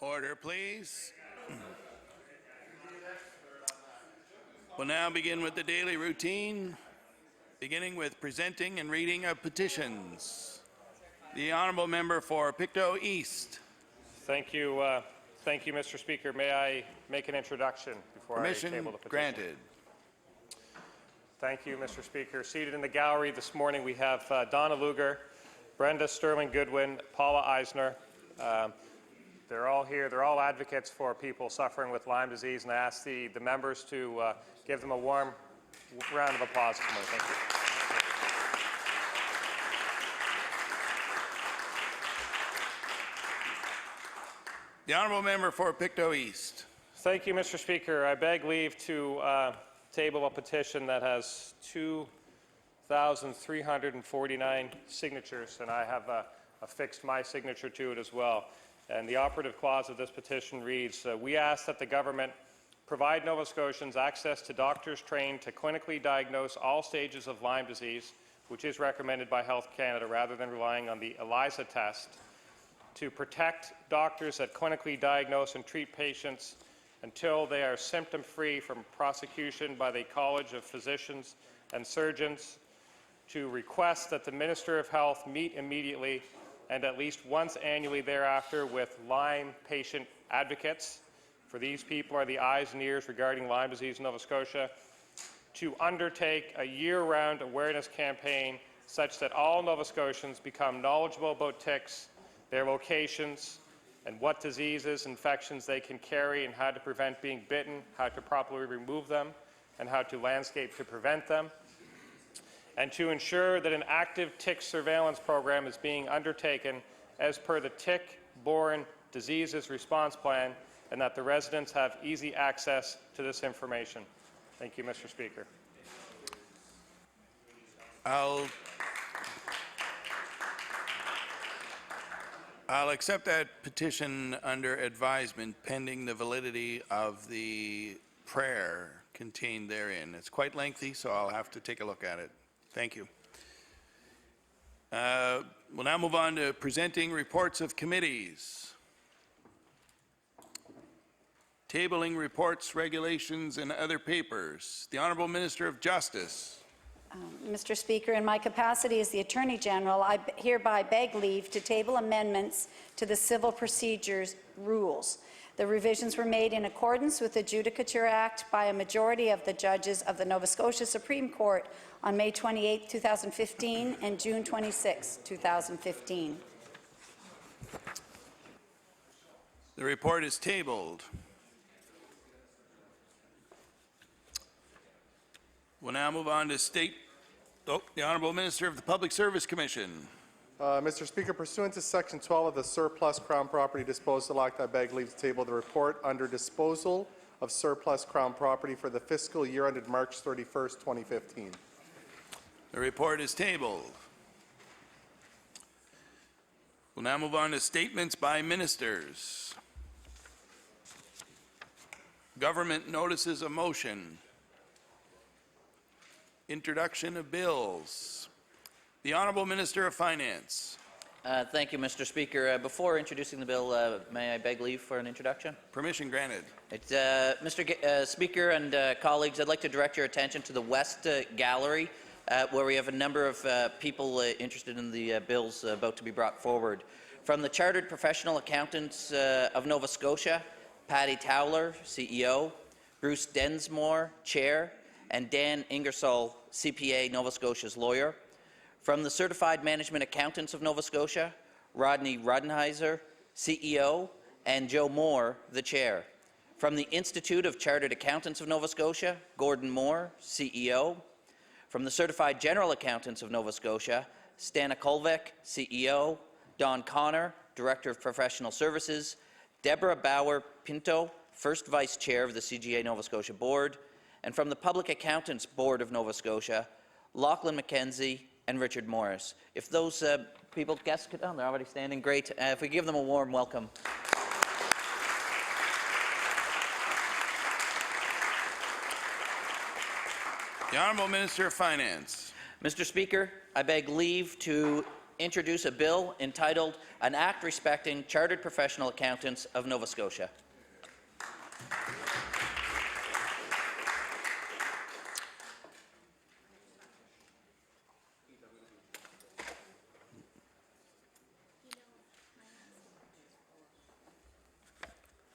Order, please. We'll now begin with the daily routine, beginning with presenting and reading of petitions. The Honourable Member for Pictou East. Thank you, Mr. Speaker. May I make an introduction before I table the petition? Granted. Thank you, Mr. Speaker. Seated in the gallery this morning, we have Donna Luger, Brenda Sterling-Goodwin, Paula Eisner. They're all here. They're all advocates for people suffering with Lyme disease, and I ask the members to give them a warm round of applause this morning. Thank you. The Honourable Member for Pictou East. Thank you, Mr. Speaker. I beg leave to table a petition that has 2,349 signatures, and I have affixed my signature to it as well. And the operative clause of this petition reads, we ask that the government provide Nova Scotians access to doctors trained to clinically diagnose all stages of Lyme disease, which is recommended by Health Canada, rather than relying on the ELISA test, to protect doctors that clinically diagnose and treat patients until they are symptom-free from prosecution by the College of Physicians and Surgeons, to request that the Minister of Health meet immediately and at least once annually thereafter with Lyme patient advocates, for these people are the eyes and ears regarding Lyme disease in Nova Scotia, to undertake a year-round awareness campaign such that all Nova Scotians become knowledgeable about ticks, their locations, and what diseases, infections they can carry, and how to prevent being bitten, how to properly remove them, and how to landscape to prevent them, and to ensure that an active tick surveillance program is being undertaken as per the Tick-Borne Diseases Response Plan, and that the residents have easy access to this information. Thank you, Mr. Speaker. I'll accept that petition under advisement pending the validity of the prayer contained therein. It's quite lengthy, so I'll have to take a look at it. Thank you. We'll now move on to presenting reports of committees. Tabling reports, regulations, and other papers. The Honourable Minister of Justice. Mr. Speaker, in my capacity as the Attorney General, I hereby beg leave to table amendments to the Civil Procedures Rules. The revisions were made in accordance with the Judicature Act by a majority of the judges of the Nova Scotia Supreme Court on May 28, 2015 and June 26, 2015. The report is tabled. We'll now move on to the Honourable Minister of the Public Service Commission. Mr. Speaker, pursuant to Section 12 of the Surplus Crown Property Disposal Act, I beg leave to table the report under disposal of surplus Crown property for the fiscal year ended March 31st, 2015. The report is tabled. We'll now move on to statements by ministers. Government notices of motion. Introduction of bills. The Honourable Minister of Finance. Thank you, Mr. Speaker. Before introducing the bill, may I beg leave for an introduction? Permission granted. Mr. Speaker and colleagues, I'd like to direct your attention to the West Gallery, where we have a number of people interested in the bills about to be brought forward. From the Chartered Professional Accountants of Nova Scotia, Patty Towler, CEO, Bruce Densmore, Chair, and Dan Ingersoll, CPA, Nova Scotia's lawyer. From the Certified Management Accountants of Nova Scotia, Rodney Rudenheiser, CEO, and Joe Moore, the Chair. From the Institute of Chartered Accountants of Nova Scotia, Gordon Moore, CEO. From the Certified General Accountants of Nova Scotia, Stana Kolvik, CEO, Don Connor, Director of Professional Services, Deborah Bauer-Pinto, First Vice Chair of the CGA Nova Scotia Board, and from the Public Accountants Board of Nova Scotia, Lachlan McKenzie and Richard Morris. If those guests could, they're already standing, great. If we give them a warm welcome. The Honourable Minister of Finance. Mr. Speaker, I beg leave to introduce a bill entitled An Act Respecting Chartered Professional Accountants of Nova Scotia.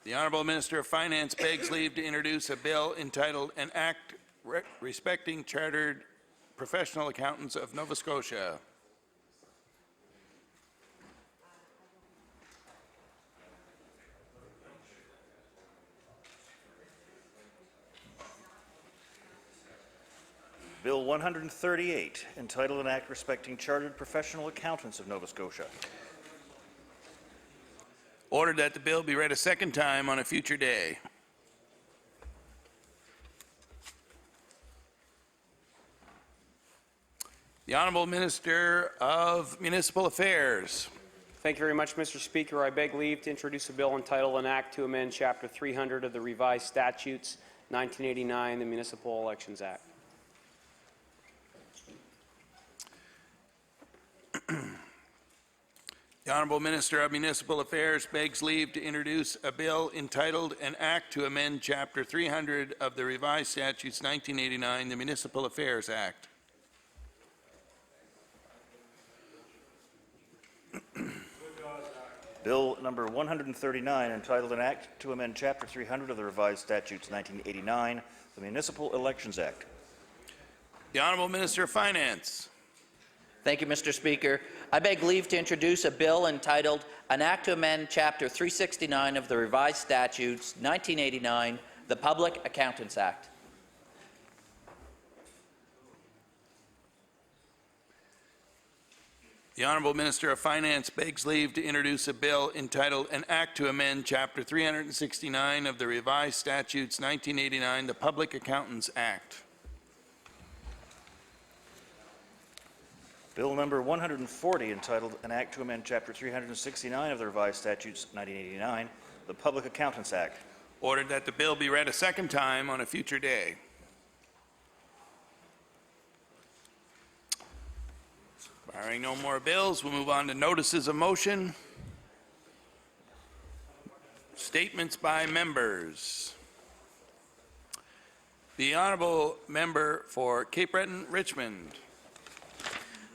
The Honourable Minister of Finance begs leave to introduce a bill entitled An Act Respecting Chartered Professional Accountants of Nova Scotia. Bill 138, entitled An Act Respecting Chartered Professional Accountants of Nova Scotia. Ordered that the bill be read a second time on a future day. The Honourable Minister of Municipal Affairs. Thank you very much, Mr. Speaker. I beg leave to introduce a bill entitled An Act to Amend Chapter 300 of the Revised Statutes 1989, the Municipal Elections Act. The Honourable Minister of Municipal Affairs begs leave to introduce a bill entitled An Act to Amend Chapter 300 of the Revised Statutes 1989, the Municipal Affairs Act. Bill number 139, entitled An Act to Amend Chapter 300 of the Revised Statutes 1989, the Municipal Elections Act. The Honourable Minister of Finance. Thank you, Mr. Speaker. I beg leave to introduce a bill entitled An Act to Amend Chapter 369 of the Revised Statutes 1989, the Public Accountants Act. The Honourable Minister of Finance begs leave to introduce a bill entitled An Act to Amend Chapter 369 of the Revised Statutes 1989, the Public Accountants Act. Bill number 140, entitled An Act to Amend Chapter 369 of the Revised Statutes 1989, the Public Accountants Act. Ordered that the bill be read a second time on a future day. Barring no more bills, we'll move on to notices of motion. Statements by members. The Honourable Member for Cape Breton, Richmond.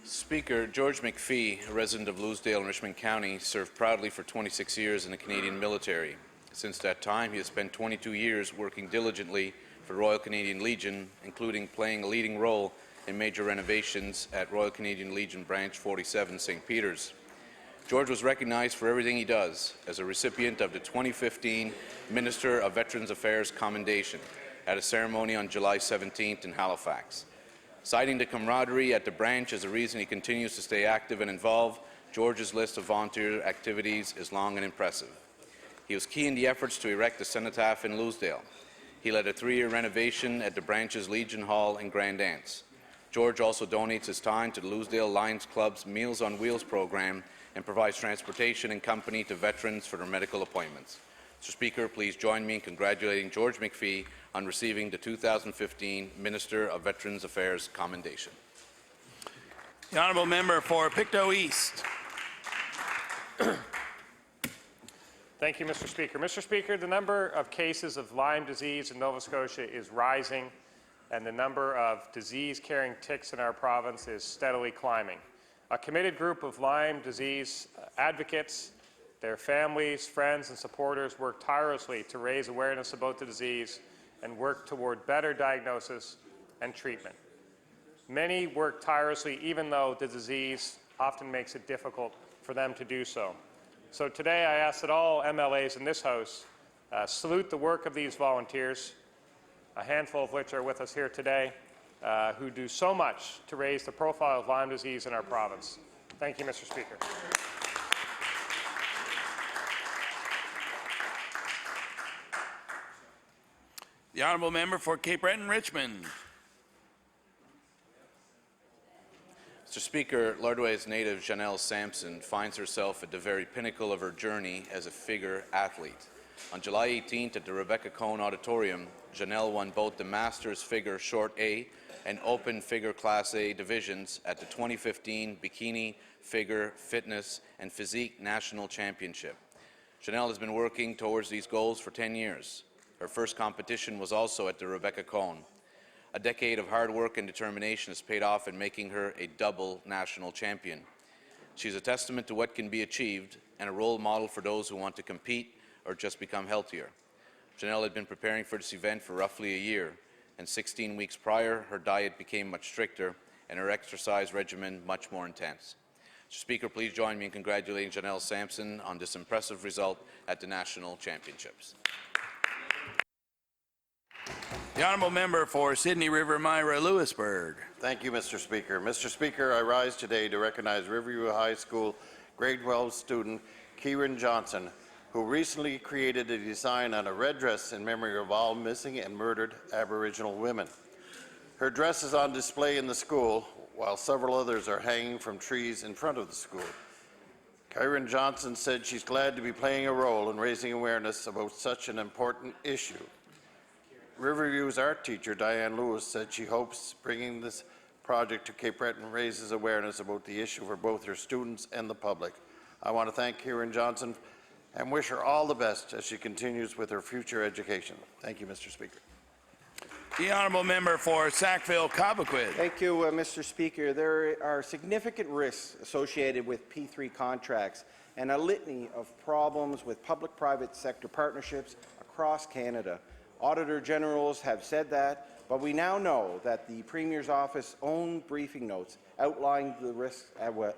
Speaker, George McPhee, a resident of Louisdale in Richmond County, served proudly for 26 years in the Canadian military. Since that time, he has spent 22 years working diligently for Royal Canadian Legion, including playing a leading role in major renovations at Royal Canadian Legion Branch 47, St. Peter's. George was recognized for everything he does as a recipient of the 2015 Minister of Veterans Affairs Commendation at a ceremony on July 17th in Halifax. Citing the camaraderie at the branch as a reason he continues to stay active and involved, George's list of volunteer activities is long and impressive. He was key in the efforts to erect the cenotaph in Louisdale. He led a 3-year renovation at the branch's Legion Hall in Grand Anse. George also donates his time to the Louisdale Lions Club's Meals on Wheels program and provides transportation and company to veterans for their medical appointments. Mr. Speaker, please join me in congratulating George McPhee on receiving the 2015 Minister of Veterans Affairs Commendation. The Honourable Member for Pictou East. Thank you, Mr. Speaker. Mr. Speaker, the number of cases of Lyme disease in Nova Scotia is rising, and the number of disease-carrying ticks in our province is steadily climbing. A committed group of Lyme disease advocates, their families, friends, and supporters work tirelessly to raise awareness about the disease and work toward better diagnosis and treatment. Many work tirelessly even though the disease often makes it difficult for them to do so. So today I ask that all MLAs in this House salute the work of these volunteers, a handful of which are with us here today, who do so much to raise the profile of Lyme disease in our province. Thank you, Mr. Speaker. The Honourable Member for Cape Breton, Richmond. Mr. Speaker, Lardway's native Janelle Sampson finds herself at the very pinnacle of her journey as a figure athlete. On July 18th at the Rebecca Cohn Auditorium, Janelle won both the Masters Figure Short A and Open Figure Class A divisions at the 2015 Bikini figure, fitness, and physique national championship. Janelle has been working towards these goals for 10 years. Her first competition was also at the Rebecca Cone. A decade of hard work and determination has paid off in making her a double national champion. She's a testament to what can be achieved and a role model for those who want to compete or just become healthier. Janelle had been preparing for this event for roughly a year, and 16 weeks prior, her diet became much stricter and her exercise regimen much more intense. Mr. Speaker, please join me in congratulating Janelle Sampson on this impressive result at the National Championships. The honourable member for Sydney River Myra Lewisburg. Thank you, Mr. Speaker. Mr. Speaker, I rise today to recognize Riverview High School grade 12 student Kieran Johnson, who recently created a design on a red dress in memory of all missing and murdered Aboriginal women. Her dress is on display in the school, while several others are hanging from trees in front of the school. Kieran Johnson said she's glad to be playing a role in raising awareness about such an important issue. Riverview's art teacher, Diane Lewis, said she hopes bringing this project to Cape Breton raises awareness about the issue for both her students and the public. I want to thank Kieran Johnson and wish her all the best as she continues with her future education. Thank you, Mr. Speaker. The honourable member for Sackville-Cobequid. Thank you, Mr. Speaker. There are significant risks associated with P3 contracts and a litany of problems with public-private sector partnerships across Canada. Auditor Generals have said that, but we now know that the Premier's office own briefing notes outline the risks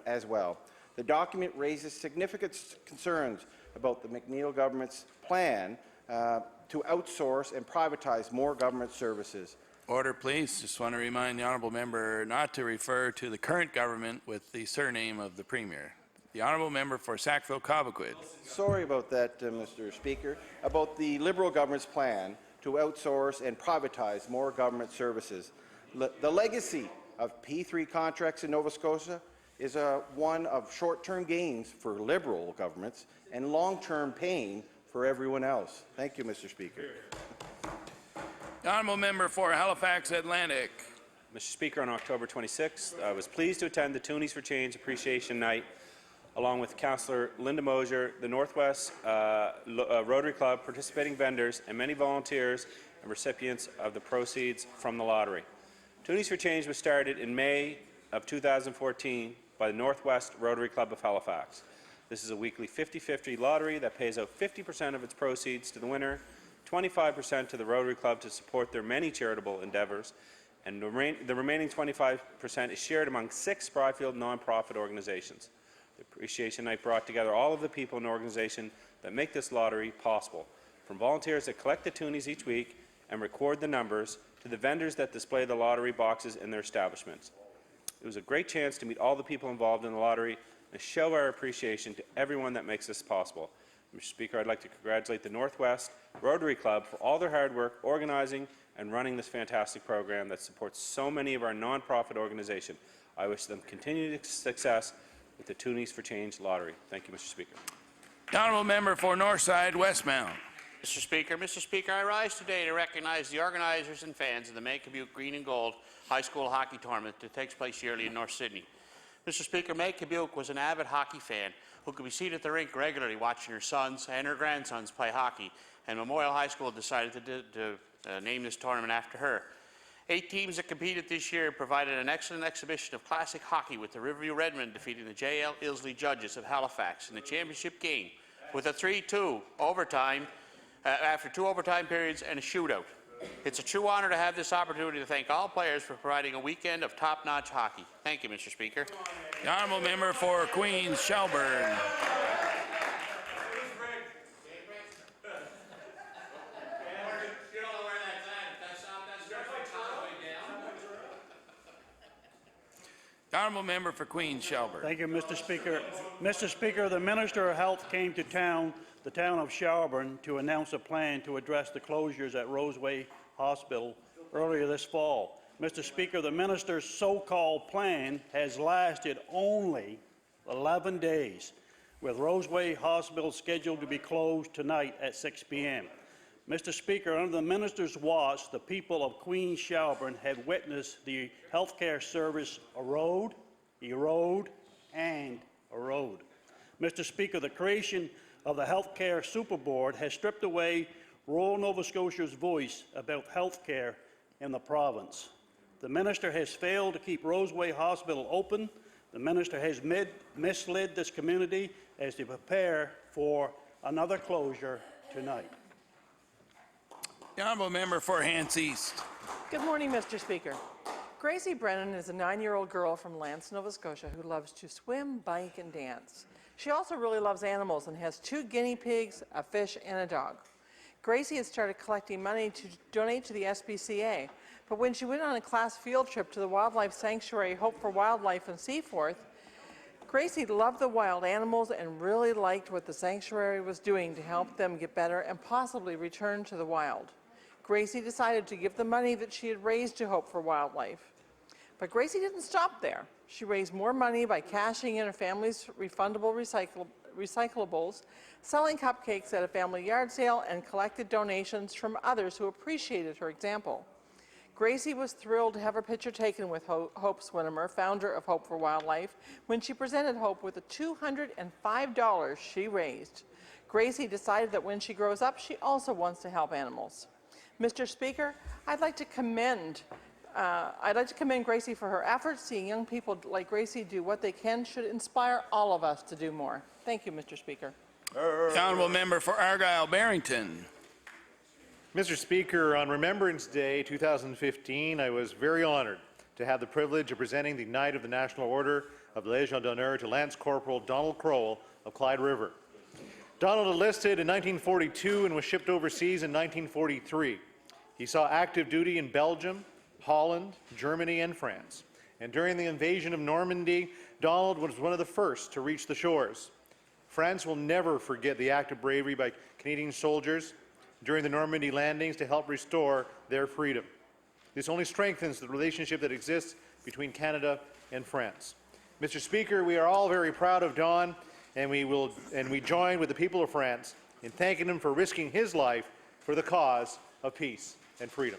as well. The document raises significant concerns about the McNeil government's plan to outsource and privatize more government services. Order, please. Just want to remind the honourable member not to refer to the current government with the surname of the Premier. The honourable member for Sackville-Cobequid. Sorry about that, Mr. Speaker. About the Liberal government's plan to outsource and privatize more government services. The legacy of P3 contracts in Nova Scotia is one of short-term gains for Liberal governments and long-term pain for everyone else. Thank you, Mr. Speaker. The honourable member for Halifax Atlantic. Mr. Speaker, on October 26th, I was pleased to attend the Toonies for Change Appreciation Night along with Councillor Linda Mosier, the Northwest Rotary Club, participating vendors, and many volunteers and recipients of the proceeds from the lottery. Toonies for Change was started in May of 2014 by the Northwest Rotary Club of Halifax. This is a weekly 50-50 lottery that pays out 50% of its proceeds to the winner, 25% to the Rotary Club to support their many charitable endeavours, and the remaining 25% is shared among 6 Spryfield nonprofit organizations. The Appreciation Night brought together all of the people and organizations that make this lottery possible, from volunteers that collect the toonies each week and record the numbers, to the vendors that display the lottery boxes in their establishments. It was a great chance to meet all the people involved in the lottery and show our appreciation to everyone that makes this possible. Mr. Speaker, I'd like to congratulate the Northwest Rotary Club for all their hard work organizing and running this fantastic program that supports so many of our nonprofit organizations. I wish them continued success with the Toonies for Change lottery. Thank you, Mr. Speaker. The honourable member for Northside Westmount. Mr. Speaker, I rise today to recognize the organizers and fans of the May-Cabuc Green and Gold High School Hockey Tournament that takes place yearly in North Sydney. Mr. Speaker, May-Cabuc was an avid hockey fan who could be seen at the rink regularly watching her sons and her grandsons play hockey, and Memorial High School decided to name this tournament after her. 8 teams that competed this year provided an excellent exhibition of classic hockey, with the Riverview Redmen defeating the J.L. Ilsley Judges of Halifax in the championship game with a 3-2 overtime after 2 overtime periods and a shootout. It's a true honour to have this opportunity to thank all players for providing a weekend of top-notch hockey. Thank you, Mr. Speaker. The honourable member for Queens Shelburne. The honourable member for Queens Shelburne. Thank you, Mr. Speaker. Mr. Speaker, the Minister of Health came to the town of Shelburne to announce a plan to address the closures at Roseway Hospital earlier this fall. Mr. Speaker, the Minister's so-called plan has lasted only 11 days, with Roseway Hospital scheduled to be closed tonight at 6 p.m. Mr. Speaker, under the Minister's watch, the people of Queens Shelburne have witnessed the healthcare service erode, and a road. Mr. Speaker, the creation of the Healthcare Super Board has stripped away rural Nova Scotia's voice about health care in the province. The minister has failed to keep Roseway Hospital open. The minister has misled this community as they prepare for another closure tonight. The honourable member for Hants East. Good morning, Mr. Speaker. Gracie Brennan is a 9-year-old girl from Lance, Nova Scotia, who loves to swim, bike, and dance. She also really loves animals and has 2 guinea pigs, a fish, and a dog. Gracie had started collecting money to donate to the SPCA, but when she went on a class field trip to the wildlife sanctuary Hope for Wildlife in Seaforth, Gracie loved the wild animals and really liked what the sanctuary was doing to help them get better and possibly return to the wild. Gracie decided to give the money that she had raised to Hope for Wildlife. But Gracie didn't stop there. She raised more money by cashing in her family's refundable recyclables, selling cupcakes at a family yard sale, and collected donations from others who appreciated her example. Gracie was thrilled to have her picture taken with Hope Swinimer, founder of Hope for Wildlife, when she presented Hope with the $205 she raised. Gracie decided that when she grows up, she also wants to help animals. Mr. Speaker, I'd like to commend Gracie for her efforts. Seeing young people like Gracie do what they can should inspire all of us to do more. Thank you, Mr. Speaker. The honourable member for Argyle-Barrington. Mr. Speaker, on Remembrance Day 2015, I was very honored to have the privilege of presenting the Knight of the National Order of the Légion d'Honneur to Lance Corporal Donald Crowell of Clyde River. Donald enlisted in 1942 and was shipped overseas in 1943. He saw active duty in Belgium, Holland, Germany, and France. And during the invasion of Normandy, Donald was one of the first to reach the shores. France will never forget the act of bravery by Canadian soldiers during the Normandy landings to help restore their freedom. This only strengthens the relationship that exists between Canada and France. Mr. Speaker, we are all very proud of Don, and we join with the people of France in thanking him for risking his life for the cause of peace and freedom.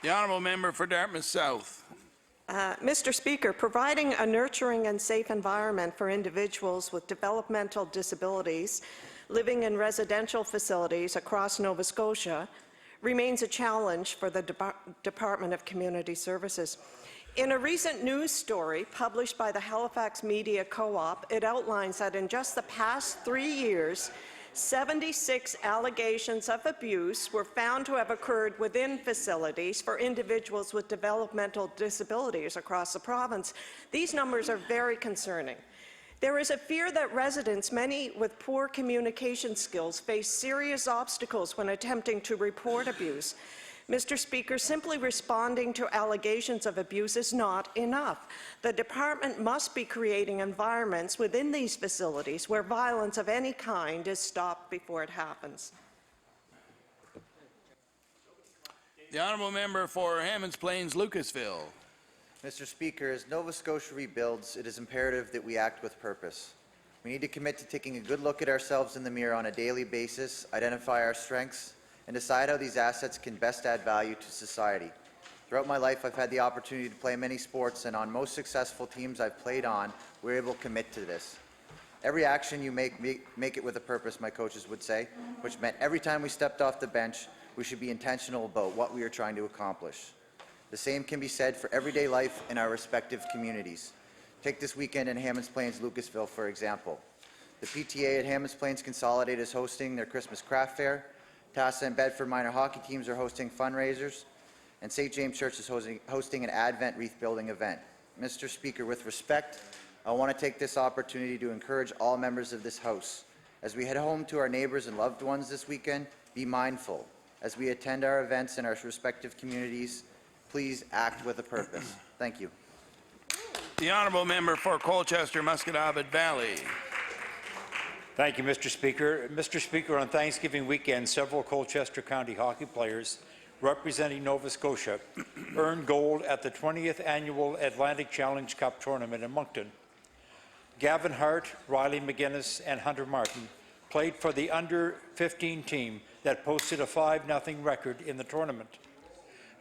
The honourable member for Dartmouth South. Mr. Speaker, providing a nurturing and safe environment for individuals with developmental disabilities living in residential facilities across Nova Scotia remains a challenge for the Department of Community Services. In a recent news story published by the Halifax Media Co-op, it outlines that in just the past 3 years, 76 allegations of abuse were found to have occurred within facilities for individuals with developmental disabilities across the province. These numbers are very concerning. There is a fear that residents, many with poor communication skills, face serious obstacles when attempting to report abuse. Mr. Speaker, simply responding to allegations of abuse is not enough. The department must be creating environments within these facilities where violence of any kind is stopped before it happens. The honourable member for Hammonds Plains Lucasville. Mr. Speaker, as Nova Scotia rebuilds, it is imperative that we act with purpose. We need to commit to taking a good look at ourselves in the mirror on a daily basis, identify our strengths, and decide how these assets can best add value to society. Throughout my life, I've had the opportunity to play many sports, and on most successful teams I've played on, we're able to commit to this. Every action you make it with a purpose, my coaches would say, which meant every time we stepped off the bench, we should be intentional about what we are trying to accomplish. The same can be said for everyday life in our respective communities. Take this weekend in Hammonds Plains, Lucasville, for example. The PTA at Hammonds Plains Consolidated is hosting their Christmas craft fair. Tassa and Bedford minor hockey teams are hosting fundraisers, and St. James Church is hosting an Advent wreath-building event. Mr. Speaker, with respect, I want to take this opportunity to encourage all members of this House. As we head home to our neighbours and loved ones this weekend, be mindful. As we attend our events in our respective communities, please act with a purpose. Thank you. The honourable member for Colchester Musquodoboit Valley. Thank you, Mr. Speaker. Mr. Speaker, on Thanksgiving weekend, several Colchester County hockey players representing Nova Scotia earned gold at the 20th Annual Atlantic Challenge Cup Tournament in Moncton. Gavin Hart, Riley McGuinness, and Hunter Martin played for the under-15 team that posted a 5-0 record in the tournament.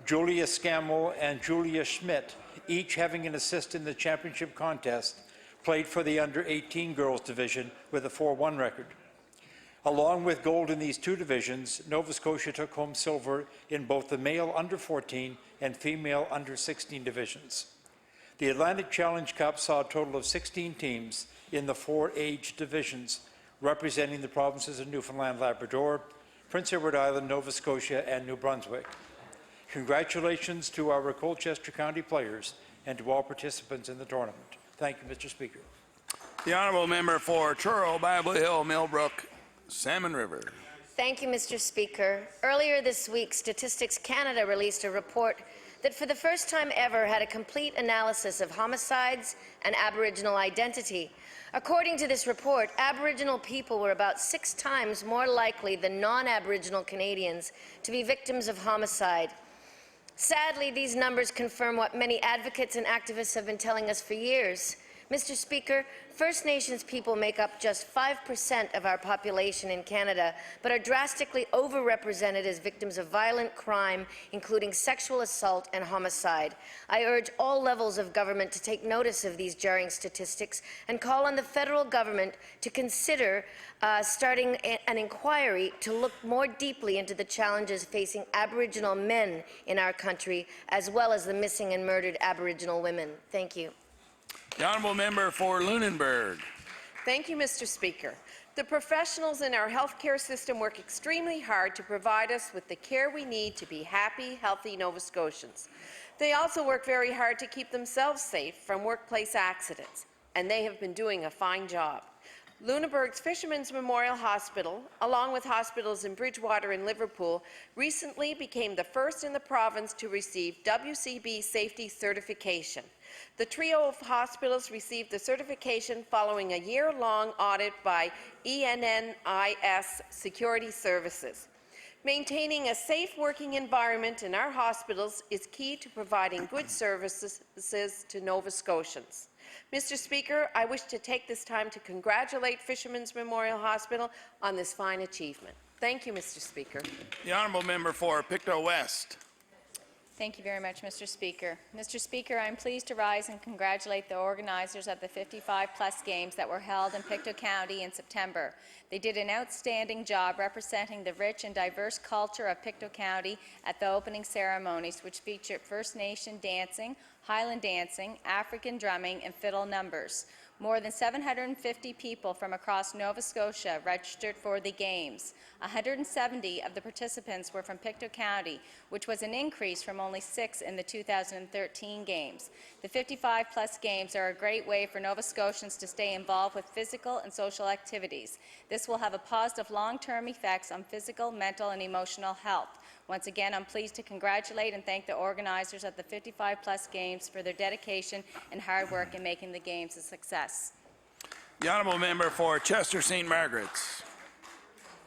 Julia Scammell and Julia Schmidt, each having an assist in the championship contest, played for the under-18 girls division with a 4-1 record. Along with gold in these two divisions, Nova Scotia took home silver in both the male under-14 and female under-16 divisions. The Atlantic Challenge Cup saw a total of 16 teams in the 4 age divisions, representing the provinces of Newfoundland, Labrador, Prince Edward Island, Nova Scotia, and New Brunswick. Congratulations to our Colchester County players and to all participants in the tournament. Thank you, Mr. Speaker. The honourable member for Truro, Bible Hill, Millbrook, Salmon River. Thank you, Mr. Speaker. Earlier this week, Statistics Canada released a report that for the first time ever had a complete analysis of homicides and Aboriginal identity. According to this report, Aboriginal people were about 6 times more likely than non-Aboriginal Canadians to be victims of homicide. Sadly, these numbers confirm what many advocates and activists have been telling us for years. Mr. Speaker, First Nations people make up just 5% of our population in Canada, but are drastically overrepresented as victims of violent crime, including sexual assault and homicide. I urge all levels of government to take notice of these jarring statistics and call on the federal government to consider starting an inquiry to look more deeply into the challenges facing Aboriginal men in our country, as well as the missing and murdered Aboriginal women. Thank you. The honourable member for Lunenburg. Thank you, Mr. Speaker. The professionals in our healthcare system work extremely hard to provide us with the care we need to be happy, healthy Nova Scotians. They also work very hard to keep themselves safe from workplace accidents, and they have been doing a fine job. Lunenburg's Fishermen's Memorial Hospital, along with hospitals in Bridgewater and Liverpool, recently became the first in the province to receive WCB safety certification. The trio of hospitals received the certification following a year-long audit by ENNIS Security Services. Maintaining a safe working environment in our hospitals is key to providing good services to Nova Scotians. Mr. Speaker, I wish to take this time to congratulate Fishermen's Memorial Hospital on this fine achievement. Thank you, Mr. Speaker. The honourable member for Pictou West. Thank you very much, Mr. Speaker. Mr. Speaker, I'm pleased to rise and congratulate the organizers of the 55-plus games that were held in Pictou County in September. They did an outstanding job representing the rich and diverse culture of Pictou County at the opening ceremonies, which featured First Nation dancing, Highland dancing, African drumming, and fiddle numbers. More than 750 people from across Nova Scotia registered for the Games. 170 of the participants were from Pictou County, which was an increase from only 6 in the 2013 Games. The 55-plus Games are a great way for Nova Scotians to stay involved with physical and social activities. This will have a positive long-term effects on physical, mental, and emotional health. Once again, I'm pleased to congratulate and thank the organizers of the 55-plus Games for their dedication and hard work in making the Games a success. The honourable member for Chester St. Margaret's.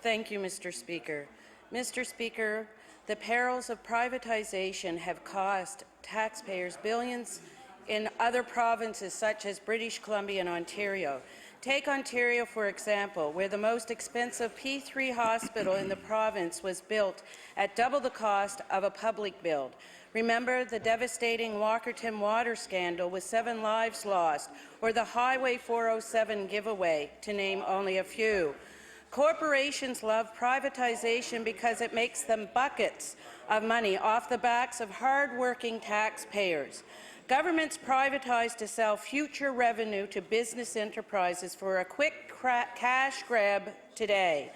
Thank you, Mr. Speaker. Mr. Speaker, the perils of privatization have cost taxpayers billions in other provinces such as British Columbia and Ontario. Take Ontario, for example, where the most expensive P3 hospital in the province was built at double the cost of a public build. Remember the devastating Walkerton water scandal with 7 lives lost, or the Highway 407 giveaway, to name only a few. Corporations love privatization because it makes them buckets of money off the backs of hard-working taxpayers. Governments privatize to sell future revenue to business enterprises for a quick cash grab today,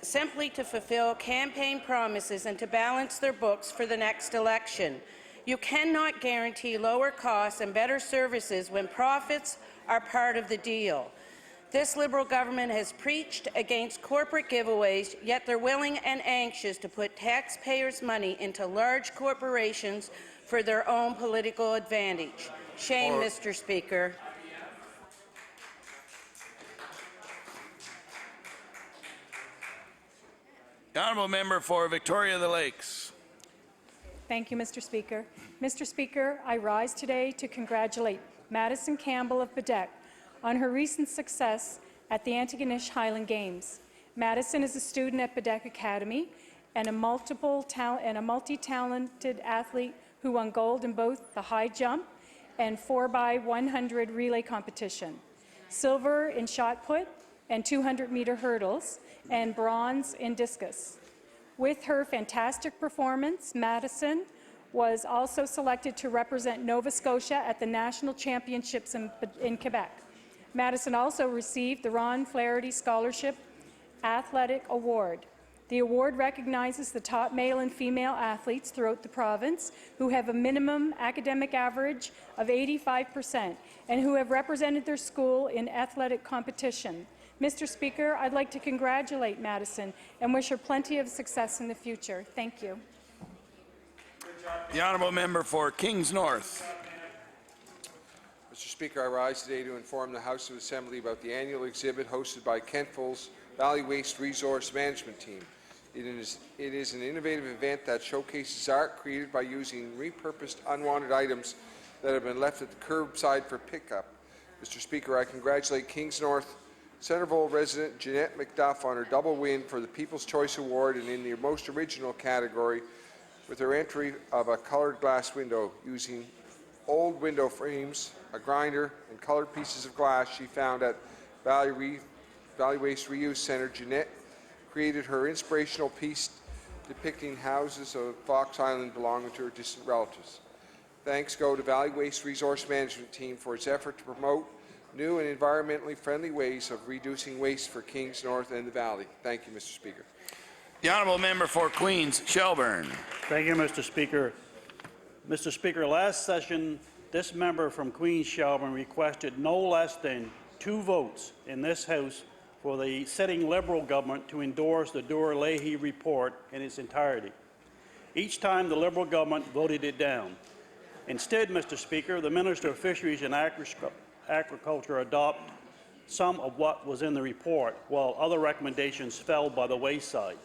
simply to fulfill campaign promises and to balance their books for the next election. You cannot guarantee lower costs and better services when profits are part of the deal. This Liberal government has preached against corporate giveaways, yet they're willing and anxious to put taxpayers' money into large corporations for their own political advantage. Shame, Mr. Speaker. The honourable member for Victoria the Lakes. Thank you, Mr. Speaker. Mr. Speaker, I rise today to congratulate Madison Campbell of Bedeque on her recent success at the Antigonish Highland Games. Madison is a student at Bedeque Academy and a multi-talented athlete who won gold in both the high jump and 4x100 relay competition, silver in shot put and 200-meter hurdles, and bronze in discus. With her fantastic performance, Madison was also selected to represent Nova Scotia at the National Championships in Quebec. Madison also received the Ron Flaherty Scholarship Athletic Award. The award recognizes the top male and female athletes throughout the province who have a minimum academic average of 85% and who have represented their school in athletic competition. Mr. Speaker, I'd like to congratulate Madison and wish her plenty of success in the future. Thank you. The honourable member for Kings North. Mr. Speaker, I rise today to inform the House of Assembly about the annual exhibit hosted by Kentful's Valley Waste Resource Management Team. It is an innovative event that showcases art created by using repurposed unwanted items that have been left at the curbside for pickup. Mr. Speaker, I congratulate Kings North Centerville resident Jeanette McDuff on her double win for the People's Choice Award and in the most original category with her entry of a colored glass window using old window frames, a grinder, and colored pieces of glass she found at Valley Waste Reuse Center. Jeanette created her inspirational piece depicting houses of Fox Island belonging to her distant relatives. Thanks go to Valley Waste Resource Management Team for its effort to promote new and environmentally friendly ways of reducing waste for Kings North and the Valley. Thank you, Mr. Speaker. The honourable member for Queens Shelburne. Thank you, Mr. Speaker. Mr. Speaker, last session, this member from Queens Shelburne requested no less than 2 votes in this House for the sitting Liberal government to endorse the Doerr-Leahy report in its entirety. Each time the Liberal government voted it down. Instead, Mr. Speaker, the Minister of Fisheries and Agriculture adopted some of what was in the report, while other recommendations fell by the wayside.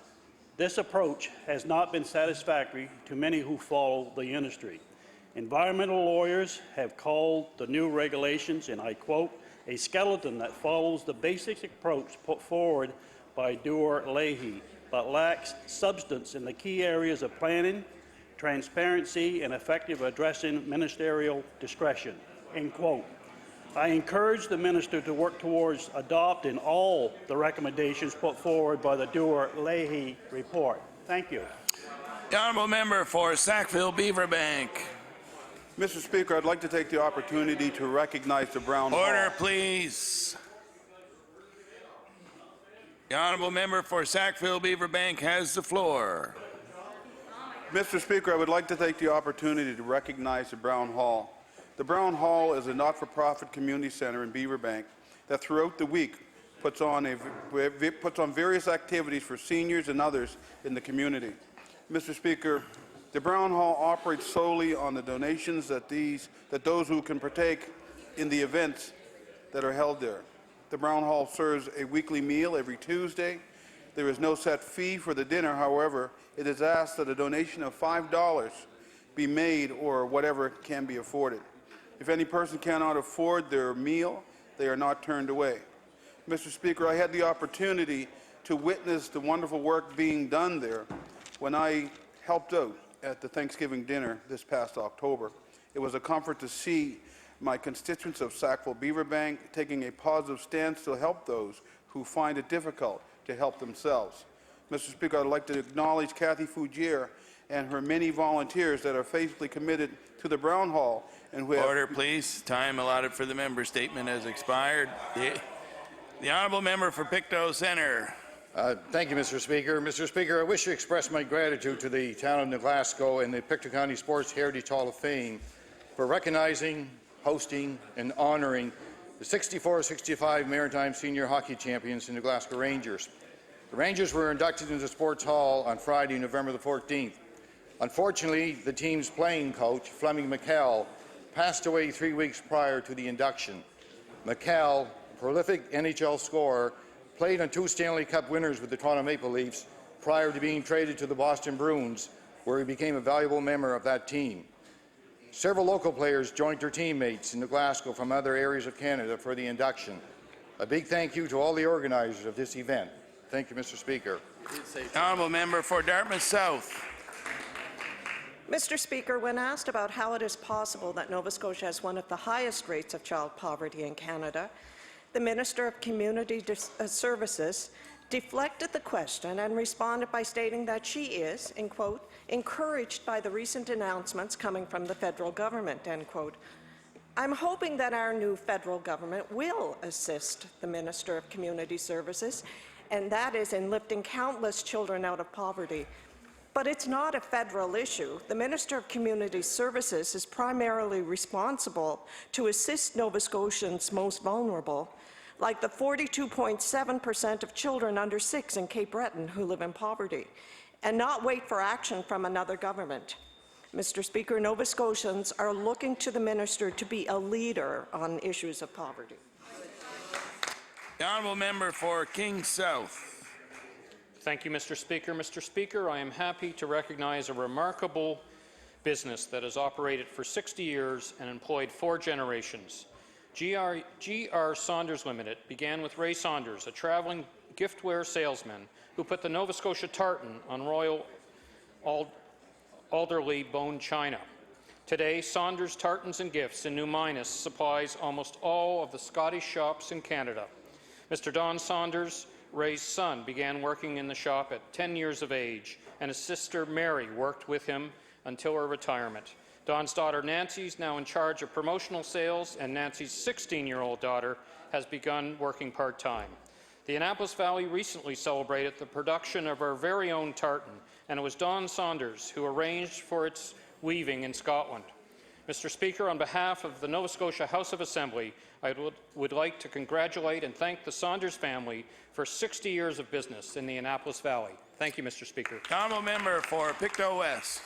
This approach has not been satisfactory to many who follow the industry. Environmental lawyers have called the new regulations, and I quote, a skeleton that follows the basic approach put forward by Doerr-Leahy, but lacks substance in the key areas of planning, transparency, and effective addressing ministerial discretion, end quote. I encourage the minister to work towards adopting all the recommendations put forward by the Doerr-Leahy report. Thank you. The honourable member for Sackville-Beaverbank. Mr. Speaker, I'd like to take the opportunity to recognize the Brown Hall. Order, please. The honourable member for Sackville-Beaverbank has the floor. Mr. Speaker, I would like to take the opportunity to recognize the Brown Hall. The Brown Hall is a not-for-profit community center in Beaverbank that throughout the week puts on various activities for seniors and others in the community. Mr. Speaker, the Brown Hall operates solely on the donations that those who can partake in the events that are held there. The Brown Hall serves a weekly meal every Tuesday. There is no set fee for the dinner. However, it is asked that a donation of $5 be made or whatever can be afforded. If any person cannot afford their meal, they are not turned away. Mr. Speaker, I had the opportunity to witness the wonderful work being done there when I helped out at the Thanksgiving dinner this past October. It was a comfort to see my constituents of Sackville-Beaverbank taking a positive stance to help those who find it difficult to help themselves. Mr. Speaker, I'd like to acknowledge Kathy Fougier and her many volunteers that are faithfully committed to the Brown Hall and who have... Order, please. Time allotted for the member statement has expired. The honourable member for Pictou Centre. Thank you, Mr. Speaker. Mr. Speaker, I wish to express my gratitude to the town of New Glasgow and the Pictou County Sports Heritage Hall of Fame for recognizing, hosting, and honouring the 64-65 Maritime Senior Hockey Champions in the Glasgow Rangers. The Rangers were inducted into the Sports Hall on Friday, November the 14th. Unfortunately, the team's playing coach, Fleming McCall, passed away 3 weeks prior to the induction. McCall, a prolific NHL scorer, played on 2 Stanley Cup winners with the Toronto Maple Leafs prior to being traded to the Boston Bruins, where he became a valuable member of that team. Several local players joined their teammates in Glasgow from other areas of Canada for the induction. A big thank you to all the organizers of this event. Thank you, Mr. Speaker. The honourable member for Dartmouth South. Mr. Speaker, when asked about how it is possible that Nova Scotia has one of the highest rates of child poverty in Canada, the Minister of Community Services deflected the question and responded by stating that she is, in quote, encouraged by the recent announcements coming from the federal government, end quote. I'm hoping that our new federal government will assist the Minister of Community Services, and that is in lifting countless children out of poverty. But it's not a federal issue. The Minister of Community Services is primarily responsible to assist Nova Scotians most vulnerable, like the 42.7% of children under 6 in Cape Breton who live in poverty, and not wait for action from another government. Mr. Speaker, Nova Scotians are looking to the Minister to be a leader on issues of poverty. The honourable member for King South. Thank you, Mr. Speaker. Mr. Speaker, I am happy to recognize a remarkable business that has operated for 60 years and employed 4 generations. GR Saunders Limited began with Ray Saunders, a traveling giftware salesman who put the Nova Scotia tartan on Royal Alderley bone china. Today, Saunders Tartans and Gifts in New Minas supplies almost all of the Scottish shops in Canada. Mr. Don Saunders, Ray's son, began working in the shop at 10 years of age, and his sister Mary worked with him until her retirement. Don's daughter Nancy is now in charge of promotional sales, and Nancy's 16-year-old daughter has begun working part-time. The Annapolis Valley recently celebrated the production of our very own tartan, and it was Don Saunders who arranged for its weaving in Scotland. Mr. Speaker, on behalf of the Nova Scotia House of Assembly, I would like to congratulate and thank the Saunders family for 60 years of business in the Annapolis Valley. Thank you, Mr. Speaker. Honourable member for Pictou West.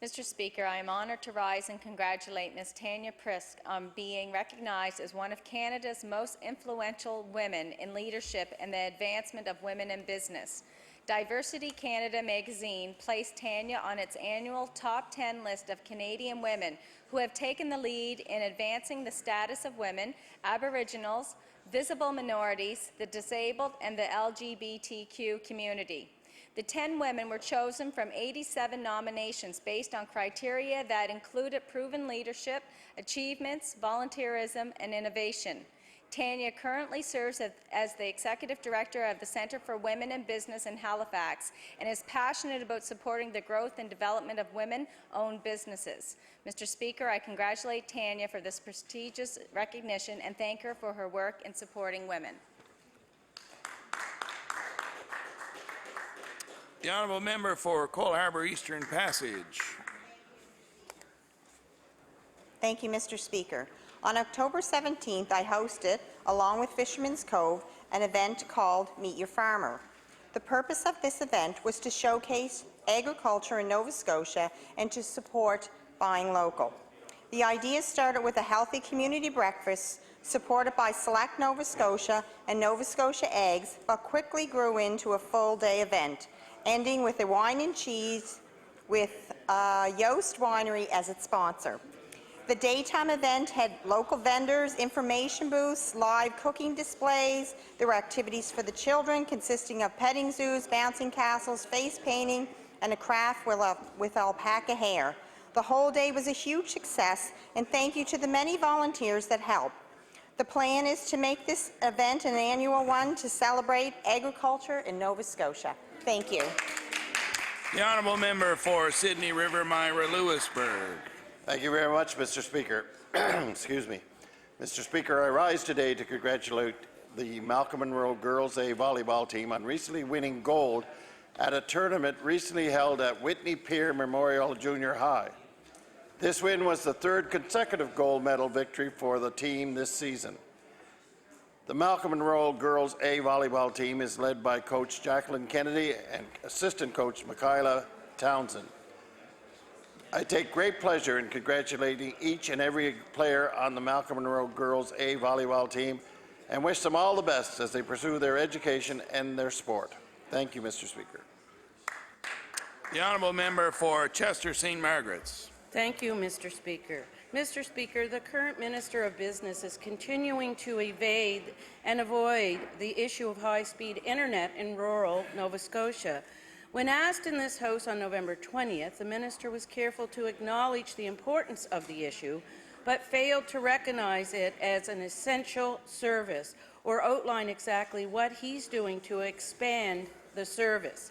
Mr. Speaker, I am honoured to rise and congratulate Ms. Tanya Prisk on being recognized as one of Canada's most influential women in leadership and the advancement of women in business. Diversity Canada magazine placed Tanya on its annual top 10 list of Canadian women who have taken the lead in advancing the status of women, Aboriginals, visible minorities, the disabled, and the LGBTQ community. The 10 women were chosen from 87 nominations based on criteria that included proven leadership, achievements, volunteerism, and innovation. Tanya currently serves as the Executive Director of the Centre for Women in Business in Halifax and is passionate about supporting the growth and development of women-owned businesses. Mr. Speaker, I congratulate Tanya for this prestigious recognition and thank her for her work in supporting women. The honourable member for Cole Harbour Eastern Passage. Thank you, Mr. Speaker. On October 17th, I hosted, along with Fisherman's Cove, an event called Meet Your Farmer. The purpose of this event was to showcase agriculture in Nova Scotia and to support buying local. The idea started with a healthy community breakfast supported by Select Nova Scotia and Nova Scotia Eggs, but quickly grew into a full-day event, ending with a wine and cheese with Yost Winery as its sponsor. The daytime event had local vendors, information booths, live cooking displays. There were activities for the children consisting of petting zoos, bouncing castles, face painting, and a craft with alpaca hair. The whole day was a huge success, and thank you to the many volunteers that helped. The plan is to make this event an annual one to celebrate agriculture in Nova Scotia. Thank you. The honourable member for Sydney River Myra Lewisburg. Thank you very much, Mr. Speaker. Excuse me. Mr. Speaker, I rise today to congratulate the Malcolm Monroe Girls A volleyball team on recently winning gold at a tournament recently held at Whitney Pier Memorial Junior High. This win was the 3rd consecutive gold medal victory for the team this season. The Malcolm Monroe Girls A volleyball team is led by Coach Jacqueline Kennedy and assistant coach Michaela Townsend. I take great pleasure in congratulating each and every player on the Malcolm Monroe Girls A volleyball team and wish them all the best as they pursue their education and their sport. Thank you, Mr. Speaker. The honourable member for Chester St. Margaret's. Thank you, Mr. Speaker. Mr. Speaker, the current Minister of Business is continuing to evade and avoid the issue of high-speed internet in rural Nova Scotia. When asked in this House on November 20th, the Minister was careful to acknowledge the importance of the issue, but failed to recognize it as an essential service or outline exactly what he's doing to expand the service.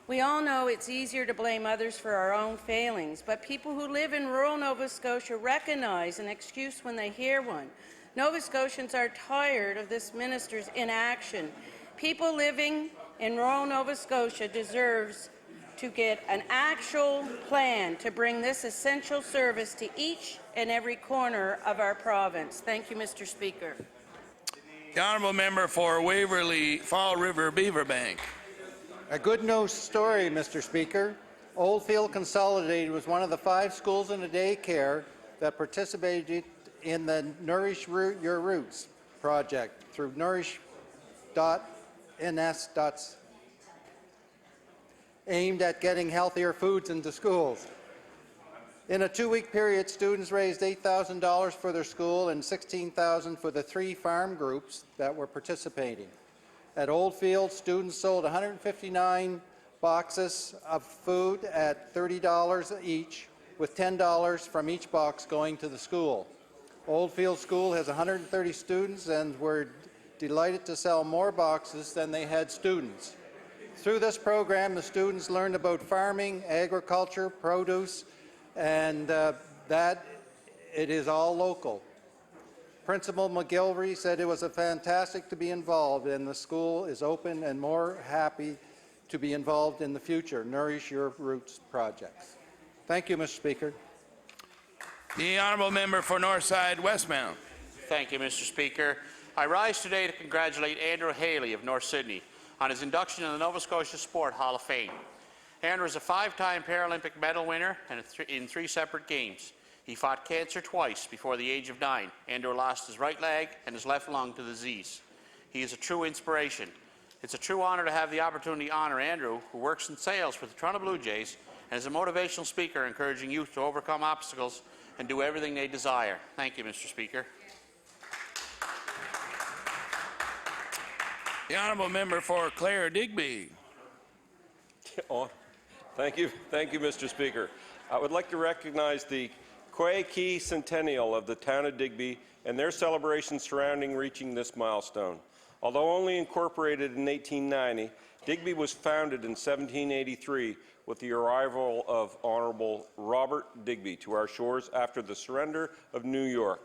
We all know it's easier to blame others for our own failings, but people who live in rural Nova Scotia recognize an excuse when they hear one. Nova Scotians are tired of this minister's inaction. People living in rural Nova Scotia deserves to get an actual plan to bring this essential service to each and every corner of our province. Thank you, Mr. Speaker. The honourable member for Waverley Fall River Beaverbank. A good news story, Mr. Speaker. Oldfield Consolidated was one of the 5 schools in a daycare that participated in the Nourish Your Roots project through nourish.ns. aimed at getting healthier foods into schools. In a 2-week period, students raised $8,000 for their school and $16,000 for the 3 farm groups that were participating. At Oldfield, students sold 159 boxes of food at $30 each, with $10 from each box going to the school. Oldfield School has 130 students and were delighted to sell more boxes than they had students. Through this program, the students learned about farming, agriculture, produce, and that it is all local. Principal McGilvery said it was fantastic to be involved, and the school is open and more happy to be involved in the future Nourish Your Roots projects. Thank you, Mr. Speaker. The honourable member for Northside Westmount. Thank you, Mr. Speaker. I rise today to congratulate Andrew Haley of North Sydney on his induction in the Nova Scotia Sport Hall of Fame. Andrew is a 5-time Paralympic medal winner and in 3 separate games. He fought cancer twice before the age of 9. Andrew lost his right leg and his left lung to the disease. He is a true inspiration. It's a true honour to have the opportunity to honour Andrew, who works in sales for the Toronto Blue Jays and is a motivational speaker encouraging youth to overcome obstacles and do everything they desire. Thank you, Mr. Speaker. The honourable member for Clare Digby. Thank you, Mr. Speaker. I would like to recognize the Quay Key Centennial of the town of Digby and their celebration surrounding reaching this milestone. Although only incorporated in 1890, Digby was founded in 1783 with the arrival of Honourable Robert Digby to our shores after the surrender of New York.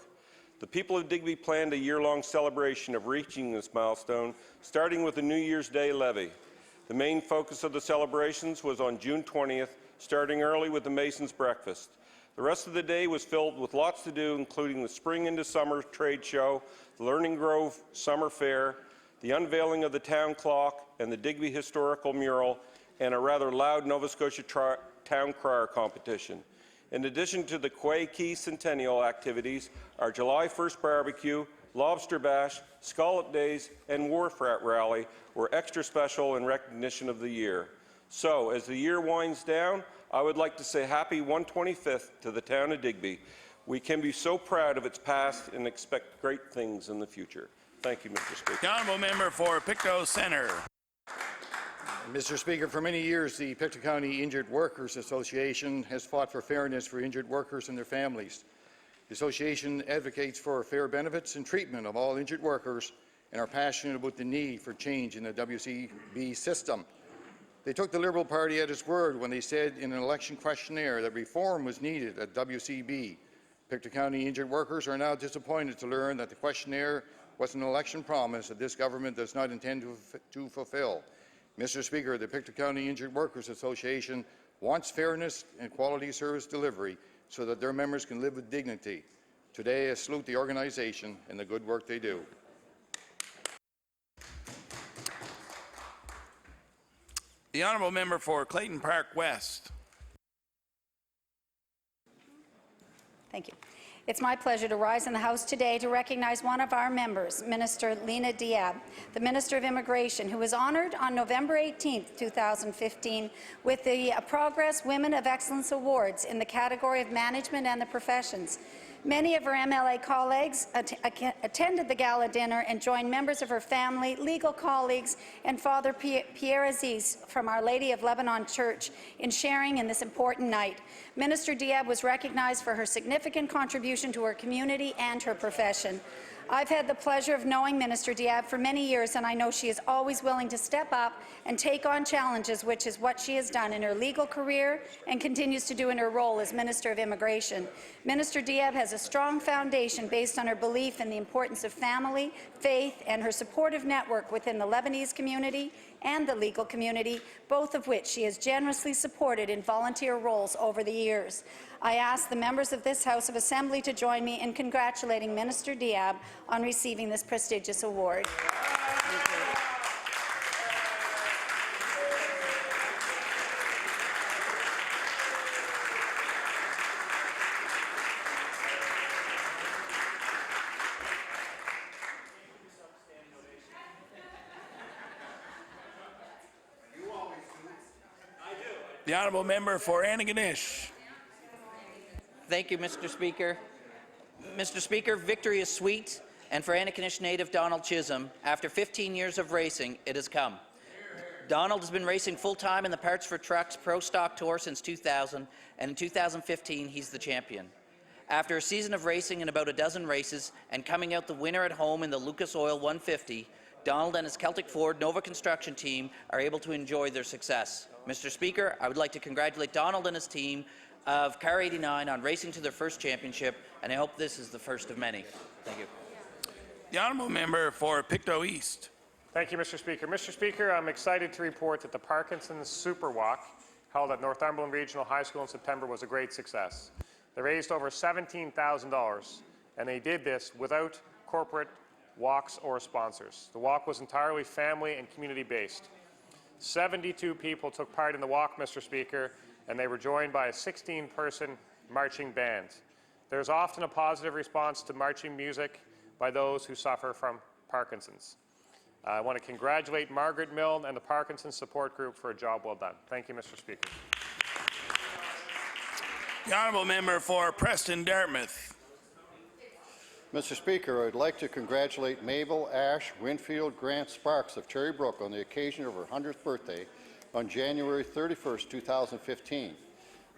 The people of Digby planned a year-long celebration of reaching this milestone, starting with a New Year's Day levee. The main focus of the celebrations was on June 20th, starting early with the Mason's Breakfast. The rest of the day was filled with lots to do, including the Spring into Summer trade show, the Learning Grove Summer Fair, the unveiling of the town clock and the Digby Historical Mural, and a rather loud Nova Scotia town crier competition. In addition to the Quay Key Centennial activities, our July 1st barbecue, Lobster Bash, Scallop Days, and Wharf Rat Rally were extra special in recognition of the year. So, as the year winds down, I would like to say happy 125th to the town of Digby. We can be so proud of its past and expect great things in the future. Thank you, Mr. Speaker. The honourable member for Pictou Centre. Mr. Speaker, for many years, the Pictou County Injured Workers Association has fought for fairness for injured workers and their families. The association advocates for fair benefits and treatment of all injured workers and are passionate about the need for change in the WCB system. They took the Liberal Party at its word when they said in an election questionnaire that reform was needed at WCB. Pictou County injured workers are now disappointed to learn that the questionnaire was an election promise that this government does not intend to fulfill. Mr. Speaker, the Pictou County Injured Workers Association wants fairness and quality service delivery so that their members can live with dignity. Today, I salute the organization and the good work they do. The honourable member for Clayton Park West. Thank you. It's my pleasure to rise in the House today to recognize one of our members, Minister Lena Diab, the Minister of Immigration, who was honoured on November 18, 2015 with the Progress Women of Excellence Awards in the category of Management and the Professions. Many of her MLA colleagues attended the gala dinner and joined members of her family, legal colleagues, and Father Pierre Aziz from Our Lady of Lebanon Church in sharing in this important night. Minister Diab was recognized for her significant contribution to her community and her profession. I've had the pleasure of knowing Minister Diab for many years, and I know she is always willing to step up and take on challenges, which is what she has done in her legal career and continues to do in her role as Minister of Immigration. Minister Diab has a strong foundation based on her belief in the importance of family, faith, and her supportive network within the Lebanese community and the legal community, both of which she has generously supported in volunteer roles over the years. I ask the members of this House of Assembly to join me in congratulating Minister Diab on receiving this prestigious award. The honourable member for Antigonish. Thank you, Mr. Speaker. Mr. Speaker, victory is sweet, and for Antigonish native Donald Chisholm, after 15 years of racing, it has come. Donald has been racing full-time in the Parts for Trucks Pro Stock Tour since 2000, and in 2015, he's the champion. After a season of racing in about a dozen races and coming out the winner at home in the Lucas Oil 150, Donald and his Celtic Ford Nova Construction team are able to enjoy their success. Mr. Speaker, I would like to congratulate Donald and his team of Car 89 on racing to their first championship, and I hope this is the first of many. Thank you. The honourable member for Pictou East. Thank you, Mr. Speaker. Mr. Speaker, I'm excited to report that the Parkinson's Super Walk, held at Northumberland Regional High School in September, was a great success. They raised over $17,000, and they did this without corporate walks or sponsors. The walk was entirely family and community-based. 72 people took part in the walk, Mr. Speaker, and they were joined by a 16-person marching band. There's often a positive response to marching music by those who suffer from Parkinson's. I want to congratulate Margaret Milne and the Parkinson's Support Group for a job well done. Thank you, Mr. Speaker. The honourable member for Preston Dartmouth. Mr. Speaker, I would like to congratulate Mabel Ash Winfield Grant Sparks of Cherrybrook on the occasion of her 100th birthday on January 31st, 2015.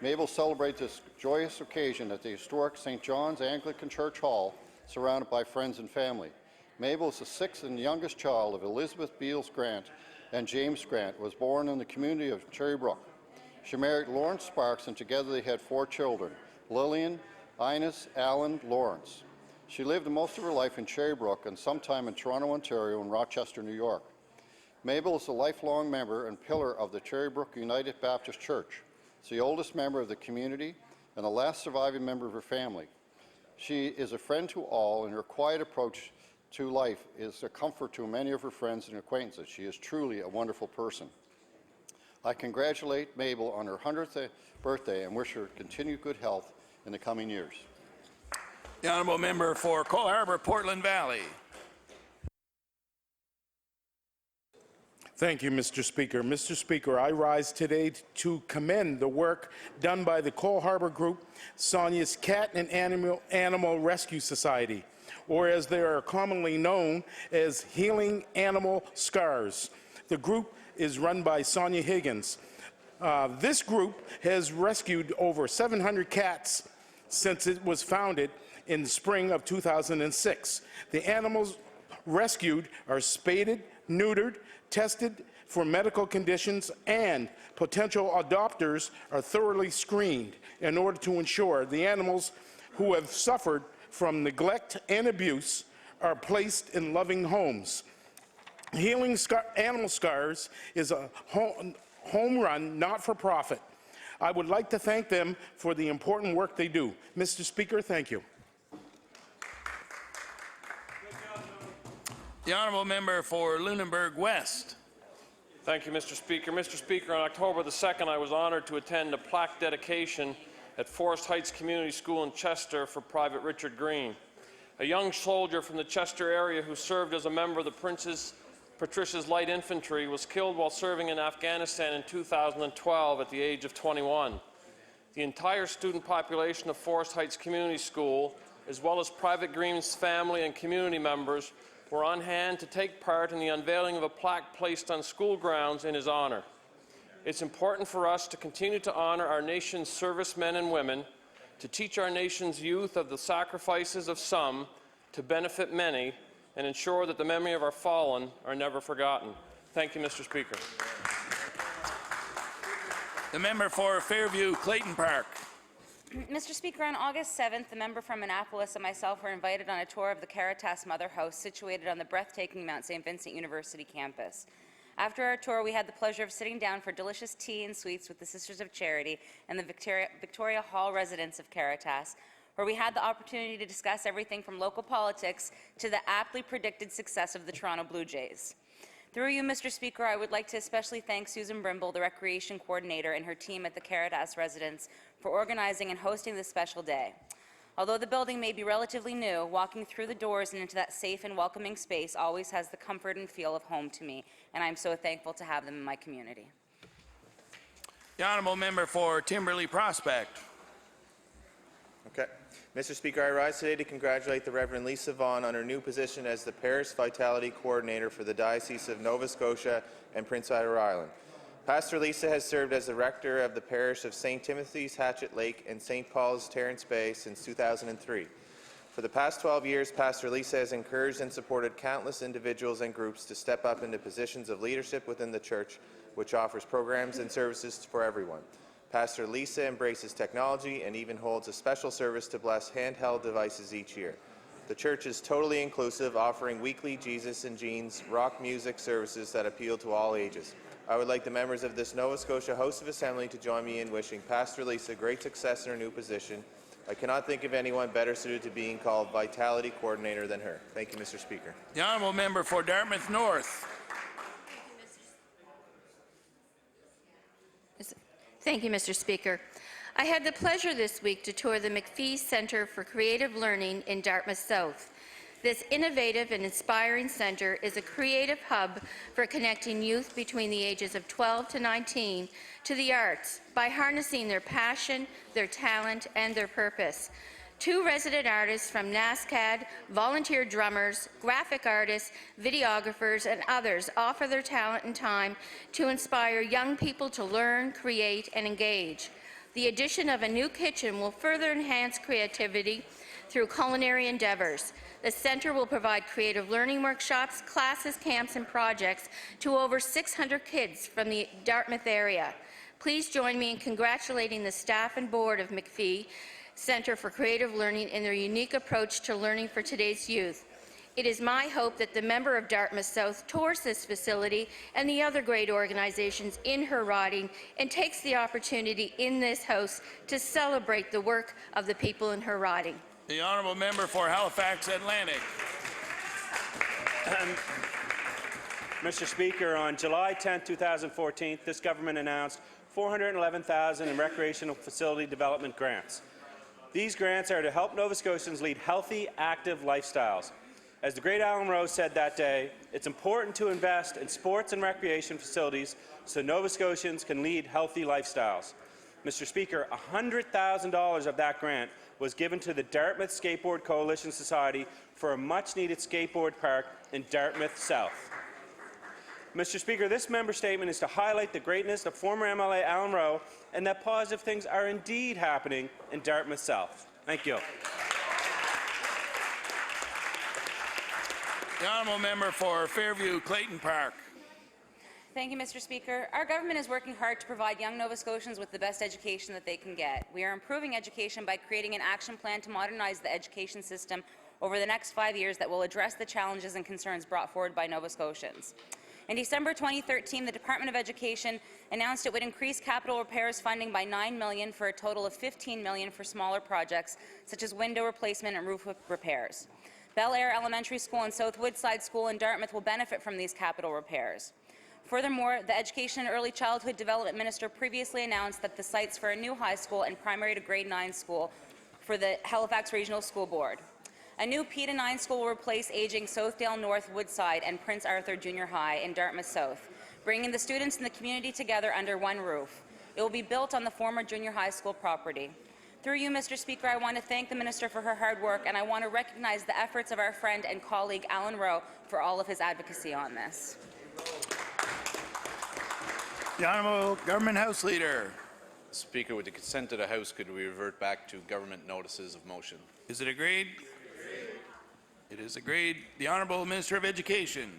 Mabel celebrates this joyous occasion at the historic St. John's Anglican Church Hall, surrounded by friends and family. Mabel is the sixth and youngest child of Elizabeth Beals Grant and James Grant, was born in the community of Cherrybrook. She married Lawrence Sparks, and together they had 4 children, Lillian, Ines, Alan, Lawrence. She lived most of her life in Cherrybrook and sometime in Toronto, Ontario, and Rochester, New York. Mabel is a lifelong member and pillar of the Cherrybrook United Baptist Church. She's the oldest member of the community and the last surviving member of her family. She is a friend to all, and her quiet approach to life is a comfort to many of her friends and acquaintances. She is truly a wonderful person. I congratulate Mabel on her 100th birthday and wish her continued good health in the coming years. The honourable member for Cole Harbour, Portland Valley. Thank you, Mr. Speaker. Mr. Speaker, I rise today to commend the work done by the Cole Harbour Group, Sonia's Cat and Animal Rescue Society, or as they are commonly known as Healing Animal Scars. The group is run by Sonia Higgins. This group has rescued over 700 cats since it was founded in the spring of 2006. The animals rescued are spaded, neutered, tested for medical conditions, and potential adopters are thoroughly screened in order to ensure the animals who have suffered from neglect and abuse are placed in loving homes. Healing Animal Scars is a home run, not-for-profit. I would like to thank them for the important work they do. Mr. Speaker, thank you. The honourable member for Lunenburg West. Thank you, Mr. Speaker. Mr. Speaker, on October the 2nd, I was honoured to attend a plaque dedication at Forest Heights Community School in Chester for Private Richard Green, a young soldier from the Chester area who served as a member of the Princess Patricia's Light Infantry, was killed while serving in Afghanistan in 2012 at the age of 21. The entire student population of Forest Heights Community School as well as Private Green's family and community members, were on hand to take part in the unveiling of a plaque placed on school grounds in his honour. It's important for us to continue to honour our nation's servicemen and women, to teach our nation's youth of the sacrifices of some to benefit many, and ensure that the memory of our fallen are never forgotten. Thank you, Mr. Speaker. The member for Fairview Clayton Park. Mr. Speaker, on August 7th, the member from Annapolis and myself were invited on a tour of the Caritas Mother House situated on the breathtaking Mount St. Vincent University campus. After our tour, we had the pleasure of sitting down for delicious tea and sweets with the Sisters of Charity and the Victoria Hall residents of Caritas, where we had the opportunity to discuss everything from local politics to the aptly predicted success of the Toronto Blue Jays. Through you, Mr. Speaker, I would like to especially thank Susan Brimble, the Recreation Coordinator, and her team at the Caritas residence for organizing and hosting this special day. Although the building may be relatively new, walking through the doors and into that safe and welcoming space always has the comfort and feel of home to me, and I'm so thankful to have them in my community. The honourable member for Timberley Prospect. Okay. Mr. Speaker, I rise today to congratulate the Reverend Lisa Vaughan on her new position as the Parish Vitality Coordinator for the Diocese of Nova Scotia and Prince Edward Island. Pastor Lisa has served as the rector of the parish of St. Timothy's, Hatchet Lake, and St. Paul's, Terrence Bay since 2003. For the past 12 years, Pastor Lisa has encouraged and supported countless individuals and groups to step up into positions of leadership within the church, which offers programs and services for everyone. Pastor Lisa embraces technology and even holds a special service to bless handheld devices each year. The church is totally inclusive, offering weekly Jesus and Jeans rock music services that appeal to all ages. I would like the members of this Nova Scotia House of Assembly to join me in wishing Pastor Lisa great success in her new position. I cannot think of anyone better suited to being called Vitality Coordinator than her. Thank you, Mr. Speaker. The honourable member for Dartmouth North. Thank you, Mr. Speaker. I had the pleasure this week to tour the McPhee Centre for Creative Learning in Dartmouth South. This innovative and inspiring centre is a creative hub for connecting youth between the ages of 12 to 19 to the arts by harnessing their passion, their talent, and their purpose. 2 resident artists from NASCAD, volunteer drummers, graphic artists, videographers, and others offer their talent and time to inspire young people to learn, create, and engage. The addition of a new kitchen will further enhance creativity through culinary endeavors. The centre will provide creative learning workshops, classes, camps, and projects to over 600 kids from the Dartmouth area. Please join me in congratulating the staff and board of McPhee Centre for Creative Learning in their unique approach to learning for today's youth. It is my hope that the member of Dartmouth South tours this facility and the other great organizations in her riding and takes the opportunity in this House to celebrate the work of the people in her riding. The honourable member for Halifax Atlantic. Mr. Speaker, on July 10, 2014, this government announced $411,000 in recreational facility development grants. These grants are to help Nova Scotians lead healthy, active lifestyles. As the great Alan Rose said that day, it's important to invest in sports and recreation facilities so Nova Scotians can lead healthy lifestyles. Mr. Speaker, $100,000 of that grant was given to the Dartmouth Skateboard Coalition Society for a much-needed skateboard park in Dartmouth South. Mr. Speaker, this member statement is to highlight the greatness of former MLA Alan Rowe and that positive things are indeed happening in Dartmouth South. Thank you. The honourable member for Fairview Clayton Park. Thank you, Mr. Speaker. Our government is working hard to provide young Nova Scotians with the best education that they can get. We are improving education by creating an action plan to modernize the education system over the next 5 years that will address the challenges and concerns brought forward by Nova Scotians. In December 2013, the Department of Education announced it would increase capital repairs funding by $9 million for a total of $15 million for smaller projects such as window replacement and roof repairs. Bel Air Elementary School and South Woodside School in Dartmouth will benefit from these capital repairs. Furthermore, the Education and Early Childhood Development Minister previously announced that the sites for a new high school and primary to grade 9 school for the Halifax Regional School Board. A new P-9 school will replace aging Southdale North Woodside and Prince Arthur Junior High in Dartmouth South, bringing the students and the community together under one roof. It will be built on the former junior high school property. Through you, Mr. Speaker, I want to thank the Minister for her hard work, and I want to recognize the efforts of our friend and colleague Alan Rowe for all of his advocacy on this. The Honourable Government House Leader. Speaker, with the consent of the House, could we revert back to government notices of motion? Is it agreed? It is agreed. The Honourable Minister of Education.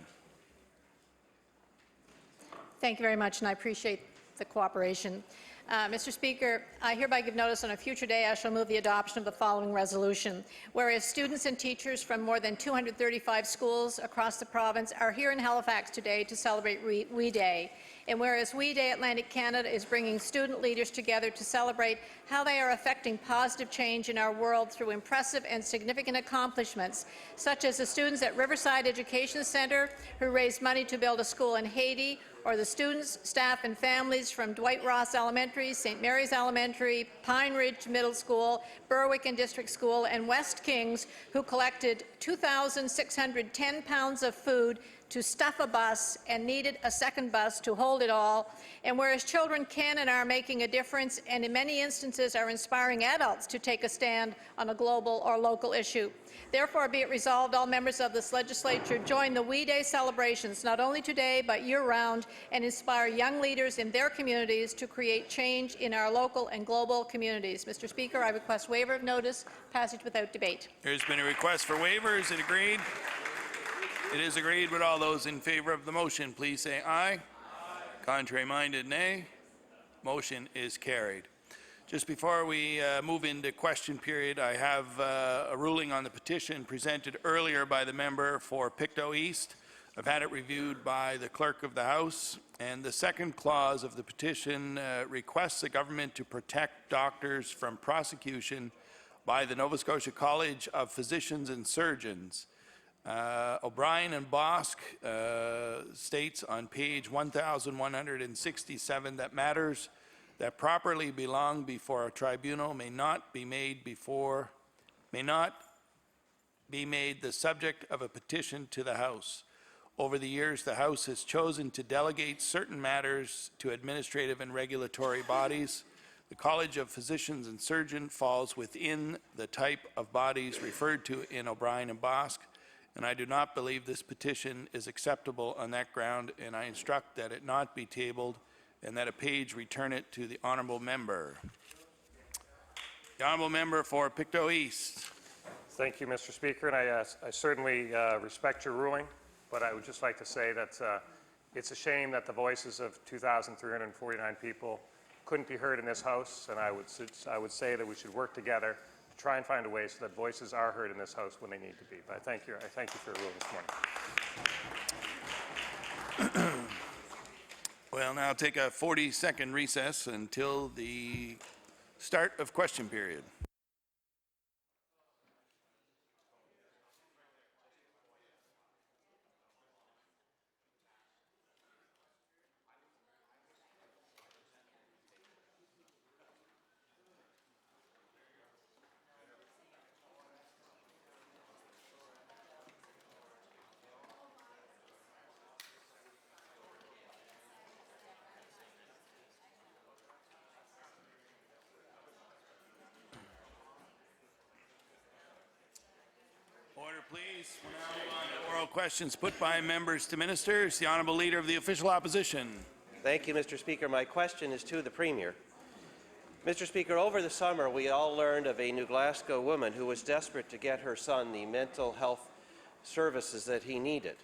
Thank you very much, and I appreciate the cooperation. Mr. Speaker, I hereby give notice on a future day I shall move the adoption of the following resolution. Whereas students and teachers from more than 235 schools across the province are here in Halifax today to celebrate We Day, and whereas We Day Atlantic Canada is bringing student leaders together to celebrate how they are affecting positive change in our world through impressive and significant accomplishments, such as the students at Riverside Education Centre who raised money to build a school in Haiti, or the students, staff and families from Dwight Ross Elementary, St. Mary's Elementary, Pine Ridge Middle School, Berwick and District School, and West Kings, who collected 2,610 pounds of food to stuff a bus and needed a second bus to hold it all. And whereas children can and are making a difference, and in many instances are inspiring adults to take a stand on a global or local issue. Therefore, be it resolved, all members of this legislature join the We Day celebrations, not only today but year-round, and inspire young leaders in their communities to create change in our local and global communities. Mr. Speaker, I request waiver of notice, passage without debate. There's been a request for waiver. Is it agreed? It is agreed. With all those in favour of the motion, please say aye. Aye. Contrary-minded, nay. Motion is carried. Just before we move into question period, I have a ruling on the petition presented earlier by the member for Pictou East. I've had it reviewed by the Clerk of the House, and the second clause of the petition requests the government to protect doctors from prosecution by the Nova Scotia College of Physicians and Surgeons. O'Brien and Bosk states on page 1167 that matters that properly belong before a tribunal may not be made the subject of a petition to the House. Over the years, the House has chosen to delegate certain matters to administrative and regulatory bodies. The College of Physicians and Surgeons falls within the type of bodies referred to in O'Brien and Bosk, and I do not believe this petition is acceptable on that ground, and I instruct that it not be tabled and that a page return it to the honourable member. The honourable member for Pictou East. Thank you, Mr. Speaker, and I certainly respect your ruling, but I would just like to say that it's a shame that the voices of 2,349 people couldn't be heard in this House, and I would say that we should work together to try and find a way so that voices are heard in this House when they need to be. But I thank you for your ruling this morning. We'll now take a 40-second recess until the start of question period. Order, please. We'll now move on to oral questions put by members to ministers. The Honourable Leader of the Official Opposition. Thank you, Mr. Speaker. My question is to the Premier. Mr. Speaker, over the summer we all learned of a New Glasgow woman who was desperate to get her son the mental health services that he needed.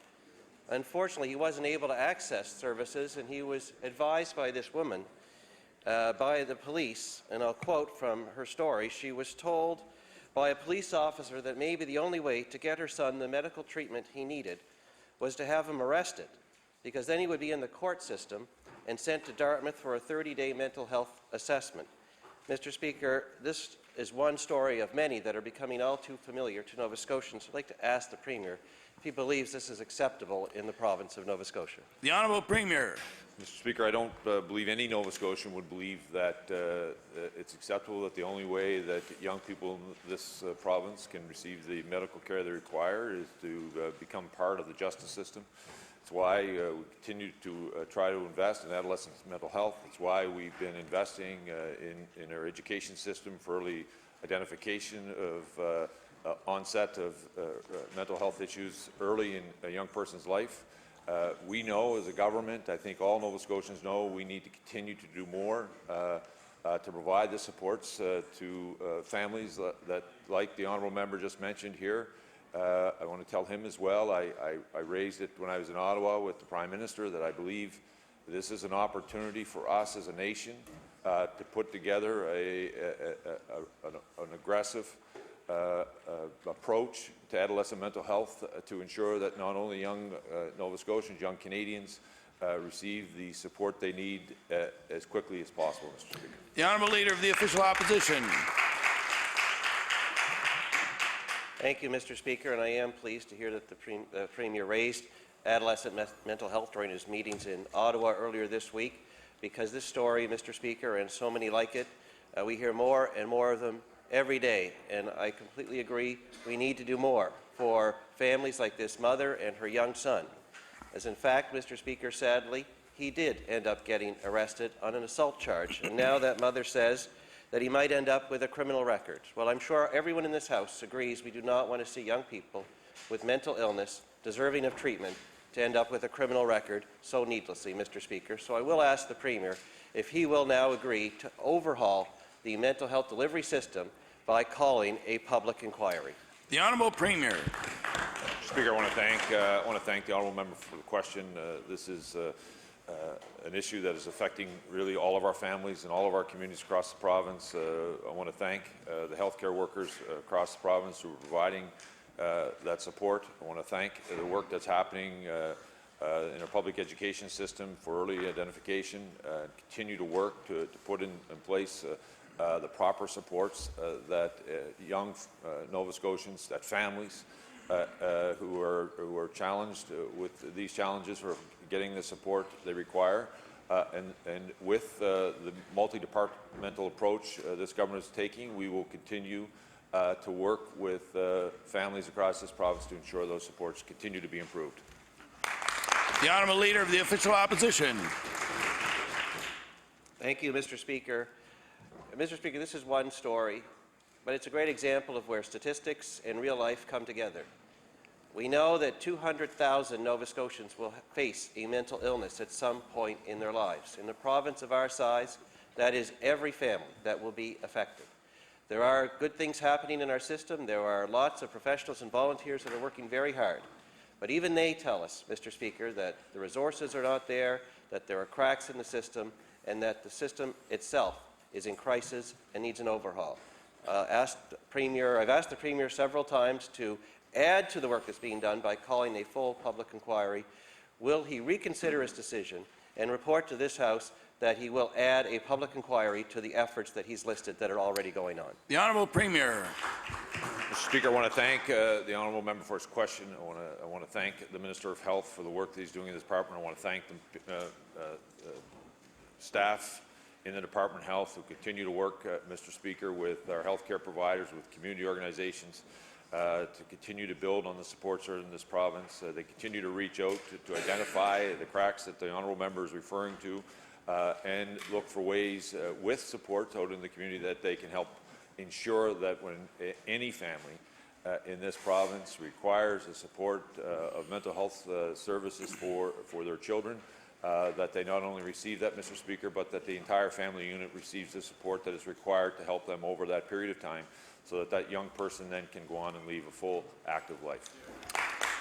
Unfortunately, he wasn't able to access services, and he was advised by this woman, by the police, and I'll quote from her story, she was told by a police officer that maybe the only way to get her son the medical treatment he needed was to have him arrested, because then he would be in the court system and sent to Dartmouth for a 30-day mental health assessment. Mr. Speaker, this is one story of many that are becoming all too familiar to Nova Scotians. I'd like to ask the Premier if he believes this is acceptable in the province of Nova Scotia. The Honourable Premier. Mr. Speaker, I don't believe any Nova Scotian would believe that it's acceptable that the only way that young people in this province can receive the medical care they require is to become part of the justice system It's why we continue to try to invest in adolescents' mental health. It's why we've been investing in our education system for early identification of onset of mental health issues early in a young person's life. We know as a government, I think all Nova Scotians know, we need to continue to do more to provide the supports to families that, like the honourable member just mentioned here. I want to tell him as well, I raised it when I was in Ottawa with the Prime Minister, that I believe this is an opportunity for us as a nation to put together an aggressive approach to adolescent mental health to ensure that not only young Nova Scotians, young Canadians receive the support they need as quickly as possible, Mr. Speaker. The Honourable Leader of the Official Opposition. Thank you, Mr. Speaker, and I am pleased to hear that the Premier raised adolescent mental health during his meetings in Ottawa earlier this week, because this story, Mr. Speaker, and so many like it, we hear more and more of them every day, and I completely agree we need to do more for families like this mother and her young son, as in fact, Mr. Speaker, sadly, he did end up getting arrested on an assault charge, and now that mother says that he might end up with a criminal record. Well, I'm sure everyone in this House agrees we do not want to see young people with mental illness deserving of treatment to end up with a criminal record so needlessly, Mr. Speaker. So I will ask the Premier if he will now agree to overhaul the mental health delivery system by calling a public inquiry. The Honourable Premier. Mr. Speaker, I want to thank the honourable member for the question. This is an issue that is affecting really all of our families and all of our communities across the province. I want to thank the healthcare workers across the province who are providing that support. I want to thank the work that's happening in our public education system for early identification, continue to work to put in place the proper supports that young Nova Scotians, that families who are challenged with these challenges for getting the support they require. And with the multi-departmental approach this government is taking, we will continue to work with families across this province to ensure those supports continue to be improved. The Honourable Leader of the Official Opposition. Thank you, Mr. Speaker. Mr. Speaker, this is one story, but it's a great example of where statistics and real life come together. We know that 200,000 Nova Scotians will face a mental illness at some point in their lives. In a province of our size, that is every family that will be affected. There are good things happening in our system. There are lots of professionals and volunteers that are working very hard. But even they tell us, Mr. Speaker, that the resources are not there, that there are cracks in the system, and that the system itself is in crisis and needs an overhaul. I've asked the Premier several times to add to the work that's being done by calling a full public inquiry. Will he reconsider his decision and report to this House that he will add a public inquiry to the efforts that he's listed that are already going on? The Honourable Premier. Mr. Speaker, I want to thank the honourable member for his question. I want to thank the Minister of Health for the work that he's doing in this department. I want to thank the staff in the Department of Health who continue to work, Mr. Speaker, with our healthcare providers, with community organizations, to continue to build on the supports that are in this province. They continue to reach out to identify the cracks that the honourable member is referring to, and look for ways with support out in the community that they can help ensure that when any family in this province requires the support of mental health services for their children, that they not only receive that, Mr. Speaker, but that the entire family unit receives the support that is required to help them over that period of time, so that that young person then can go on and lead a full, active life.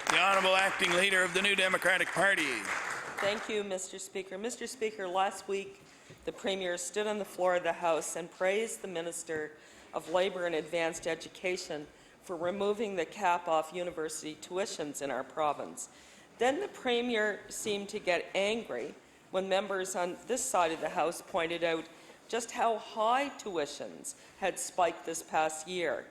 The Honourable Acting Leader of the New Democratic Party. Thank you, Mr. Speaker. Mr. Speaker, last week the Premier stood on the floor of the House and praised the Minister of Labour and Advanced Education for removing the cap off university tuitions in our province. Then the Premier seemed to get angry when members on this side of the House pointed out just how high tuitions had spiked this past year.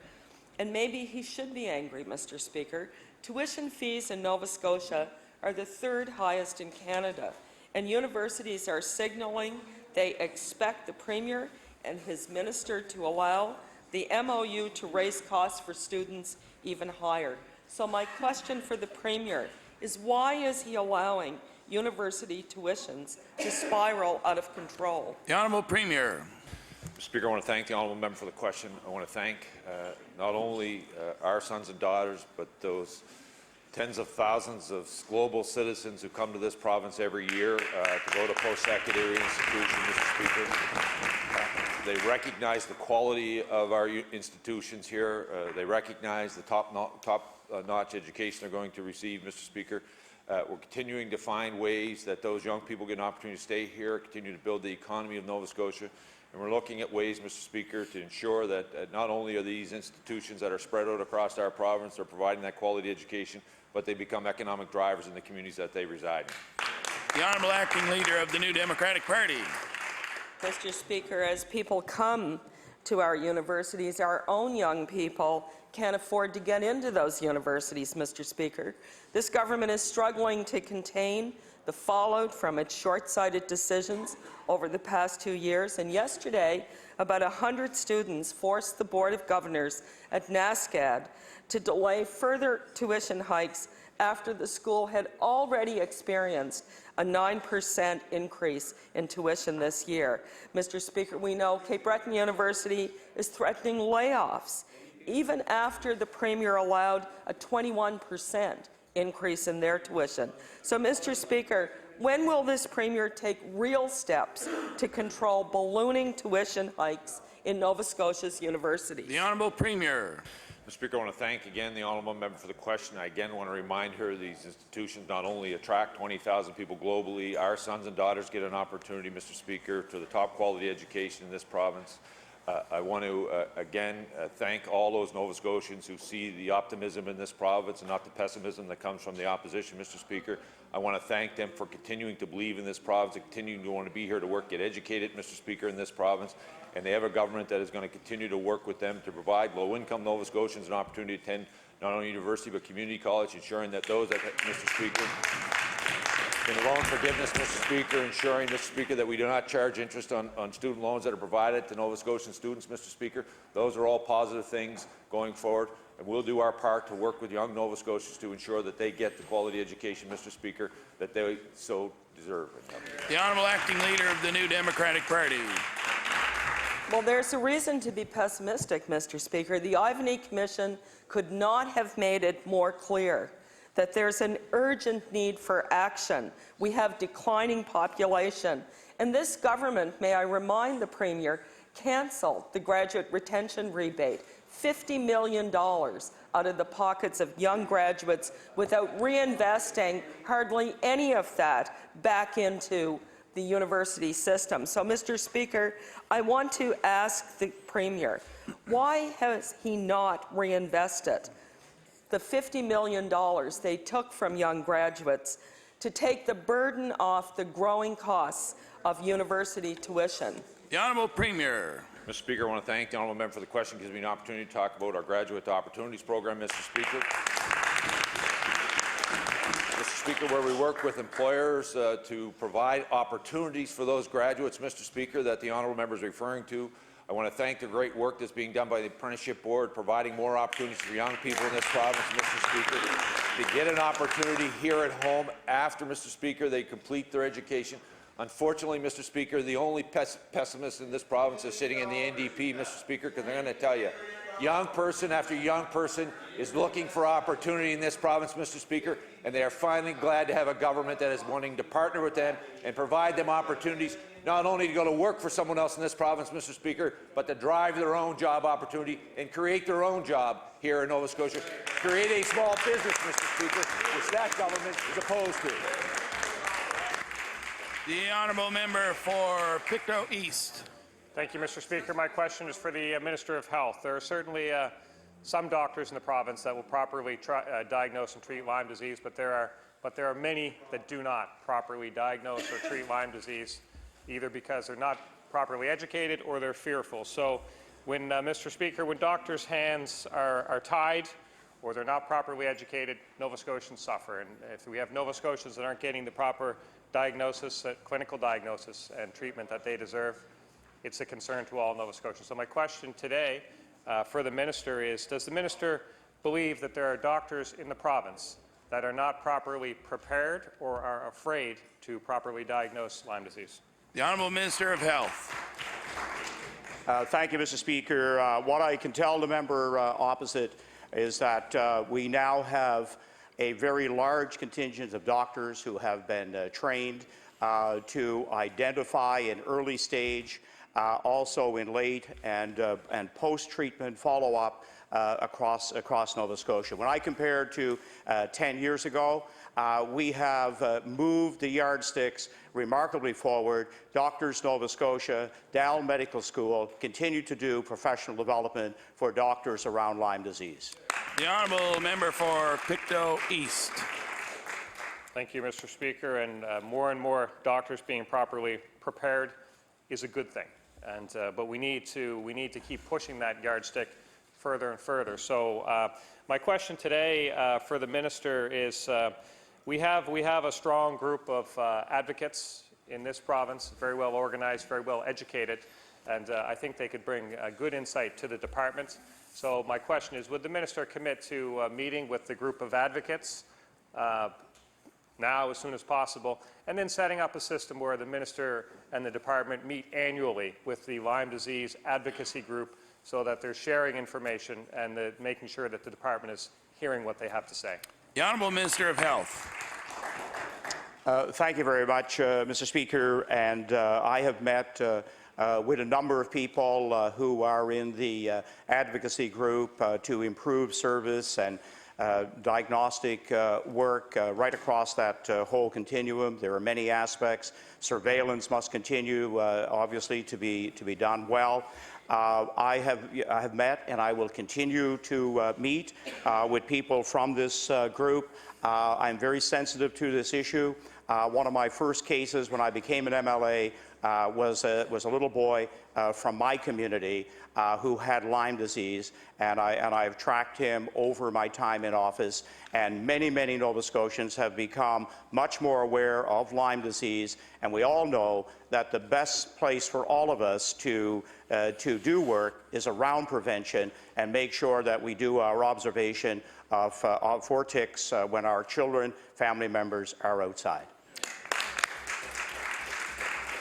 And maybe he should be angry, Mr. Speaker. Tuition fees in Nova Scotia are the third highest in Canada, and universities are signaling they expect the Premier and his minister to allow the MOU to raise costs for students even higher. So my question for the Premier is why is he allowing university tuitions to spiral out of control? The Honourable Premier. Mr. Speaker, I want to thank the honourable member for the question. I want to thank not only our sons and daughters, but those tens of thousands of global citizens who come to this province every year to go to post-secondary institutions, Mr. Speaker. They recognize the quality of our institutions here. They recognize the top-notch education they're going to receive, Mr. Speaker. We're continuing to find ways that those young people get an opportunity to stay here, continue to build the economy of Nova Scotia. And we're looking at ways, Mr. Speaker, to ensure that not only are these institutions that are spread out across our province, they're providing that quality education, but they become economic drivers in the communities that they reside in. The Honourable Acting Leader of the New Democratic Party. Mr. Speaker, as people come to our universities, our own young people can't afford to get into those universities, Mr. Speaker. This government is struggling to contain the fallout from its short-sighted decisions over the past 2 years, and yesterday about 100 students forced the Board of Governors at NASCAD to delay further tuition hikes after the school had already experienced a 9% increase in tuition this year. Mr. Speaker, we know Cape Breton University is threatening layoffs, even after the Premier allowed a 21% increase in their tuition. So, Mr. Speaker, when will this Premier take real steps to control ballooning tuition hikes in Nova Scotia's universities? The Honourable Premier. Mr. Speaker, I want to thank again the honourable member for the question. I again want to remind her these institutions not only attract 20,000 people globally, our sons and daughters get an opportunity, Mr. Speaker, to the top quality education in this province. I want to again thank all those Nova Scotians who see the optimism in this province and not the pessimism that comes from the opposition, Mr. Speaker. I want to thank them for continuing to believe in this province and continuing to want to be here to work, get educated, Mr. Speaker, in this province. And they have a government that is going to continue to work with them to provide low-income Nova Scotians an opportunity to attend not only university but community college, ensuring that those that, Mr. Speaker, in the loan forgiveness, Mr. Speaker, ensuring, Mr. Speaker, that we do not charge interest on student loans that are provided to Nova Scotian students, Mr. Speaker. Those are all positive things going forward, and we'll do our part to work with young Nova Scotians to ensure that they get the quality education, Mr. Speaker, that they so deserve. The Honourable Acting Leader of the New Democratic Party. Well, there's a reason to be pessimistic, Mr. Speaker. The Ivany Commission could not have made it more clear that there's an urgent need for action. We have declining population. And this government, may I remind the Premier, cancelled the graduate retention rebate, $50 million out of the pockets of young graduates without reinvesting hardly any of that back into the university system. So, Mr. Speaker, I want to ask the Premier, why has he not reinvested the $50 million they took from young graduates to take the burden off the growing costs of university tuition? The Honourable Premier. Mr. Speaker, I want to thank the honourable member for the question. It gives me an opportunity to talk about our Graduate Opportunities Program, Mr. Speaker. Mr. Speaker, where we work with employers to provide opportunities for those graduates, Mr. Speaker, that the honourable member is referring to. I want to thank the great work that's being done by the Apprenticeship Board, providing more opportunities for young people in this province, Mr. Speaker, to get an opportunity here at home after, Mr. Speaker, they complete their education. Unfortunately, Mr. Speaker, the only pessimist in this province is sitting in the NDP, Mr. Speaker, because I'm going to tell you, young person after young person is looking for opportunity in this province, Mr. Speaker, and they are finally glad to have a government that is wanting to partner with them and provide them opportunities, not only to go to work for someone else in this province, Mr. Speaker, but to drive their own job opportunity and create their own job here in Nova Scotia. Create a small business, Mr. Speaker, which that government is opposed to. The Honourable Member for Pictou East. Thank you, Mr. Speaker. My question is for the Minister of Health. There are certainly some doctors in the province that will properly diagnose and treat Lyme disease, but there are many that do not properly diagnose or treat Lyme disease, either because they're not properly educated or they're fearful. So when, Mr. Speaker, when doctors' hands are tied or they're not properly educated, Nova Scotians suffer. And if we have Nova Scotians that aren't getting the proper diagnosis, clinical diagnosis and treatment that they deserve, it's a concern to all Nova Scotians. So my question today for the Minister is, does the Minister believe that there are doctors in the province that are not properly prepared or are afraid to properly diagnose Lyme disease? The Honourable Minister of Health. Thank you, Mr. Speaker. What I can tell the member opposite is that we now have a very large contingent of doctors who have been trained to identify in early stage, also in late and post-treatment follow-up across Nova Scotia. When I compare to 10 years ago, we have moved the yardsticks remarkably forward. Doctors Nova Scotia, Dal Medical School continue to do professional development for doctors around Lyme disease. The Honourable Member for Pictou East. Thank you, Mr. Speaker. And more doctors being properly prepared is a good thing. And but we need to keep pushing that yardstick further and further. So my question today for the minister is, we have a strong group of advocates in this province, very well organized, very well educated, and I think they could bring good insight to the department. So my question is, would the minister commit to meeting with the group of advocates now as soon as possible, and then setting up a system where the minister and the department meet annually with the Lyme disease advocacy group so that they're sharing information and making sure that the department is hearing what they have to say? The Honourable Minister of Health. Thank you very much, Mr. Speaker. And I have met with a number of people who are in the advocacy group to improve service and diagnostic work right across that whole continuum. There are many aspects. Surveillance must continue, obviously, to be done well. I have met and I will continue to meet with people from this group. I'm very sensitive to this issue. One of my first cases when I became an MLA was a little boy from my community who had Lyme disease, and I've tracked him over my time in office, and many Nova Scotians have become much more aware of Lyme disease, and we all know that the best place for all of us to do work is around prevention and make sure that we do our observation for ticks when our children, family members are outside.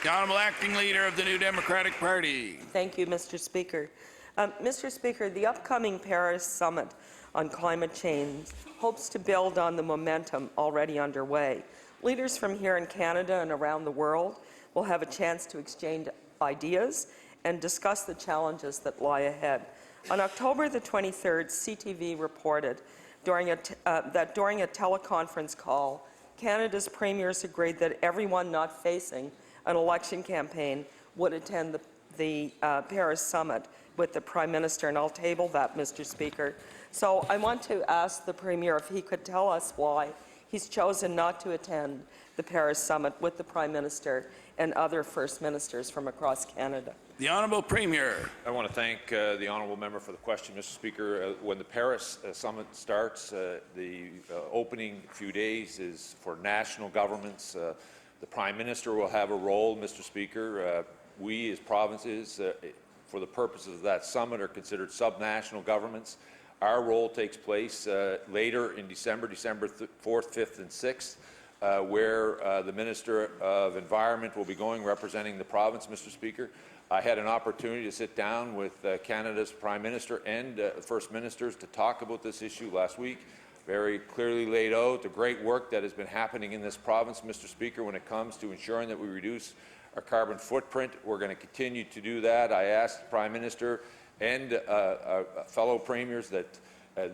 The Honourable Acting Leader of the New Democratic Party. Thank you, Mr. Speaker. Mr. Speaker, the upcoming Paris Summit on climate change hopes to build on the momentum already underway. Leaders from here in Canada and around the world will have a chance to exchange ideas and discuss the challenges that lie ahead. On October the 23rd, CTV reported that during a teleconference call, Canada's premiers agreed that everyone not facing an election campaign would attend the Paris Summit with the Prime Minister, and I'll table that, Mr. Speaker. So I want to ask the Premier if he could tell us why he's chosen not to attend the Paris Summit with the Prime Minister and other First Ministers from across Canada. The Honourable Premier. I want to thank the Honourable Member for the question, Mr. Speaker. When the Paris Summit starts, the opening few days is for national governments. The Prime Minister will have a role, Mr. Speaker. We as provinces, for the purposes of that summit, are considered subnational governments. Our role takes place later in December 4th, 5th, and 6th, where the Minister of Environment will be going representing the province, Mr. Speaker. I had an opportunity to sit down with Canada's Prime Minister and First Ministers to talk about this issue last week. Very clearly laid out the great work that has been happening in this province, Mr. Speaker, when it comes to ensuring that we reduce our carbon footprint. We're going to continue to do that. I asked the Prime Minister and fellow premiers that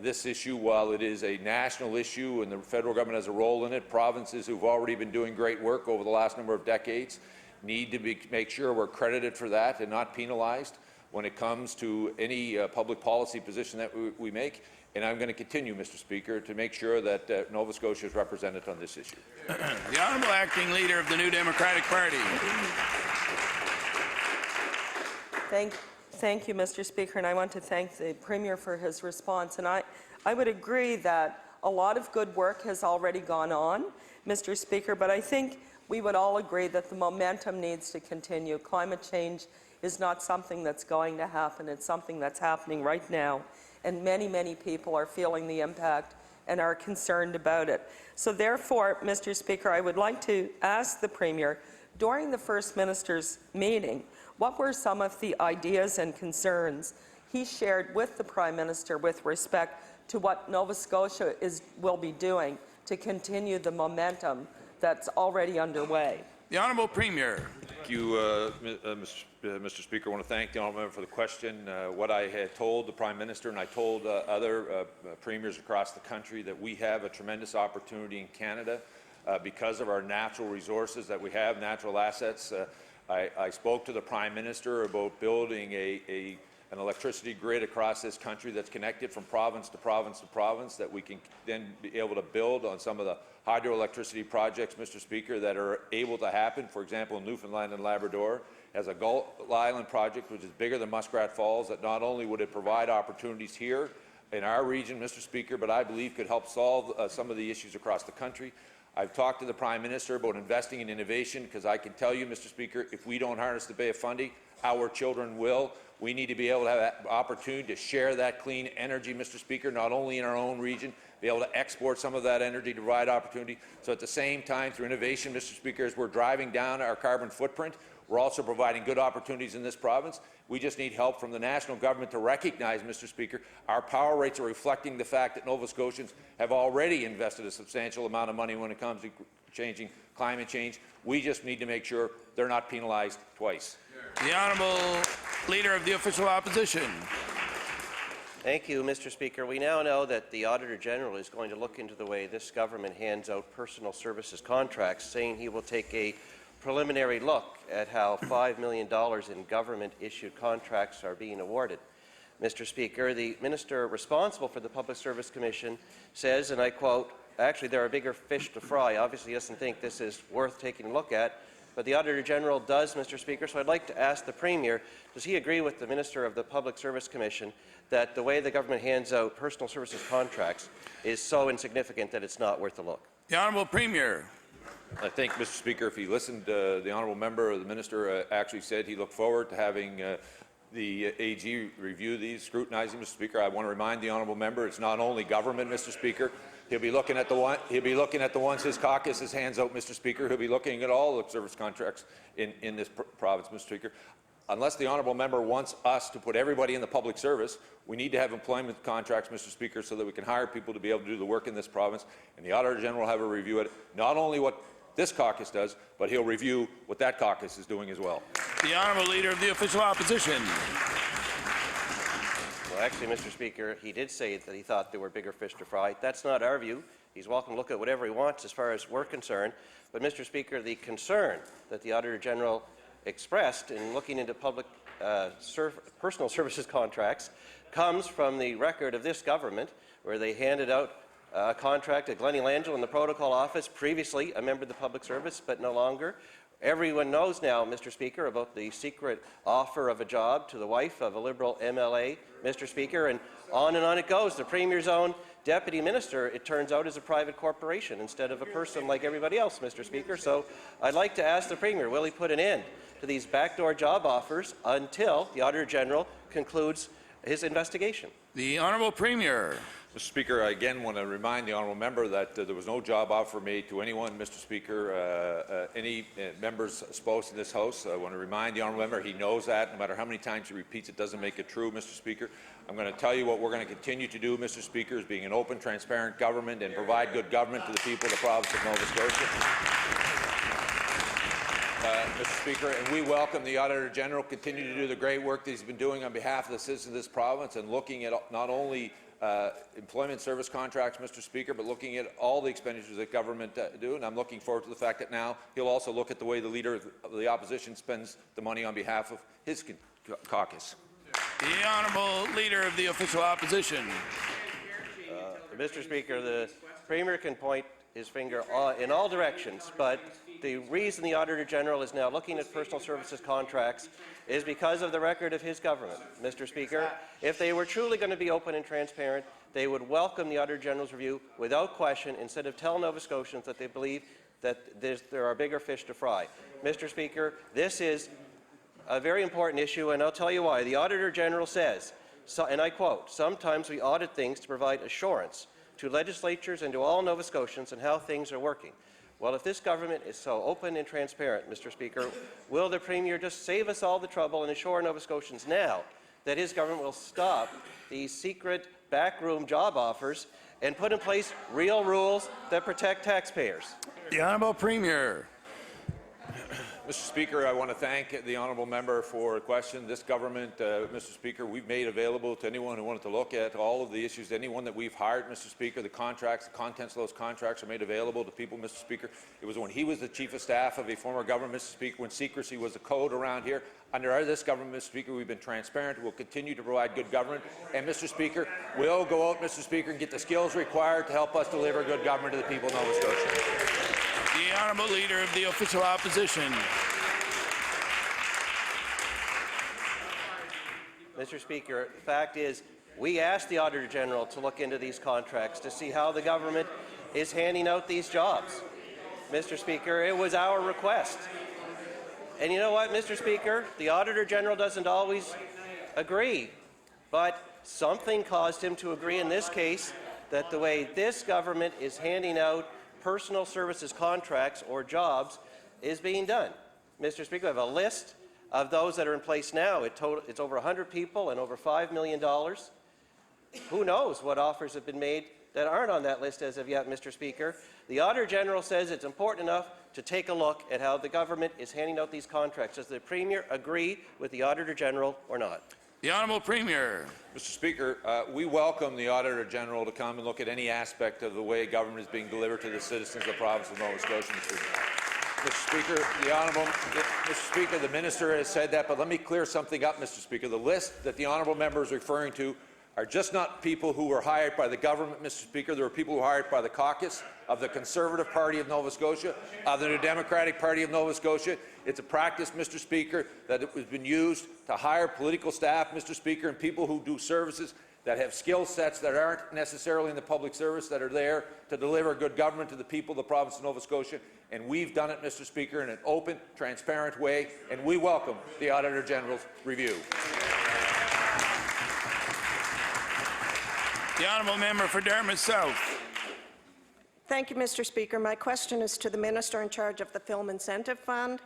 this issue, while it is a national issue and the federal government has a role in it, provinces who've already been doing great work over the last number of decades need to make sure we're credited for that and not penalized when it comes to any public policy position that we make. And I'm going to continue, Mr. Speaker, to make sure that Nova Scotia is represented on this issue. The Honourable Acting Leader of the New Democratic Party. Thank you, Mr. Speaker, and I want to thank the Premier for his response. And I would agree that a lot of good work has already gone on, Mr. Speaker, but I think we would all agree that the momentum needs to continue. Climate change is not something that's going to happen. It's something that's happening right now. And many people are feeling the impact and are concerned about it. So therefore, Mr. Speaker, I would like to ask the Premier, during the First Minister's meeting, what were some of the ideas and concerns he shared with the Prime Minister with respect to what Nova Scotia will be doing to continue the momentum that's already underway? The Honourable Premier. Thank you, Mr. Speaker. I want to thank the honourable member for the question. What I had told the Prime Minister, and I told other premiers across the country, that we have a tremendous opportunity in Canada because of our natural resources that we have, natural assets. I spoke to the Prime Minister about building an electricity grid across this country that's connected from province to province to province, that we can then be able to build on some of the hydroelectricity projects, Mr. Speaker, that are able to happen. For example, in Newfoundland and Labrador, as a Gull Island project, which is bigger than Muskrat Falls, that not only would it provide opportunities here in our region, Mr. Speaker, but I believe could help solve some of the issues across the country. I've talked to the Prime Minister about investing in innovation, because I can tell you, Mr. Speaker, if we don't harness the Bay of Fundy, our children will. We need to be able to have that opportunity to share that clean energy, Mr. Speaker, not only in our own region, be able to export some of that energy to provide opportunity. So at the same time, through innovation, Mr. Speaker, as we're driving down our carbon footprint, we're also providing good opportunities in this province. We just need help from the national government to recognize, Mr. Speaker, our power rates are reflecting the fact that Nova Scotians have already invested a substantial amount of money when it comes to changing climate change. We just need to make sure they're not penalized twice. The Honourable Leader of the Official Opposition. Thank you, Mr. Speaker. We now know that the Auditor General is going to look into the way this government hands out personal services contracts, saying he will take a preliminary look at how $5 million in government-issued contracts are being awarded. Mr. Speaker, the minister responsible for the Public Service Commission says, and I quote, "Actually, there are bigger fish to fry." Obviously, he doesn't think this is worth taking a look at, but the Auditor General does, Mr. Speaker. So I'd like to ask the Premier, does he agree with the Minister of the Public Service Commission that the way the government hands out personal services contracts is so insignificant that it's not worth a look? The Honourable Premier. I think, Mr. Speaker, if he listened, the honourable member or the minister actually said he looked forward to having the AG review these, scrutinizing, Mr. Speaker. I want to remind the honourable member it's not only government, Mr. Speaker. He'll be looking at the ones his caucus has hands out, Mr. Speaker. He'll be looking at all the service contracts in this province, Mr. Speaker. Unless the honourable member wants us to put everybody in the public service, we need to have employment contracts, Mr. Speaker, so that we can hire people to be able to do the work in this province. And the Auditor General will have a review at not only what this caucus does, but he'll review what that caucus is doing as well. The Honourable Leader of the Official Opposition. Well, actually, Mr. Speaker, he did say that he thought there were bigger fish to fry. That's not our view. He's welcome to look at whatever he wants as far as we're concerned. But, Mr. Speaker, the concern that the Auditor General expressed in looking into public personal services contracts comes from the record of this government, where they handed out a contract at Glennie Langell in the Protocol Office, previously a member of the Public Service, but no longer. Everyone knows now, Mr. Speaker, about the secret offer of a job to the wife of a Liberal MLA, Mr. Speaker, and on it goes. The Premier's own Deputy Minister, it turns out, is a private corporation instead of a person like everybody else, Mr. Speaker. So I'd like to ask the Premier, will he put an end to these backdoor job offers until the Auditor General concludes his investigation? The Honourable Premier. Mr. Speaker, I again want to remind the honourable member that there was no job offer made to anyone, Mr. Speaker, any member's spouse in this House. I want to remind the honourable member he knows that. No matter how many times he repeats it, doesn't make it true, Mr. Speaker. I'm going to tell you what we're going to continue to do, Mr. Speaker, is being an open, transparent government and provide good government to the people of the province of Nova Scotia. Mr. Speaker, and we welcome the Auditor General continue to do the great work that he's been doing on behalf of the citizens of this province and looking at not only employment service contracts, Mr. Speaker, but looking at all the expenditures that government do, and I'm looking forward to the fact that now he'll also look at the way the Leader of the Opposition spends the money on behalf of his caucus. The Honourable Leader of the Official Opposition. Mr. Speaker, the Premier can point his finger in all directions, but the reason the Auditor General is now looking at personal services contracts is because of the record of his government. Mr. Speaker, if they were truly going to be open and transparent, they would welcome the Auditor General's review without question, instead of telling Nova Scotians that they believe that there are bigger fish to fry. Mr. Speaker, this is a very important issue, and I'll tell you why. The Auditor General says, and I quote, "Sometimes we audit things to provide assurance to legislatures and to all Nova Scotians on how things are working. Well, if this government is so open and transparent, Mr. Speaker, will the Premier just save us all the trouble and assure Nova Scotians now that his government will stop these secret backroom job offers and put in place real rules that protect taxpayers? The Honourable Premier. Mr. Speaker, I want to thank the honourable member for a question. This government, Mr. Speaker, we've made available to anyone who wanted to look at all of the issues, anyone that we've hired, Mr. Speaker, the contracts, the contents of those contracts are made available to people, Mr. Speaker. It was when he was the Chief of Staff of a former government, Mr. Speaker, when secrecy was the code around here. Under this government, Mr. Speaker, we've been transparent. We'll continue to provide good government. And, Mr. Speaker, we'll go out, Mr. Speaker, and get the skills required to help us deliver good government to the people of Nova Scotia. The Honourable Leader of the Official Opposition. Mr. Speaker, the fact is, we asked the Auditor General to look into these contracts to see how the government is handing out these jobs. Mr. Speaker, it was our request. And you know what, Mr. Speaker? The Auditor General doesn't always agree, but something caused him to agree in this case that the way this government is handing out personal services contracts or jobs is being done. Mr. Speaker, I have a list of those that are in place now. It's over 100 people and over $5 million. Who knows what offers have been made that aren't on that list as of yet, Mr. Speaker. The Auditor General says it's important enough to take a look at how the government is handing out these contracts. Does the Premier agree with the Auditor General or not? The Honourable Premier. Mr. Speaker, we welcome the Auditor General to come and look at any aspect of the way government is being delivered to the citizens of the province of Nova Scotia. Mr. Speaker, Mr. Speaker, the Minister has said that, but let me clear something up, Mr. Speaker. The list that the honourable member is referring to are just not people who were hired by the government, Mr. Speaker. There were people who were hired by the caucus of the Conservative Party of Nova Scotia, of the New Democratic Party of Nova Scotia. It's a practice, Mr. Speaker, that it has been used to hire political staff, Mr. Speaker, and people who do services that have skill sets that aren't necessarily in the public service, that are there to deliver good government to the people of the province of Nova Scotia. And we've done it, Mr. Speaker, in an open, transparent way, and we welcome the Auditor General's review. The Honourable Member for Dartmouth South. Thank you, Mr. Speaker. My question is to the Minister in charge of the Film Incentive Fund.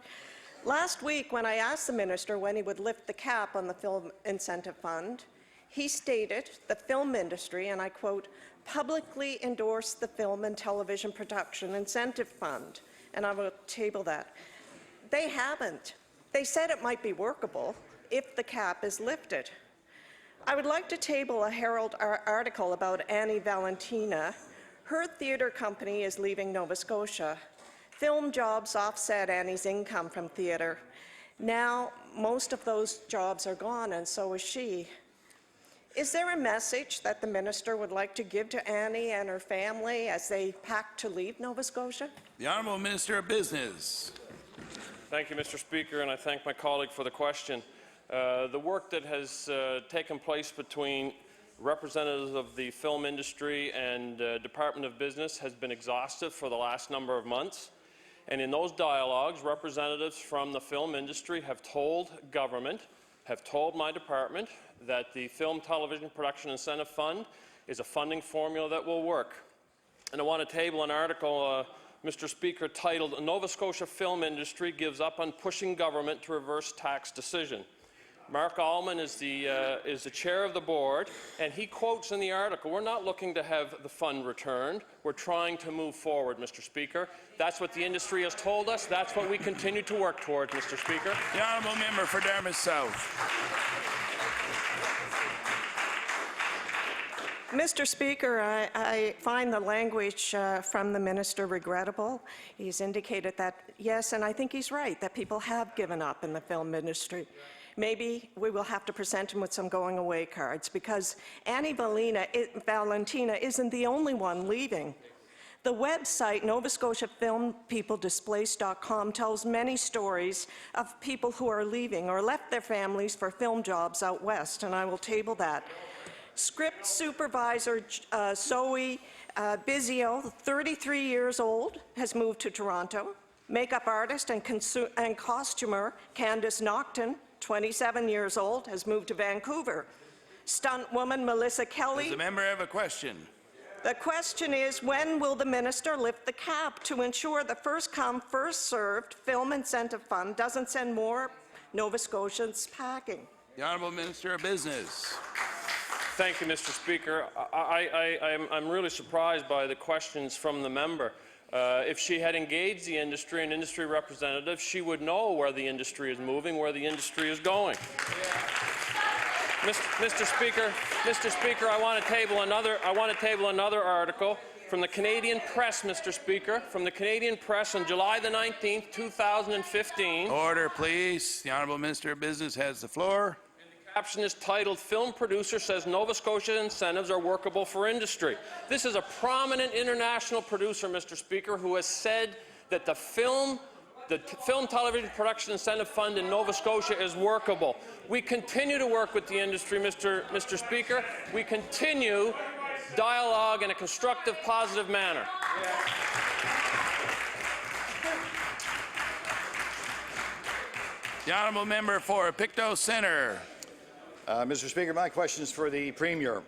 Last week, when I asked the Minister when he would lift the cap on the Film Incentive Fund, he stated the film industry, and I quote, publicly endorsed the Film and Television Production Incentive Fund, and I will table that. They haven't. They said it might be workable if the cap is lifted. I would like to table a Herald article about Annie Valentina. Her theatre company is leaving Nova Scotia. Film jobs offset Annie's income from theatre. Now, most of those jobs are gone, and so is she. Is there a message that the Minister would like to give to Annie and her family as they pack to leave Nova Scotia? The Honourable Minister of Business. Thank you, Mr. Speaker, and I thank my colleague for the question. The work that has taken place between representatives of the film industry and Department of Business has been exhaustive for the last number of months. And in those dialogues, representatives from the film industry have told government, have told my department, that the Film Television Production Incentive Fund is a funding formula that will work. And I want to table an article, Mr. Speaker, titled "Nova Scotia Film Industry Gives Up on Pushing Government to Reverse Tax Decision." Mark Allman is the chair of the board, and he quotes in the article, we're not looking to have the fund returned. We're trying to move forward, Mr. Speaker. That's what the industry has told us. That's what we continue to work towards, Mr. Speaker. The Honourable Member for Dartmouth South. Mr. Speaker, I find the language from the Minister regrettable. He's indicated that, yes, and I think he's right, that people have given up in the film industry. Maybe we will have to present him with some going-away cards, because Annie Valentina isn't the only one leaving. The website NovaScotiaFilmPeopleDisplaced.com tells many stories of people who are leaving or left their families for film jobs out west, and I will table that. Script supervisor Zoe Bizio, 33 years old, has moved to Toronto. Makeup artist and costumer Candice Naughton, 27 years old, has moved to Vancouver. Stunt woman Melissa Kelly. Does the member have a question? The question is, when will the minister lift the cap to ensure the first-come, first-served Film Incentive Fund doesn't send more Nova Scotians packing? The Honourable Minister of Business. Thank you, Mr. Speaker. I'm really surprised by the questions from the member. If she had engaged the industry and industry representatives, she would know where the industry is moving, where the industry is going. Mr. Speaker, I want to table another article from the Canadian Press, Mr. Speaker, from the Canadian Press on July the 19th, 2015. Order, please. The Honourable Minister of Business has the floor. The caption is titled, "Film Producer Says Nova Scotia Incentives Are Workable for Industry." This is a prominent international producer, Mr. Speaker, who has said that the Film Television Production Incentive Fund in Nova Scotia is workable. We continue to work with the industry, Mr. Speaker. We continue dialogue in a constructive, positive manner. The Honourable Member for Pictou Centre. Mr. Speaker, my question is for the Premier.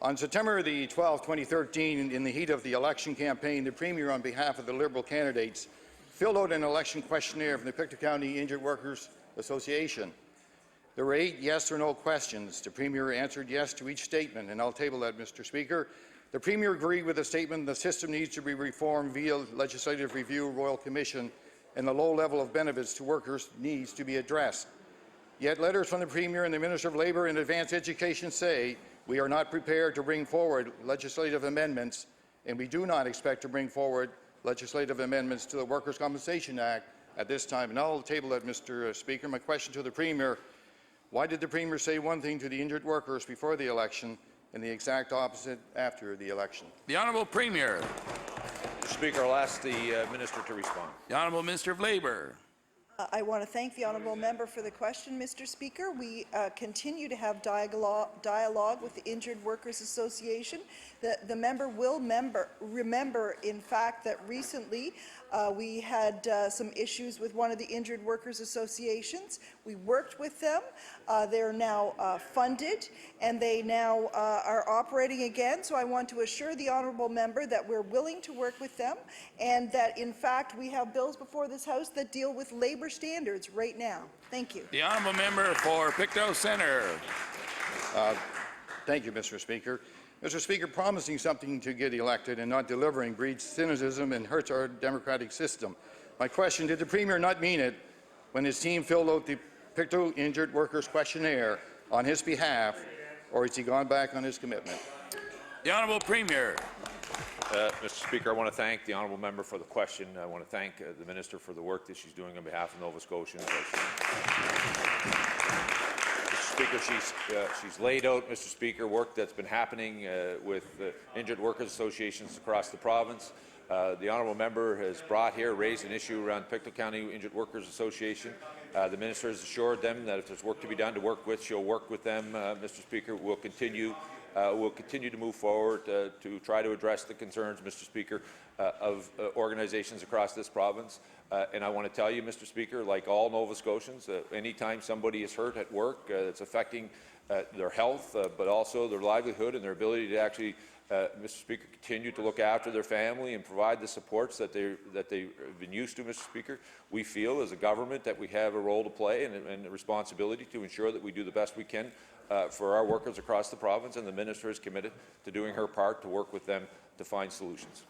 On September the 12th, 2013, in the heat of the election campaign, the Premier, on behalf of the Liberal candidates, filled out an election questionnaire from the Pictou County Injured Workers Association. There were 8 yes or no questions. The Premier answered yes to each statement, and I'll table that, Mr. Speaker. The Premier agreed with the statement the system needs to be reformed via legislative review, Royal Commission, and the low level of benefits to workers needs to be addressed. Yet letters from the Premier and the Minister of Labour and Advanced Education say we are not prepared to bring forward legislative amendments, and we do not expect to bring forward legislative amendments to the Workers' Compensation Act at this time. And I'll table that, Mr. Speaker. My question to the Premier, why did the Premier say one thing to the injured workers before the election and the exact opposite after the election? The Honourable Premier. Mr. Speaker, I'll ask the Minister to respond. The Honourable Minister of Labour. I want to thank the honourable member for the question, Mr. Speaker. We continue to have dialogue with the Injured Workers Association. The member will remember, in fact, that recently we had some issues with one of the Injured Workers Associations. We worked with them. They're now funded, and they now are operating again. So I want to assure the honourable member that we're willing to work with them, and that, in fact, we have bills before this House that deal with labour standards right now. Thank you. The Honourable Member for Pictou Centre. Thank you, Mr. Speaker. Mr. Speaker, promising something to get elected and not delivering breeds cynicism and hurts our democratic system. My question, did the Premier not mean it when his team filled out the Pictou Injured Workers questionnaire on his behalf, or has he gone back on his commitment? The Honourable Premier. Mr. Speaker, I want to thank the honourable member for the question. I want to thank the Minister for the work that she's doing on behalf of Nova Scotians. Mr. Speaker, she's laid out, Mr. Speaker, work that's been happening with injured workers associations across the province. The honourable member has raised an issue around Pictou County Injured Workers Association. The minister has assured them that if there's work to be done to work with, she'll work with them. Mr. Speaker, we'll continue to move forward to try to address the concerns, Mr. Speaker, of organizations across this province. And I want to tell you, Mr. Speaker, like all Nova Scotians, anytime somebody is hurt at work, it's affecting their health, but also their livelihood and their ability to actually, Mr. Speaker, continue to look after their family and provide the supports that they've been used to, Mr. Speaker. We feel as a government that we have a role to play and a responsibility to ensure that we do the best we can for our workers across the province, and the minister is committed to doing her part to work with them to find solutions.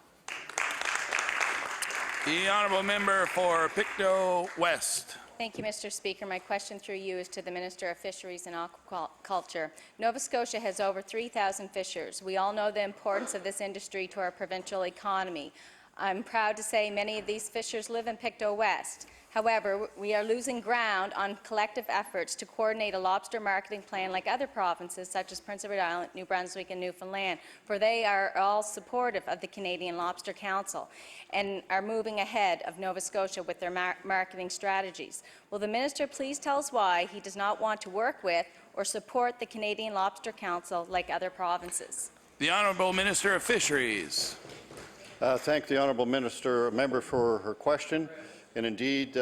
The honourable member for Pictou West. Thank you, Mr. Speaker. My question through you is to the Minister of Fisheries and Aquaculture. Nova Scotia has over 3,000 fishers. We all know the importance of this industry to our provincial economy. I'm proud to say many of these fishers live in Pictou West. However, we are losing ground on collective efforts to coordinate a lobster marketing plan like other provinces such as Prince Edward Island, New Brunswick and Newfoundland, for they are all supportive of the Canadian Lobster Council and are moving ahead of Nova Scotia with their marketing strategies. Will the minister please tell us why he does not want to work with or support the Canadian Lobster Council like other provinces? The Honourable Minister of Fisheries. Thank the honourable member for her question. And indeed,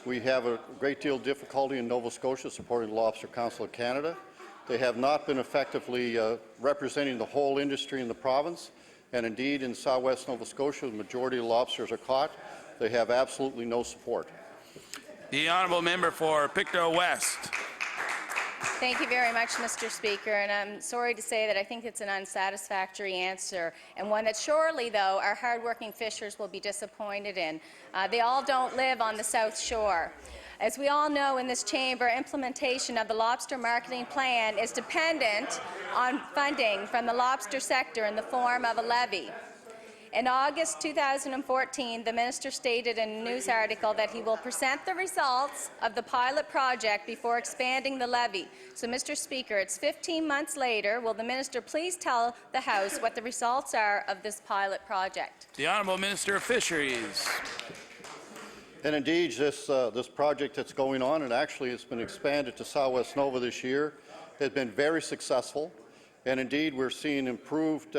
we have a great deal of difficulty in Nova Scotia supporting the Lobster Council of Canada. They have not been effectively representing the whole industry in the province. And indeed, in southwest Nova Scotia, the majority of lobsters are caught. They have absolutely no support. The honourable member for Pictou West. Thank you very much, Mr. Speaker, and I'm sorry to say that I think it's an unsatisfactory answer, and one that surely, though, our hardworking fishers will be disappointed in. They all don't live on the South Shore. As we all know in this chamber, implementation of the lobster marketing plan is dependent on funding from the lobster sector in the form of a levy. In August 2014, the minister stated in a news article that he will present the results of the pilot project before expanding the levy. So, Mr. Speaker, it's 15 months later. Will the minister please tell the House what the results are of this pilot project? The Honourable Minister of Fisheries. And indeed, this project that's going on, and actually it's been expanded to southwest Nova this year, has been very successful. And indeed, we're seeing improved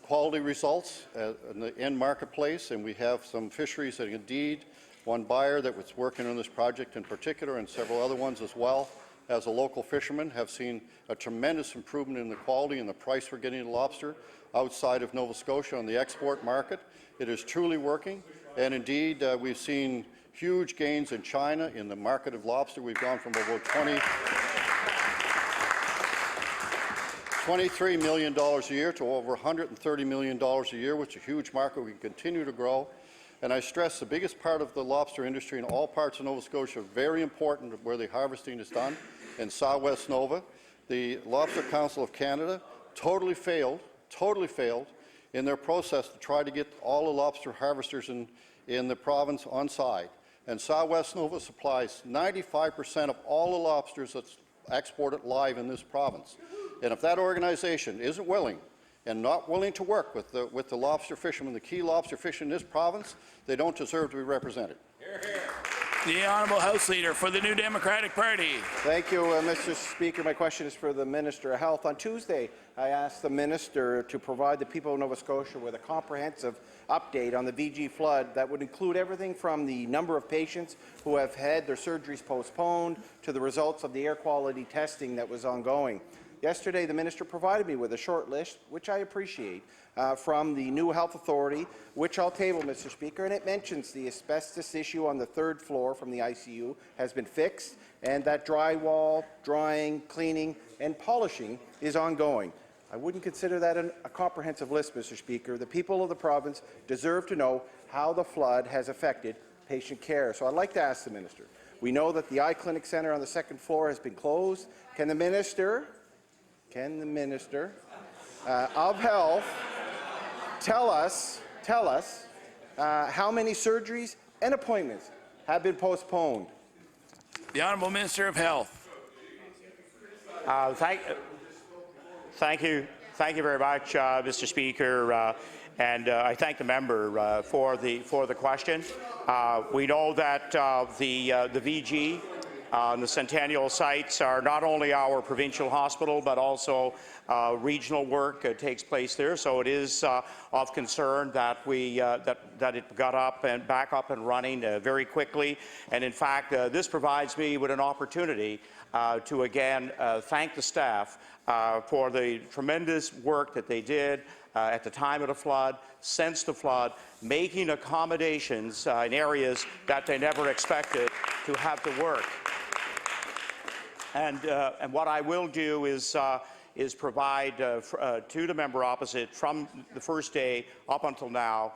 quality results in the end marketplace, and we have some fisheries that indeed, one buyer that was working on this project in particular, and several other ones as well, as a local fisherman, have seen a tremendous improvement in the quality and the price we're getting lobster outside of Nova Scotia on the export market. It is truly working, and indeed, we've seen huge gains in China in the market of lobster. We've gone from over $23 million a year to over $130 million a year, which is a huge market. We can continue to grow. And I stress the biggest part of the lobster industry in all parts of Nova Scotia, very important where the harvesting is done, in southwest Nova. The Lobster Council of Canada totally failed in their process to try to get all the lobster harvesters in the province on side. And southwest Nova supplies 95% of all the lobsters that's exported live in this province. And if that organization isn't willing and not willing to work with the lobster fishermen, the key lobster fishermen in this province, they don't deserve to be represented. Hear, hear. The Honourable House Leader for the New Democratic Party. Thank you, Mr. Speaker. My question is for the Minister of Health. On Tuesday, I asked the Minister to provide the people of Nova Scotia with a comprehensive update on the VG flood that would include everything from the number of patients who have had their surgeries postponed to the results of the air quality testing that was ongoing. Yesterday, the Minister provided me with a short list, which I appreciate, from the new health authority, which I'll table, Mr. Speaker, and it mentions the asbestos issue on the 3rd floor from the ICU has been fixed, and that drywall, drying, cleaning, and polishing is ongoing. I wouldn't consider that a comprehensive list, Mr. Speaker. The people of the province deserve to know how the flood has affected patient care. So I'd like to ask the Minister. We know that the eye clinic centre on the 2nd floor has been closed. Can the Minister of Health tell us how many surgeries and appointments have been postponed? The Honourable Minister of Health. Thank you very much, Mr. Speaker, and I thank the member for the question. We know that the VG and the Centennial sites are not only our provincial hospital, but also regional work takes place there. So it is of concern that that it got back up and running very quickly. And in fact, this provides me with an opportunity to again thank the staff for the tremendous work that they did at the time of the flood, since the flood, making accommodations in areas that they never expected to have to work. And what I will do is provide to the member opposite from the first day up until now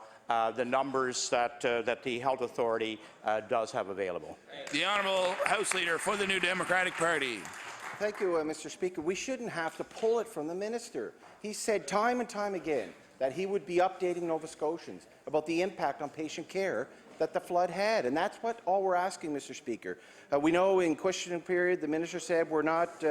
the numbers that the Health Authority does have available. The Honourable House Leader for the New Democratic Party. Thank you, Mr. Speaker. We shouldn't have to pull it from the Minister. He said time and time again that he would be updating Nova Scotians about the impact on patient care that the flood had, and that's what all we're asking, Mr. Speaker. We know in questioning period the Minister said we're not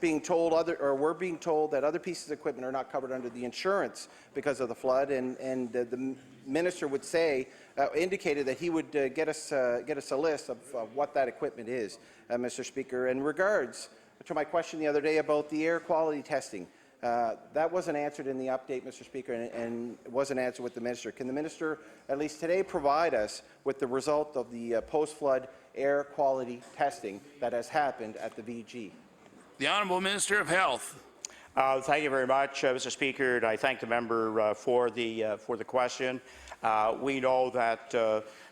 being told we're being told that other pieces of equipment are not covered under the insurance because of the flood, and the Minister would say indicated that he would get us a list of what that equipment is, Mr. Speaker. In regards to my question the other day about the air quality testing, that wasn't answered in the update, Mr. Speaker, and it wasn't answered with the Minister. Can the Minister, at least today, provide us with the result of the post-flood air quality testing that has happened at the VG? The Honourable Minister of Health. Thank you very much, Mr. Speaker, and I thank the member for the question. We know that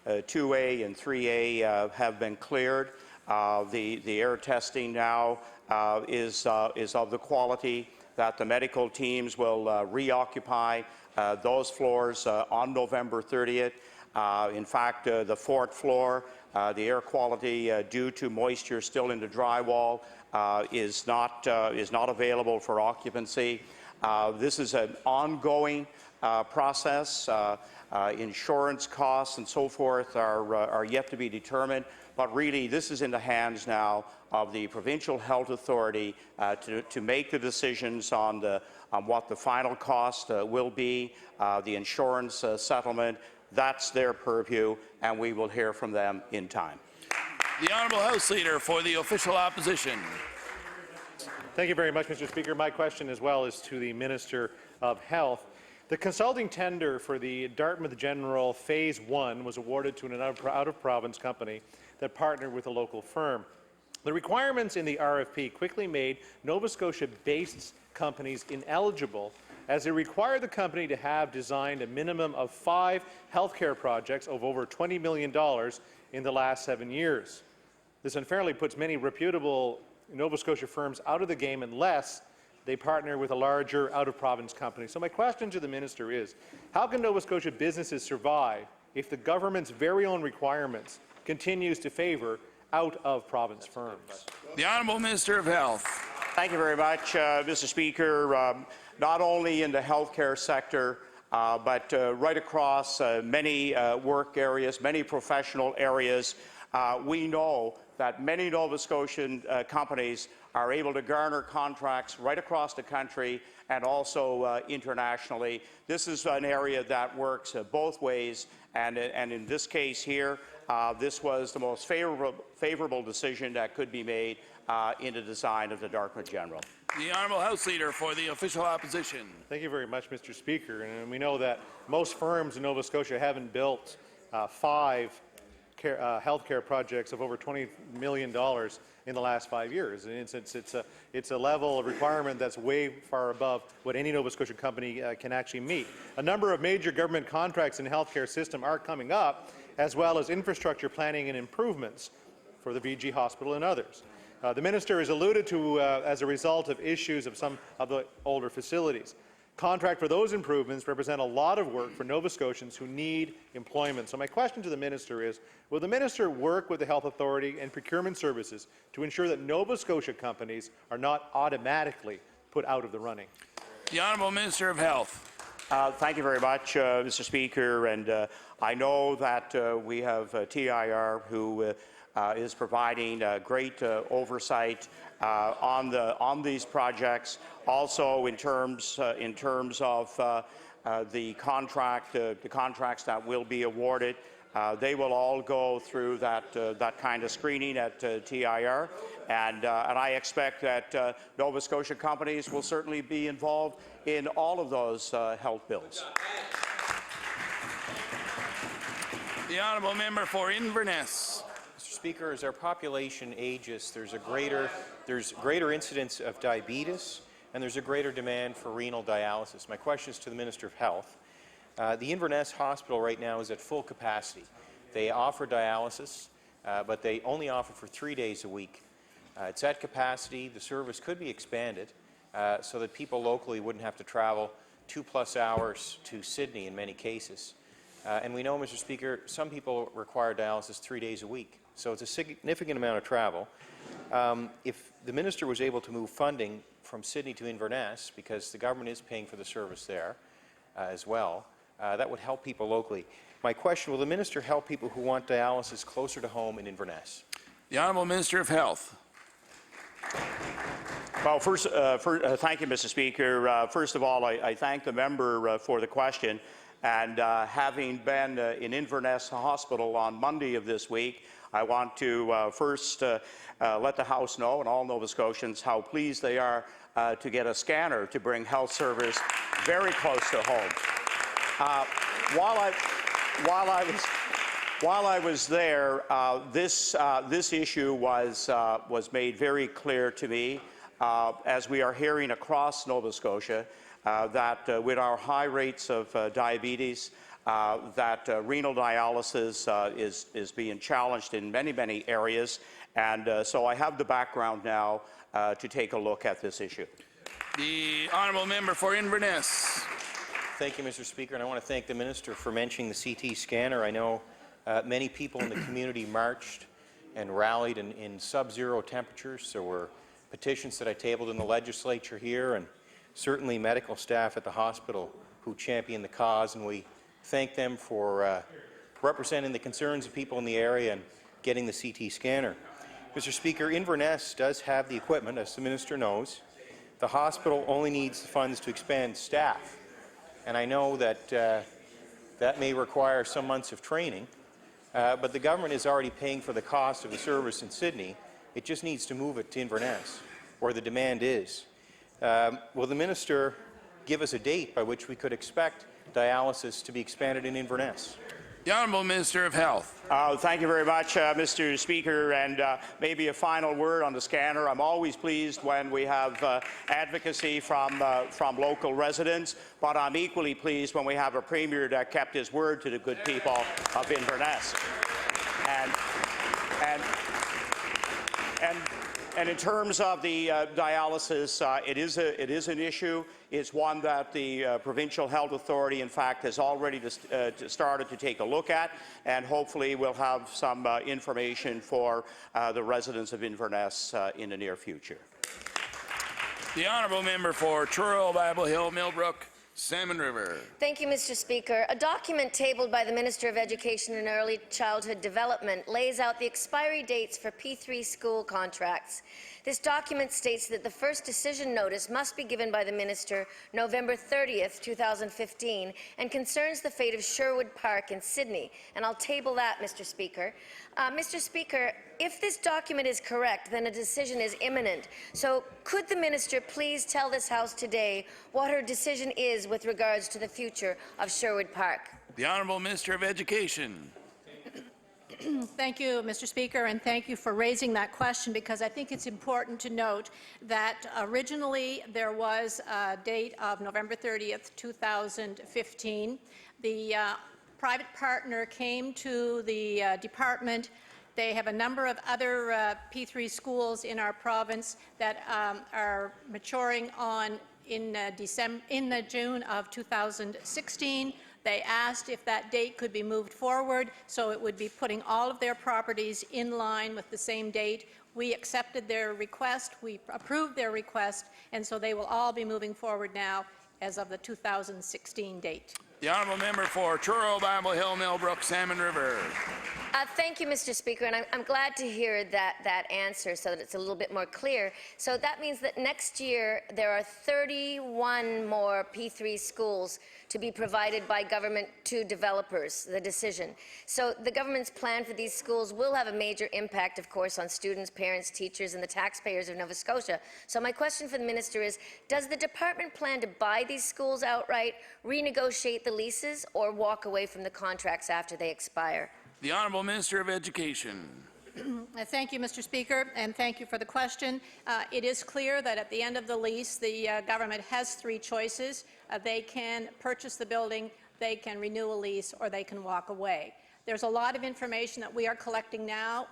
2A and 3A have been cleared. The air testing now is of the quality that the medical teams will reoccupy those floors on November 30th. In fact, the fourth floor, the air quality due to moisture still in the drywall is not available for occupancy. This is an ongoing process. Insurance costs and so forth are yet to be determined, but really this is in the hands now of the provincial health authority to make the decisions on what the final cost will be, the insurance settlement. That's their purview, and we will hear from them in time. The Honourable House Leader for the Official Opposition. Thank you very much, Mr. Speaker. My question as well is to the Minister of Health. The consulting tender for the Dartmouth General Phase 1 was awarded to an out-of-province company that partnered with a local firm. The requirements in the RFP quickly made Nova Scotia-based companies ineligible, as they required the company to have designed a minimum of 5 healthcare projects of over $20 million in the last 7 years. This unfairly puts many reputable Nova Scotia firms out of the game unless they partner with a larger out-of-province company. So my question to the minister is, how can Nova Scotia businesses survive if the government's very own requirements continues to favour out-of-province firms? The Honourable Minister of Health. Thank you very much, Mr. Speaker. Not only in the healthcare sector, but right across many work areas, many professional areas, we know that many Nova Scotian companies are able to garner contracts right across the country and also internationally. This is an area that works both ways, and in this case here, this was the most favorable decision that could be made in the design of the Dartmouth General. The Honourable House Leader for the Official Opposition. Thank you very much, Mr. Speaker. And we know that most firms in Nova Scotia haven't built 5 healthcare projects of over $20 million in the last 5 years. And it's a level of requirement that's way far above what any Nova Scotia company can actually meet. A number of major government contracts in the healthcare system are coming up, as well as infrastructure planning and improvements for the VG Hospital and others. The minister has alluded to as a result of issues of some of the older facilities. Contract for those improvements represent a lot of work for Nova Scotians who need employment. So my question to the minister is, will the minister work with the Health Authority and procurement services to ensure that Nova Scotia companies are not automatically put out of the running? The Honourable Minister of Health. Thank you very much, Mr. Speaker. And I know that we have TIR who is providing great oversight on these projects. Also, in terms of the contracts that will be awarded, they will all go through that kind of screening at TIR, and I expect that Nova Scotia companies will certainly be involved in all of those health bills. The Honourable Member for Inverness. Mr. Speaker, as our population ages, there's greater incidence of diabetes, and there's a greater demand for renal dialysis. My question is to the Minister of Health. The Inverness Hospital right now is at full capacity. They offer dialysis, but they only offer for 3 days a week. It's at capacity. The service could be expanded so that people locally wouldn't have to travel 2+ hours to Sydney in many cases. And we know, Mr. Speaker, some people require dialysis 3 days a week. So it's a significant amount of travel. If the minister was able to move funding from Sydney to Inverness, because the government is paying for the service there as well, that would help people locally. My question, will the minister help people who want dialysis closer to home in Inverness? The Honourable Minister of Health. Well, thank you, Mr. Speaker. First of all, I thank the member for the question. And having been in Inverness Hospital on Monday of this week, I want to first let the House know and all Nova Scotians how pleased they are to get a scanner to bring health service very close to home. While I was there, this issue was made very clear to me. as we are hearing across Nova Scotia, that with our high rates of diabetes, that renal dialysis is being challenged in many, many areas. And so I have the background now to take a look at this issue. The honourable member for Inverness. Thank you, Mr. Speaker, and I want to thank the Minister for mentioning the CT scanner. I know many people in the community marched and rallied in sub-zero temperatures. There were petitions that I tabled in the legislature here, and certainly medical staff at the hospital who championed the cause, and we thank them for representing the concerns of people in the area and getting the CT scanner. Mr. Speaker, Inverness does have the equipment, as the Minister knows. The hospital only needs the funds to expand staff, and I know that that may require some months of training, but the government is already paying for the cost of the service in Sydney. It just needs to move it to Inverness, where the demand is. Will the Minister give us a date by which we could expect dialysis to be expanded in Inverness? The Honourable Minister of Health. Thank you very much, Mr. Speaker, and maybe a final word on the scanner. I'm always pleased when we have advocacy from local residents, but I'm equally pleased when we have a Premier that kept his word to the good people of Inverness. And in terms of the dialysis, it is an issue. It's one that the Provincial Health Authority, in fact, has already started to take a look at, and hopefully we'll have some information for the residents of Inverness in the near future. The honourable member for Truro, Bible Hill, Millbrook, Salmon River. Thank you, Mr. Speaker. A document tabled by the Minister of Education and Early Childhood Development lays out the expiry dates for P3 school contracts. This document states that the first decision notice must be given by the Minister November 30th, 2015, and concerns the fate of Sherwood Park in Sydney. And I'll table that, Mr. Speaker. Mr. Speaker, if this document is correct, then a decision is imminent. So could the Minister please tell this House today what her decision is with regards to the future of Sherwood Park? The Honourable Minister of Education. Thank you, Mr. Speaker, and thank you for raising that question, because I think it's important to note that originally there was a date of November 30th, 2015. The private partner came to the department. They have a number of other P3 schools in our province that are maturing on in June of 2016. They asked if that date could be moved forward, so it would be putting all of their properties in line with the same date. We accepted their request, we approved their request, and so they will all be moving forward now as of the 2016 date. The honourable member for Truro, Bible Hill, Millbrook, Salmon River. Thank you, Mr. Speaker, and I'm glad to hear that answer so that it's a little bit more clear. So that means that next year there are 31 more P3 schools to be provided by government to developers, the decision. So the government's plan for these schools will have a major impact, of course, on students, parents, teachers, and the taxpayers of Nova Scotia. So my question for the Minister is, does the department plan to buy these schools outright, renegotiate the leases, or walk away from the contracts after they expire? The Honourable Minister of Education. Thank you, Mr. Speaker, and thank you for the question. It is clear that at the end of the lease, the government has three choices. They can purchase the building, they can renew a lease, or they can walk away. There's a lot of information that we are collecting now,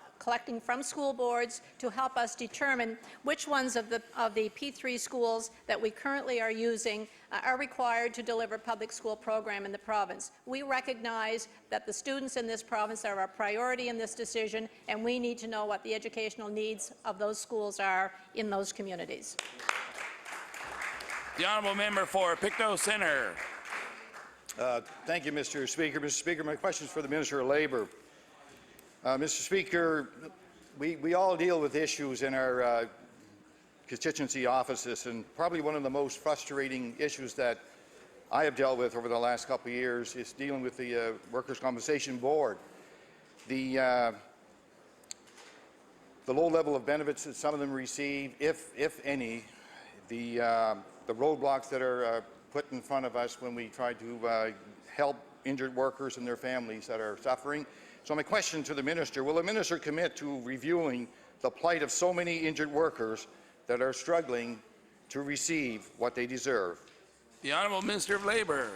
from school boards to help us determine which ones of the P3 schools that we currently are using are required to deliver public school program in the province. We recognize that the students in this province are our priority in this decision, and we need to know what the educational needs of those schools are in those communities. The honourable member for Pictou Centre. Thank you, Mr. Speaker. Mr. Speaker, my question is for the Minister of Labour. Mr. Speaker, we all deal with issues in our constituency offices, and probably one of the most frustrating issues that I have dealt with over the last couple of years is dealing with the Workers' Compensation Board. The low level of benefits that some of them receive, if any, the roadblocks that are put in front of us when we try to help injured workers and their families that are suffering. So my question to the Minister, will the Minister commit to reviewing the plight of so many injured workers that are struggling to receive what they deserve? The Honourable Minister of Labour.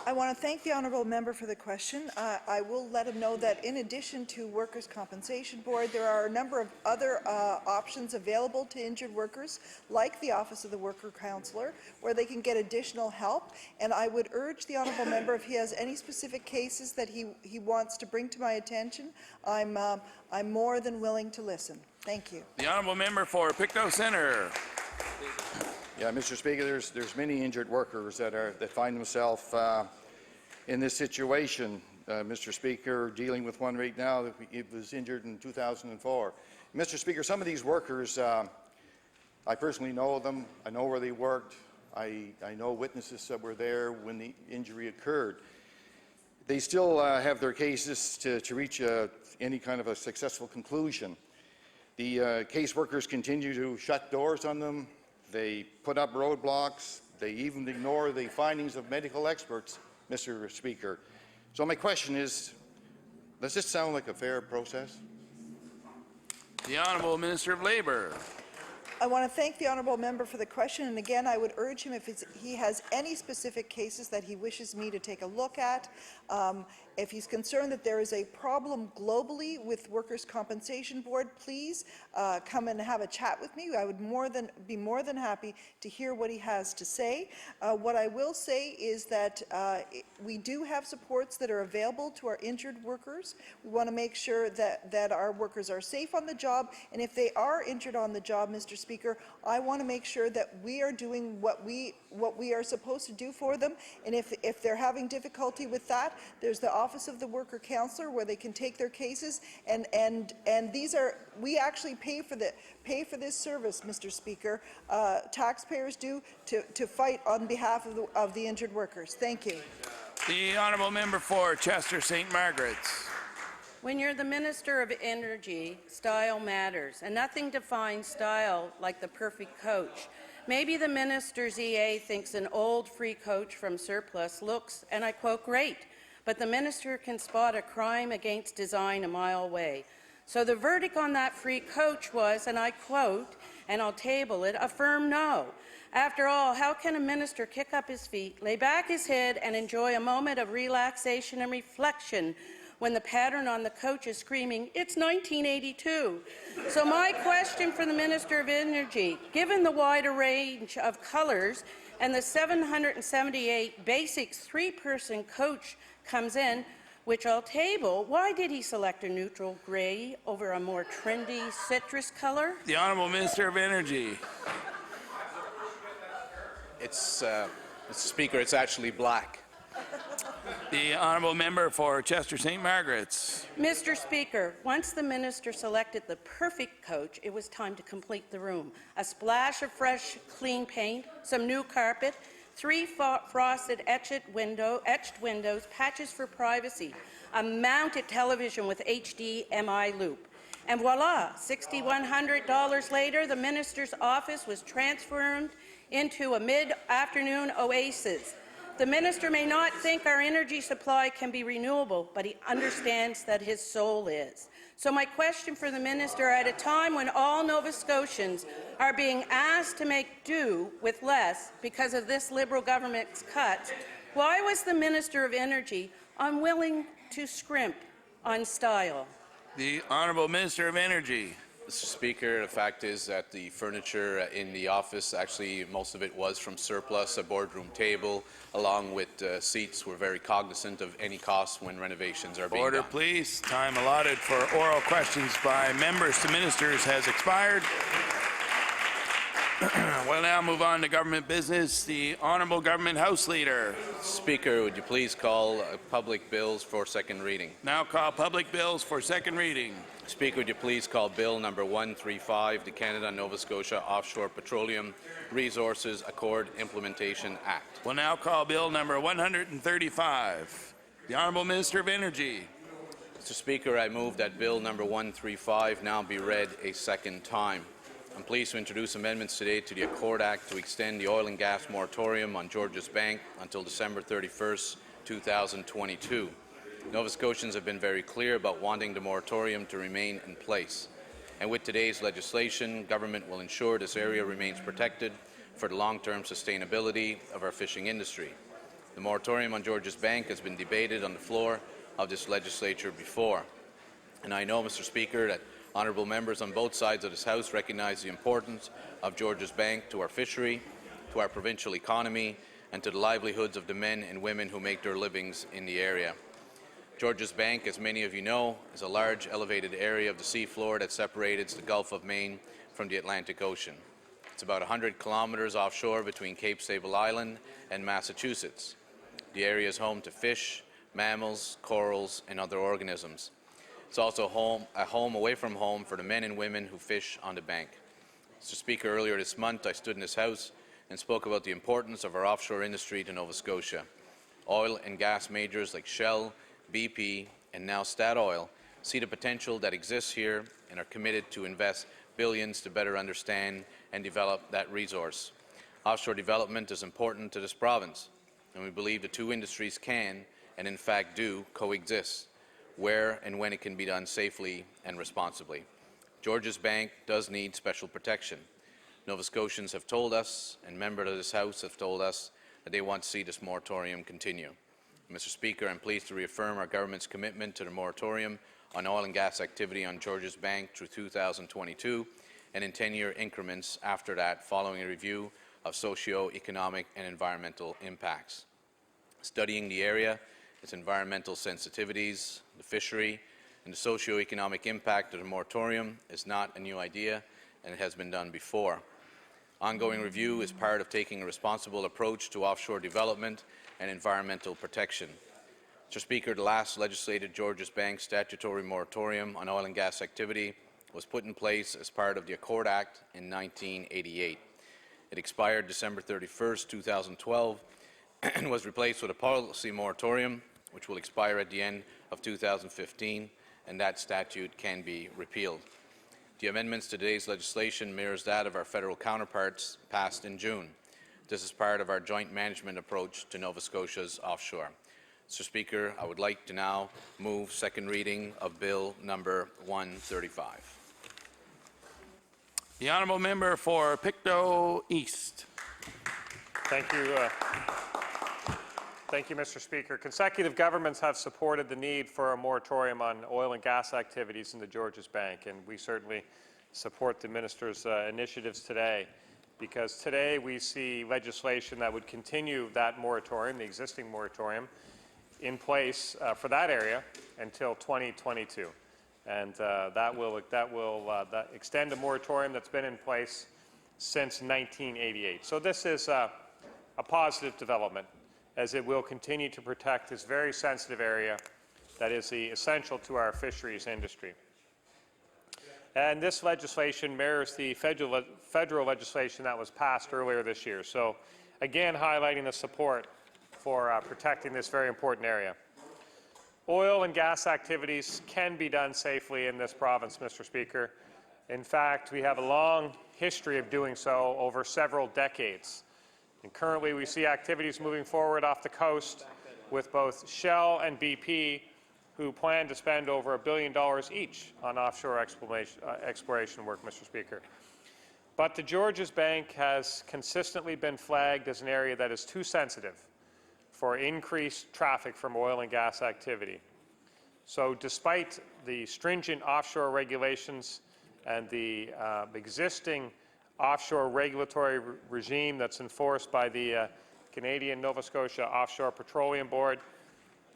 I want to thank the honourable member for the question. I will let him know that in addition to Workers' Compensation Board, there are a number of other options available to injured workers, like the Office of the Worker Counsellor, where they can get additional help. And I would urge the honourable member, if he has any specific cases that he wants to bring to my attention, I'm more than willing to listen. Thank you. The Honourable Member for Pictou Centre. Yeah, Mr. Speaker, there's many injured workers that find themselves in this situation. Mr. Speaker, dealing with one right now that was injured in 2004. Mr. Speaker, some of these workers, I personally know them. I know where they worked. I know witnesses that were there when the injury occurred. They still have their cases to reach any kind of a successful conclusion. The caseworkers continue to shut doors on them. They put up roadblocks. They even ignore the findings of medical experts, Mr. Speaker. So my question is, does this sound like a fair process? The Honourable Minister of Labour. I want to thank the honourable member for the question, and again, I would urge him, if he has any specific cases that he wishes me to take a look at, if he's concerned that there is a problem globally with Workers' Compensation Board, please come and have a chat with me. I would be more than happy to hear what he has to say. What I will say is that we do have supports that are available to our injured workers. We want to make sure that our workers are safe on the job, and if they are injured on the job, Mr. Speaker, I want to make sure that we are doing what we are supposed to do for them, and if they're having difficulty with that, there's the Office of the Worker Counsellor where they can take their cases, and these are, we actually pay for this service, Mr. Speaker. Taxpayers do to fight on behalf of the injured workers. Thank you. The Honourable Member for Chester St. Margaret's. When you're the Minister of Energy, style matters, and nothing defines style like the perfect coach. Maybe the minister's EA thinks an old free coach from surplus looks, and I quote, great, but the minister can spot a crime against design a mile away. So the verdict on that free coach was, and I quote, and I'll table it, a firm no. After all, how can a minister kick up his feet, lay back his head, and enjoy a moment of relaxation and reflection when the pattern on the coach is screaming, it's 1982. So my question for the Minister of Energy, given the wider range of colours and the 778 basics three-person coach comes in, which I'll table, why did he select a neutral grey over a more trendy citrus colour? The Honourable Minister of Energy. Mr. Speaker, it's actually black. The Honourable Member for Chester St. Margaret's. Mr. Speaker, once the minister selected the perfect coach, it was time to complete the room. A splash of fresh, clean paint, some new carpet, 3 frosted etched windows, patches for privacy, a mounted television with HDMI loop. And voila, $6,100 later, the minister's office was transformed into a mid-afternoon oasis. The minister may not think our energy supply can be renewable, but he understands that his soul is. So my question for the minister, at a time when all Nova Scotians are being asked to make do with less because of this Liberal government's cuts, why was the Minister of Energy unwilling to scrimp on style? The Honourable Minister of Energy. Mr. Speaker, the fact is that the furniture in the office, actually most of it was from surplus, a boardroom table, along with seats. We're very cognizant of any costs when renovations are being done. Order, please. Time allotted for oral questions by members to ministers has expired. We'll now move on to government business. The Honourable Government House Leader. Speaker, would you please call public bills for second reading? Now call public bills for second reading. Speaker, would you please call Bill number 135, the Canada-Nova Scotia Offshore Petroleum Resources Accord Implementation Act. We'll now call Bill number 135. The Honourable Minister of Energy. Mr. Speaker, I move that Bill number 135 now be read a second time. I'm pleased to introduce amendments today to the Accord Act to extend the oil and gas moratorium on Georges Bank until December 31st, 2022. Nova Scotians have been very clear about wanting the moratorium to remain in place. And with today's legislation, government will ensure this area remains protected for the long-term sustainability of our fishing industry. The moratorium on Georges Bank has been debated on the floor of this legislature before. And I know, Mr. Speaker, that honourable members on both sides of this House recognise the importance of Georges Bank to our fishery, to our provincial economy, and to the livelihoods of the men and women who make their livings in the area. Georges Bank, as many of you know, is a large elevated area of the seafloor that separates the Gulf of Maine from the Atlantic Ocean. It's about 100 kilometres offshore between Cape Sable Island and Massachusetts. The area is home to fish, mammals, corals, and other organisms. It's also a home away from home for the men and women who fish on the bank. Mr. Speaker, earlier this month I stood in this House and spoke about the importance of our offshore industry to Nova Scotia. Oil and gas majors like Shell, BP, and now Statoil see the potential that exists here and are committed to invest billions to better understand and develop that resource. Offshore development is important to this province, and we believe the two industries can, and in fact do, coexist, where and when it can be done safely and responsibly. Georges Bank does need special protection. Nova Scotians have told us, and members of this House have told us, that they want to see this moratorium continue. Mr. Speaker, I'm pleased to reaffirm our government's commitment to the moratorium on oil and gas activity on Georges Bank through 2022 and in 10-year increments after that, following a review of socio-economic and environmental impacts. Studying the area, its environmental sensitivities, the fishery, and the socio-economic impact of the moratorium is not a new idea, and it has been done before. Ongoing review is part of taking a responsible approach to offshore development and environmental protection. Mr. Speaker, the last legislated Georges Bank statutory moratorium on oil and gas activity was put in place as part of the Accord Act in 1988. It expired December 31st, 2012, and was replaced with a policy moratorium, which will expire at the end of 2015, and that statute can be repealed. The amendments to today's legislation mirrors that of our federal counterparts passed in June. This is part of our joint management approach to Nova Scotia's offshore. Mr. Speaker, I would like to now move second reading of Bill number 135. The honourable member for Pictou East. Thank you. Thank you, Mr. Speaker. Consecutive governments have supported the need for a moratorium on oil and gas activities in the Georges Bank, and we certainly support the minister's initiatives today, because today we see legislation that would continue that moratorium, the existing moratorium, in place for that area until 2022. And that will extend a moratorium that's been in place since 1988. So this is a positive development, as it will continue to protect this very sensitive area that is essential to our fisheries industry. And this legislation mirrors the federal legislation that was passed earlier this year. So again, highlighting the support for protecting this very important area. Oil and gas activities can be done safely in this province, Mr. Speaker. In fact, we have a long history of doing so over several decades. And currently, we see activities moving forward off the coast with both Shell and BP, who plan to spend over $1 billion each on offshore exploration work, Mr. Speaker. But the Georges Bank has consistently been flagged as an area that is too sensitive for increased traffic from oil and gas activity. So despite the stringent offshore regulations and the existing offshore regulatory regime that's enforced by the Canadian Nova Scotia Offshore Petroleum Board,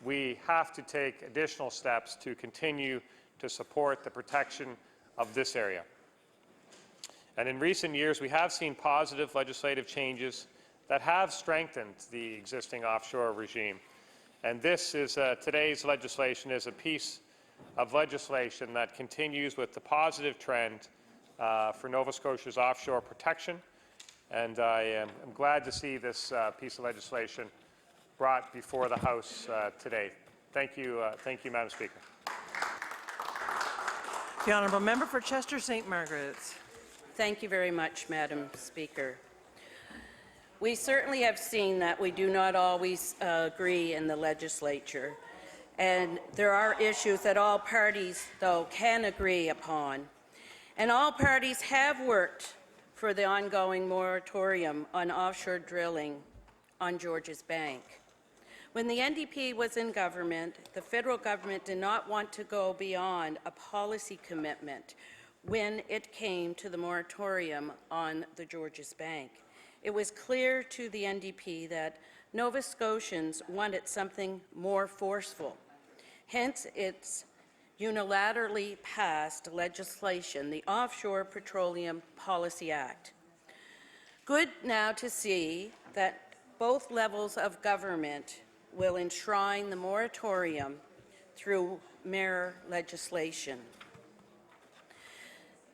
we have to take additional steps to continue to support the protection of this area. And in recent years, we have seen positive legislative changes that have strengthened the existing offshore regime. And this is today's legislation is a piece of legislation that continues with the positive trend for Nova Scotia's offshore protection. And I am glad to see this piece of legislation brought before the House today. Thank you, Madam Speaker. The honourable member for Chester St. Margaret's. Thank you very much, Madam Speaker. We certainly have seen that we do not always agree in the legislature, and there are issues that all parties, though, can agree upon. And all parties have worked for the ongoing moratorium on offshore drilling on Georges Bank. When the NDP was in government, the federal government did not want to go beyond a policy commitment when it came to the moratorium on the Georges Bank. It was clear to the NDP that Nova Scotians wanted something more forceful. Hence, its unilaterally passed legislation, the Offshore Petroleum Policy Act. Good now to see that both levels of government will enshrine the moratorium through mirror legislation.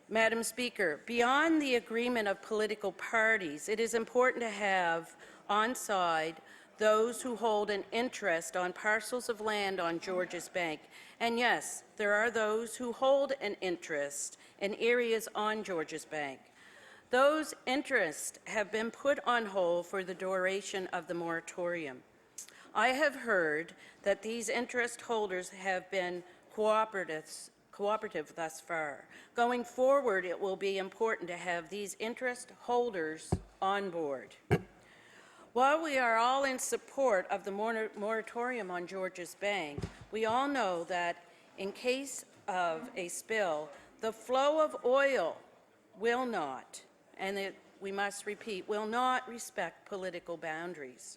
Madam Speaker, beyond the agreement of political parties, it is important to have on side those who hold an interest on parcels of land on Georges Bank. And yes, there are those who hold an interest in areas on Georges Bank. Those interests have been put on hold for the duration of the moratorium. I have heard that these interest holders have been cooperative thus far. Going forward, it will be important to have these interest holders on board. While we are all in support of the moratorium on Georges Bank, we all know that in case of a spill, the flow of oil will not, and we must repeat, will not respect political boundaries.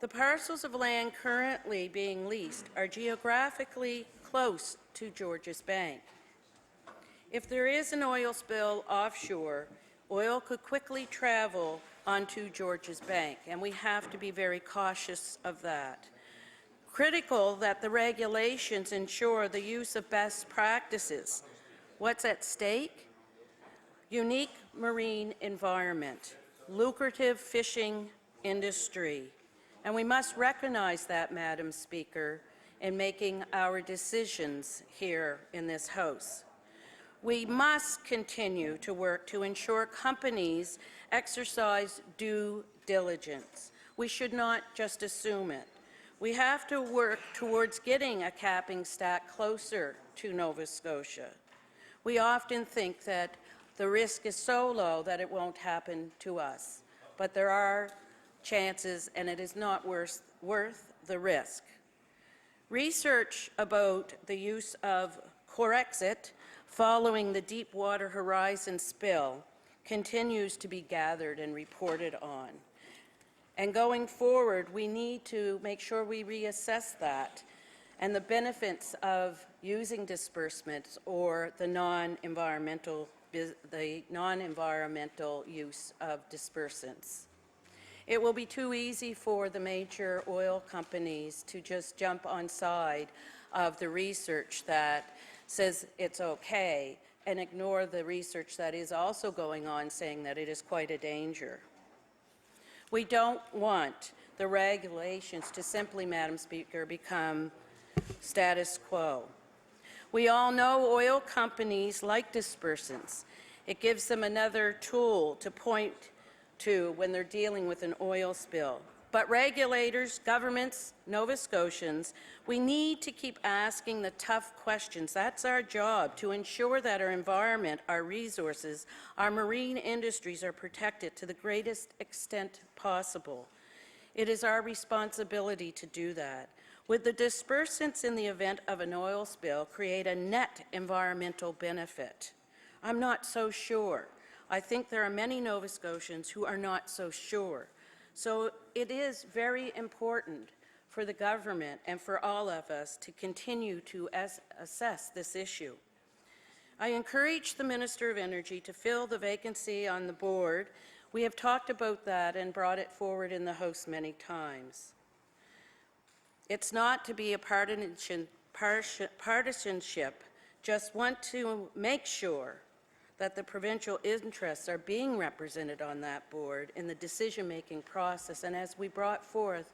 The parcels of land currently being leased are geographically close to Georges Bank. If there is an oil spill offshore, oil could quickly travel onto Georges Bank, and we have to be very cautious of that. Critical that the regulations ensure the use of best practices. What's at stake? Unique marine environment, lucrative fishing industry, and we must recognize that, Madam Speaker, in making our decisions here in this House. We must continue to work to ensure companies exercise due diligence. We should not just assume it. We have to work towards getting a capping stack closer to Nova Scotia. We often think that the risk is so low that it won't happen to us, but there are chances, and it is not worth the risk. Research about the use of Corexit following the Deepwater Horizon spill continues to be gathered and reported on. And going forward, we need to make sure we reassess that and the benefits of using disbursements or the non-environmental use of dispersants. It will be too easy for the major oil companies to just jump on side of the research that says it's okay and ignore the research that is also going on saying that it is quite a danger. We don't want the regulations to simply, Madam Speaker, become status quo. We all know oil companies like dispersants. It gives them another tool to point to when they're dealing with an oil spill. But regulators, governments, Nova Scotians, we need to keep asking the tough questions. That's our job, to ensure that our environment, our resources, our marine industries are protected to the greatest extent possible. It is our responsibility to do that. Would the dispersants in the event of an oil spill create a net environmental benefit? I'm not so sure. I think there are many Nova Scotians who are not so sure. So it is very important for the government and for all of us to continue to assess this issue. I encourage the Minister of Energy to fill the vacancy on the board. We have talked about that and brought it forward in the House many times. It's not to be a partisanship, just want to make sure that the provincial interests are being represented on that board in the decision-making process. And as we brought forth,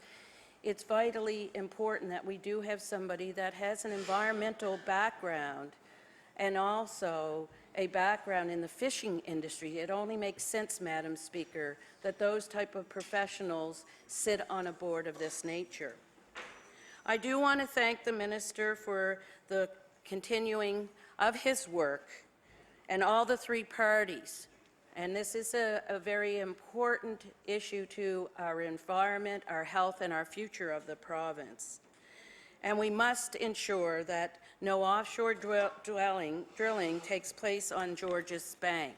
it's vitally important that we do have somebody that has an environmental background and also a background in the fishing industry. It only makes sense, Madam Speaker, that those type of professionals sit on a board of this nature. I do want to thank the Minister for the continuing of his work and all the three parties. And this is a very important issue to our environment, our health, and our future of the province. And we must ensure that no offshore drilling takes place on Georges Bank.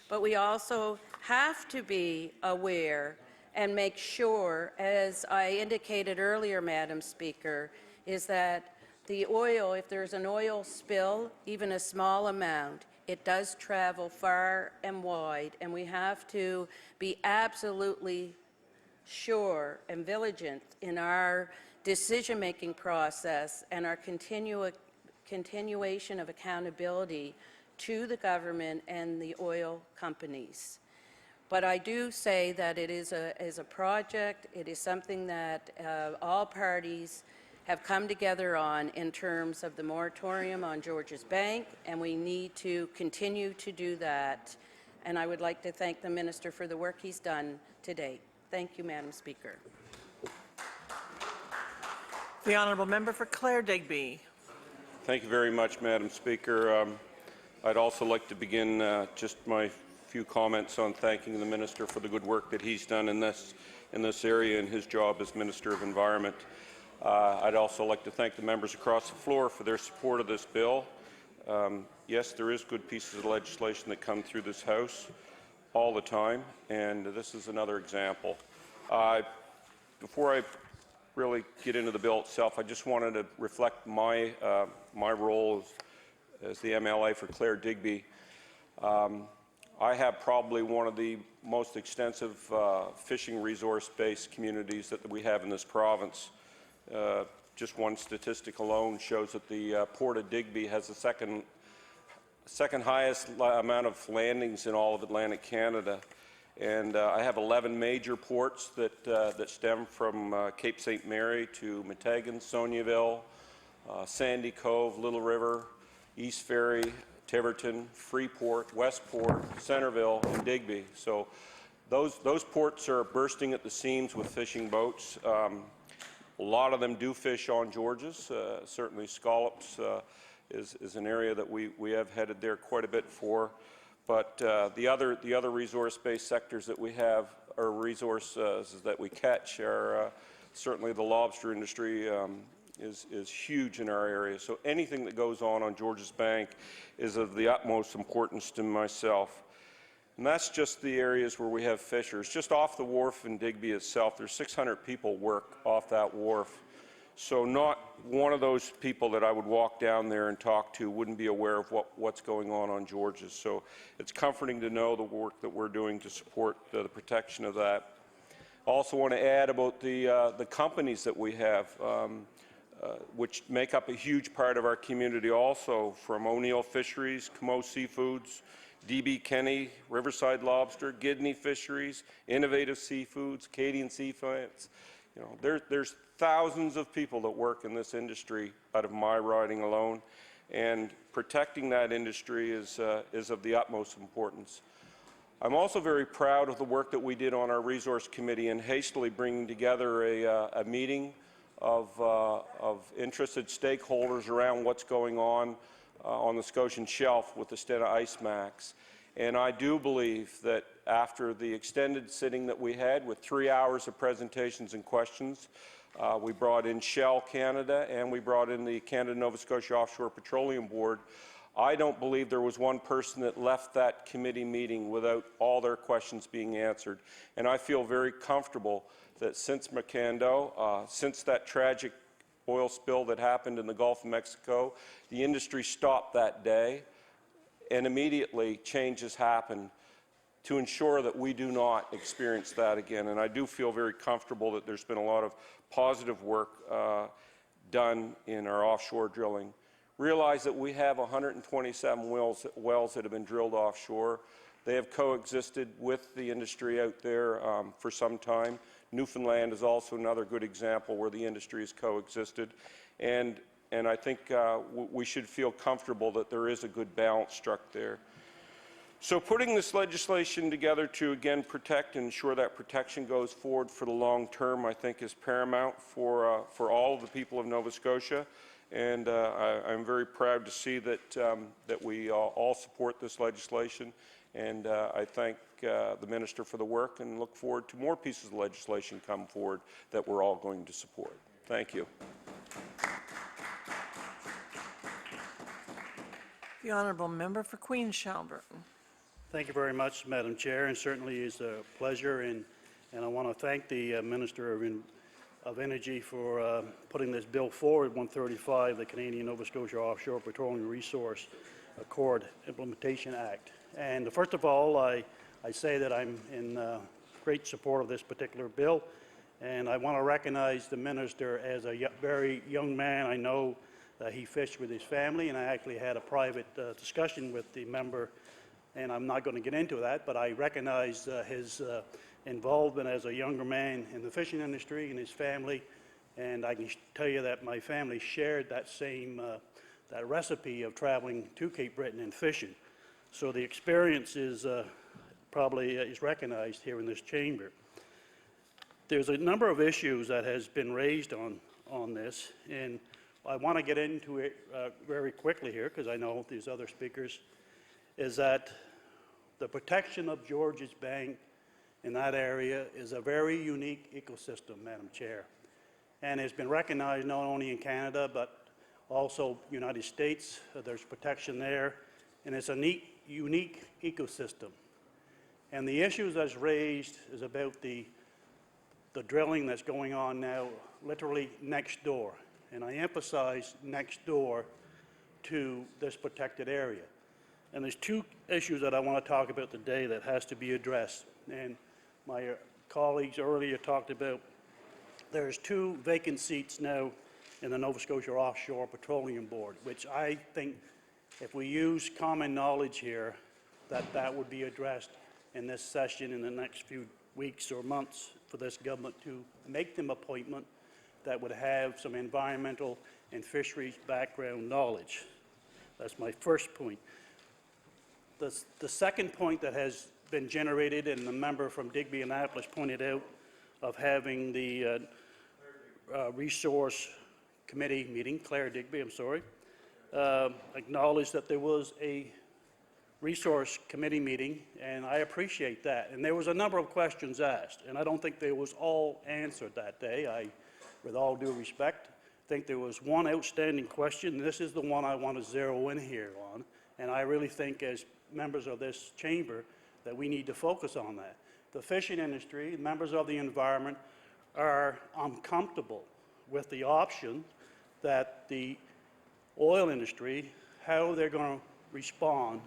But we also have to be aware and make sure, as I indicated earlier, Madam Speaker, is that the oil, if there's an oil spill, even a small amount, it does travel far and wide, and we have to be absolutely sure and vigilant in our decision-making process and our continuation of accountability to the government and the oil companies. But I do say that it is a project, it is something that all parties have come together on in terms of the moratorium on Georges Bank, and we need to continue to do that. And I would like to thank the Minister for the work he's done to date. Thank you, Madam Speaker. The honourable member for Clare Digby. Thank you very much, Madam Speaker. I'd also like to begin just my few comments on thanking the Minister for the good work that he's done in this area in his job as Minister of Environment. I'd also like to thank the members across the floor for their support of this bill. Yes, there is good pieces of legislation that come through this House all the time, and this is another example. Before I really get into the bill itself, I just wanted to reflect my role as the MLA for Clare Digby. I have probably one of the most extensive fishing resource-based communities that we have in this province. Just one statistic alone shows that the Port of Digby has the second highest amount of landings in all of Atlantic Canada. And I have 11 major ports that stem from Cape St. Mary to Meteghan, Soniaville, Sandy Cove, Little River, East Ferry, Tiverton, Freeport, Westport, Centreville, and Digby. So those ports are bursting at the seams with fishing boats. A lot of them do fish on Georges. Certainly scallops is an area that we have headed there quite a bit for. But the other resource-based sectors that we have, or resources that we catch, are certainly the lobster industry is huge in our area. So anything that goes on Georges Bank is of the utmost importance to myself. And that's just the areas where we have fishers. Just off the wharf in Digby itself, there's 600 people work off that wharf. So not one of those people that I would walk down there and talk to wouldn't be aware of what's going on Georges. So it's comforting to know the work that we're doing to support the protection of that. I also want to add about the companies that we have, which make up a huge part of our community also, from O'Neill Fisheries, Camo Seafoods, DB Kenny, Riverside Lobster, Gidney Fisheries, Innovative Seafoods, Acadian Sea Plants. You know, there's thousands of people that work in this industry out of my riding alone, and protecting that industry is of the utmost importance. I'm also very proud of the work that we did on our Resource Committee in hastily bringing together a meeting of interested stakeholders around what's going on the Scotian shelf with the Stena Ice Max. And I do believe that after the extended sitting that we had with 3 hours of presentations and questions, we brought in Shell Canada and we brought in the Canada-Nova Scotia Offshore Petroleum Board. I don't believe there was one person that left that committee meeting without all their questions being answered. And I feel very comfortable that since Macando, since that tragic oil spill that happened in the Gulf of Mexico, the industry stopped that day, and immediately changes happened to ensure that we do not experience that again. And I do feel very comfortable that there's been a lot of positive work done in our offshore drilling. Realize that we have 127 wells that have been drilled offshore. They have coexisted with the industry out there for some time. Newfoundland is also another good example where the industry has coexisted. And I think we should feel comfortable that there is a good balance struck there. So putting this legislation together to, again, protect and ensure that protection goes forward for the long term, I think is paramount for all of the people of Nova Scotia. and I'm very proud to see that we all support this legislation, and I thank the Minister for the work and look forward to more pieces of legislation come forward that we're all going to support. Thank you. The honourable member for Queen Shelburne. Thank you very much, Madam Chair, and certainly is a pleasure, and I want to thank the Minister of Energy for putting this bill forward, 135, the Canadian Nova Scotia Offshore Petroleum Resource Accord Implementation Act. And first of all, I say that I'm in great support of this particular bill, and I want to recognize the Minister as a very young man. I know he fished with his family, and I actually had a private discussion with the member, and I'm not going to get into that, but I recognize his involvement as a younger man in the fishing industry and his family, and I can tell you that my family shared that same that recipe of traveling to Cape Breton and fishing. So the experience is probably is recognized here in this chamber. There's a number of issues that has been raised on this, and I want to get into it very quickly here because I know these other speakers, is that the protection of Georges Bank in that area is a very unique ecosystem, Madam Chair, and has been recognized not only in Canada but also United States. There's protection there, and it's a unique ecosystem. And the issues that's raised is about the drilling that's going on now literally next door. And I emphasize next door to this protected area. And there's two issues that I want to talk about today that has to be addressed. And my colleagues earlier talked about there's 2 vacant seats now in the Nova Scotia Offshore Petroleum Board, which I think if we use common knowledge here, that would be addressed in this session in the next few weeks or months for this government to make them appointment that would have some environmental and fisheries background knowledge. That's my first point. The second point that has been generated, and the member from Digby Annapolis pointed out, of having the resource committee meeting, Claire Digby, I'm sorry, acknowledged that there was a resource committee meeting, and I appreciate that. And there was a number of questions asked, and I don't think they was all answered that day. With all due respect, think there was one outstanding question. This is the one I want to zero in here on, and I really think as members of this chamber that we need to focus on that. The fishing industry, members of the environment, are uncomfortable with the option that the oil industry, how they're going to respond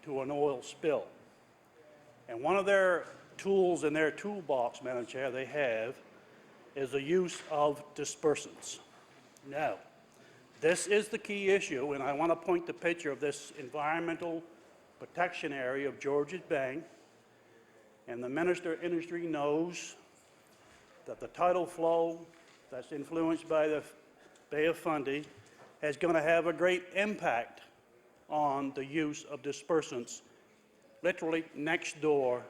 to an oil spill. And one of their tools in their toolbox, Madam Chair, they have is the use of dispersants. Now, this is the key issue, and I want to point the picture of this environmental protection area of Georges Bank, and the Minister of Industry knows that the tidal flow that's influenced by the Bay of Fundy is going to have a great impact on the use of dispersants literally next door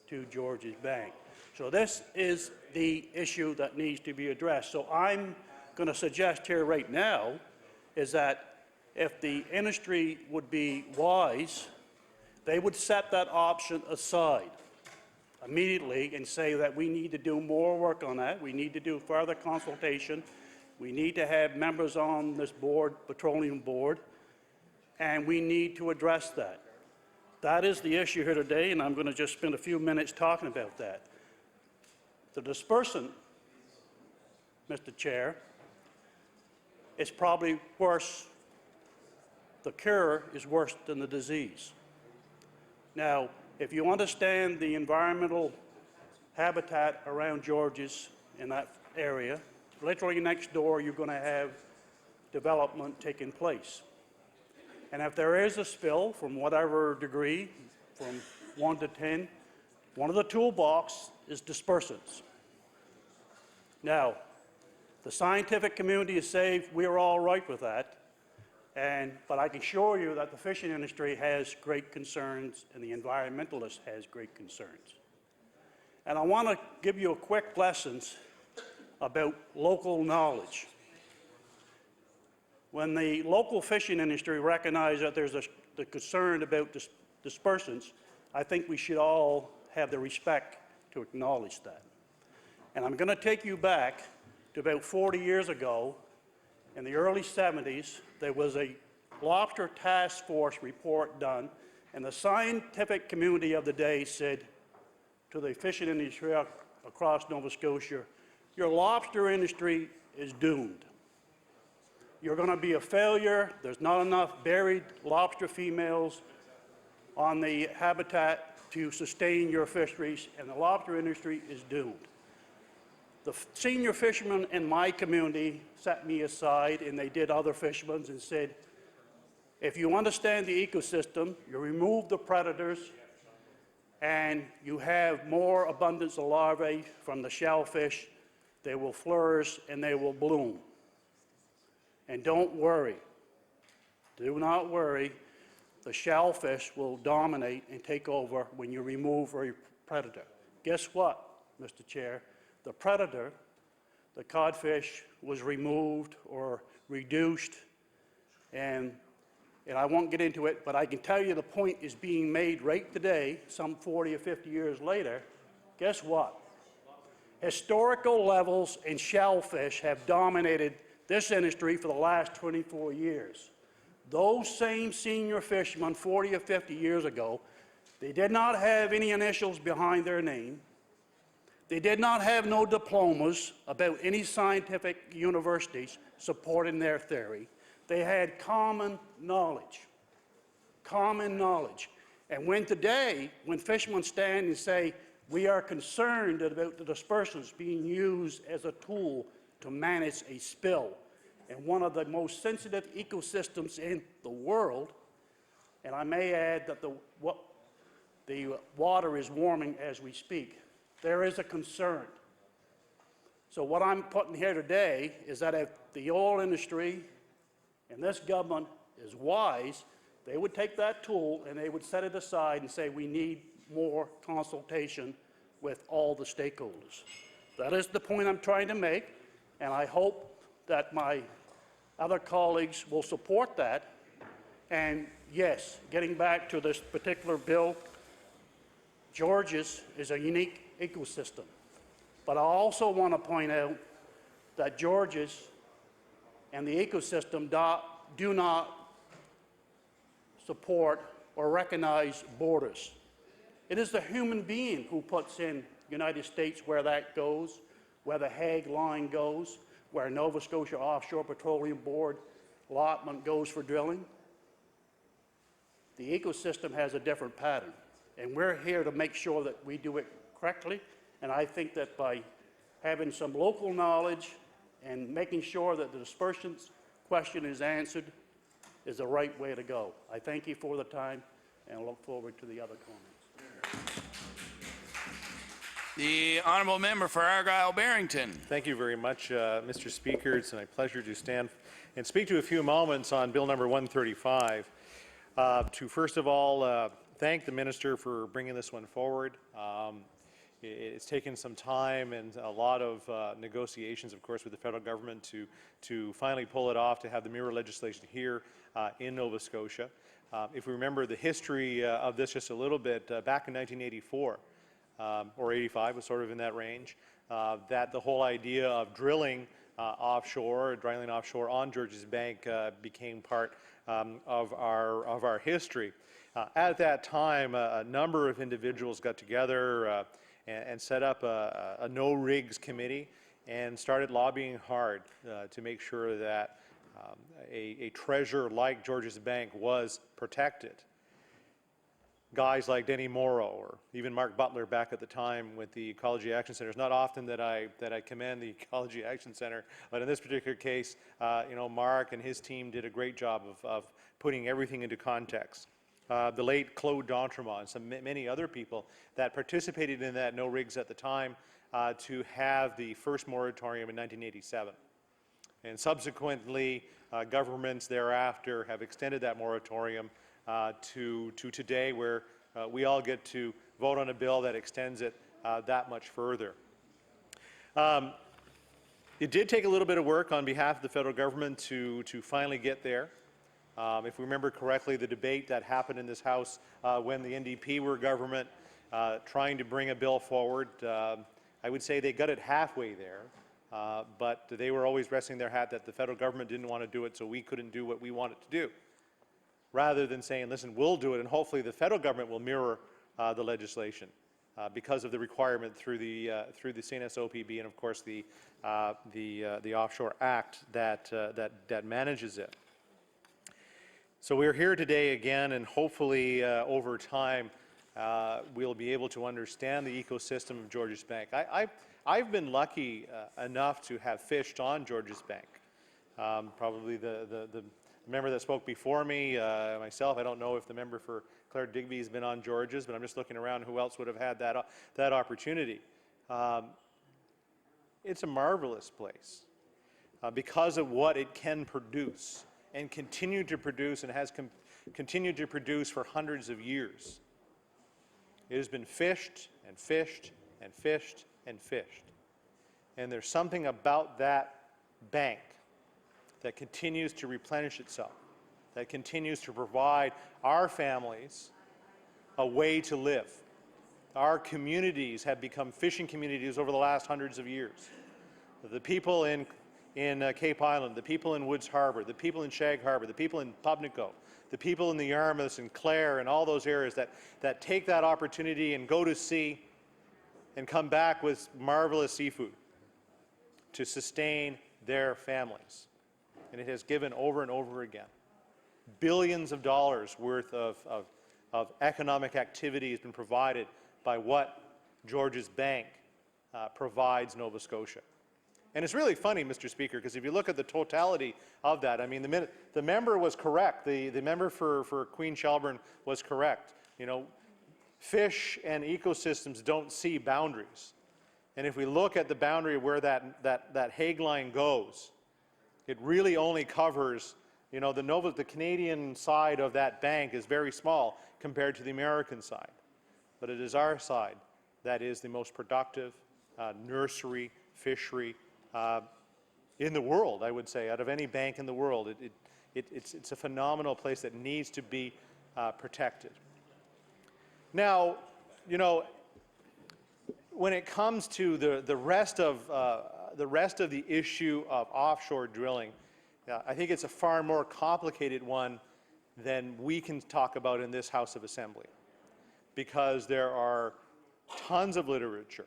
to Georges Bank. So this is the issue that needs to be addressed. So I'm going to suggest here right now is that if the industry would be wise, they would set that option aside immediately and say that we need to do more work on that. We need to do further consultation. We need to have members on this board, petroleum board, and we need to address that. That is the issue here today, and I'm going to just spend a few minutes talking about that. The dispersant, Mr. Chair, is probably worse. The cure is worse than the disease. Now, if you understand the environmental habitat around Georges in that area, literally next door you're going to have development taking place. And if there is a spill from whatever degree, from 1 to 10, one of the toolbox is dispersants. Now, the scientific community is safe. We're all right with that. But I can assure you that the fishing industry has great concerns and the environmentalist has great concerns. And I want to give you a quick lesson about local knowledge. when the local fishing industry recognized that there's the concern about dispersants, I think we should all have the respect to acknowledge that. And I'm going to take you back to about 40 years ago. In the early 70s, there was a lobster task force report done, and the scientific community of the day said to the fishing industry across Nova Scotia, your lobster industry is doomed. You're going to be a failure. There's not enough buried lobster females on the habitat to sustain your fisheries, and the lobster industry is doomed. The senior fishermen in my community set me aside, and they did other fishermen, and said, if you understand the ecosystem, you remove the predators, and you have more abundance of larvae from the shellfish, they will flourish and they will bloom. And don't worry, do not worry, the shellfish will dominate and take over when you remove a predator. Guess what, Mr. Chair? The predator, the codfish, was removed or reduced, and I won't get into it, but I can tell you the point is being made right today, some 40 or 50 years later. Guess what? Historical levels in shellfish have dominated this industry for the last 24 years. Those same senior fishermen 40 or 50 years ago, they did not have any initials behind their name. They did not have no diplomas about any scientific universities supporting their theory. They had common knowledge. Common knowledge. And when today, when fishermen stand and say, we are concerned about the dispersants being used as a tool to manage a spill in one of the most sensitive ecosystems in the world, and I may add that the water is warming as we speak, there is a concern. So what I'm putting here today is that if the oil industry and this government is wise, they would take that tool and they would set it aside and say we need more consultation with all the stakeholders. That is the point I'm trying to make, and I hope that my other colleagues will support that. And yes, getting back to this particular bill, Georges is a unique ecosystem. But I also want to point out that Georges and the ecosystem do not support or recognize borders. It is the human being who puts in United States where that goes, where the Hague line goes, where Nova Scotia Offshore Petroleum Board allotment goes for drilling. The ecosystem has a different pattern, and we're here to make sure that we do it correctly, and I think that by having some local knowledge and making sure that the dispersants question is answered is the right way to go. I thank you for the time, and I look forward to the other comments. The honourable member for Argyle-Barrington. Thank you very much, Mr. Speaker. It's my pleasure to stand and speak to a few moments on Bill number 135. To first of all thank the minister for bringing this one forward. It's taken some time and a lot of negotiations, of course, with the federal government to finally pull it off, to have the mirror legislation here in Nova Scotia. If we remember the history of this just a little bit, back in 1984, or 85, was sort of in that range, that the whole idea of drilling offshore on Georges Bank became part of our history. At that time, a number of individuals got together and set up a no rigs committee and started lobbying hard to make sure that a treasure like Georges Bank was protected. Guys like Denny Morrow or even Mark Butler back at the time with the Ecology Action Center. It's not often that I commend the Ecology Action Center, but in this particular case, Mark and his team did a great job of putting everything into context. The late Claude D'Entremont and many other people that participated in that no rigs at the time to have the first moratorium in 1987. And subsequently, governments thereafter have extended that moratorium to today, where we all get to vote on a bill that extends it that much further. It did take a little bit of work on behalf of the federal government to finally get there. If we remember correctly, the debate that happened in this House when the NDP were government, trying to bring a bill forward, I would say they got it halfway there, but they were always resting their hat that the federal government didn't want to do it, so we couldn't do what we wanted to do. Rather than saying, listen, we'll do it, and hopefully the federal government will mirror the legislation because of the requirement through the CNSOPB and, of course, the Offshore Act that manages it. So we're here today again, and hopefully over time we'll be able to understand the ecosystem of Georges Bank. I've been lucky enough to have fished on Georges Bank. Probably the member that spoke before me, myself, I don't know if the member for Claire Digby has been on Georges, but I'm just looking around who else would have had that opportunity. It's a marvelous place because of what it can produce and continue to produce, and has continued to produce for hundreds of years. It has been fished and fished and fished and fished. And there's something about that bank that continues to replenish itself, that continues to provide our families a way to live. Our communities have become fishing communities over the last hundreds of years. The people in Cape Island, the people in Woods Harbor, the people in Shag Harbor, the people in Pubnico, the people in the Yarmouths and Clare and all those areas that take that opportunity and go to sea and come back with marvelous seafood to sustain their families. And it has given over and over again. Billions of dollars worth of economic activity has been provided by what Georges Bank provides Nova Scotia. And it's really funny, Mr. Speaker, because if you look at the totality of that, I mean, the member was correct. The member for Queen Shelburne was correct. You know, fish and ecosystems don't see boundaries. And if we look at the boundary of where that Hague line goes, it really only covers, you know, the Canadian side of that bank is very small compared to the American side. But it is our side that is the most productive nursery, fishery in the world, I would say, out of any bank in the world. It's a phenomenal place that needs to be protected. Now, you know, when it comes to the rest of the issue of offshore drilling, I think it's a far more complicated one than we can talk about in this House of Assembly, because there are tons of literature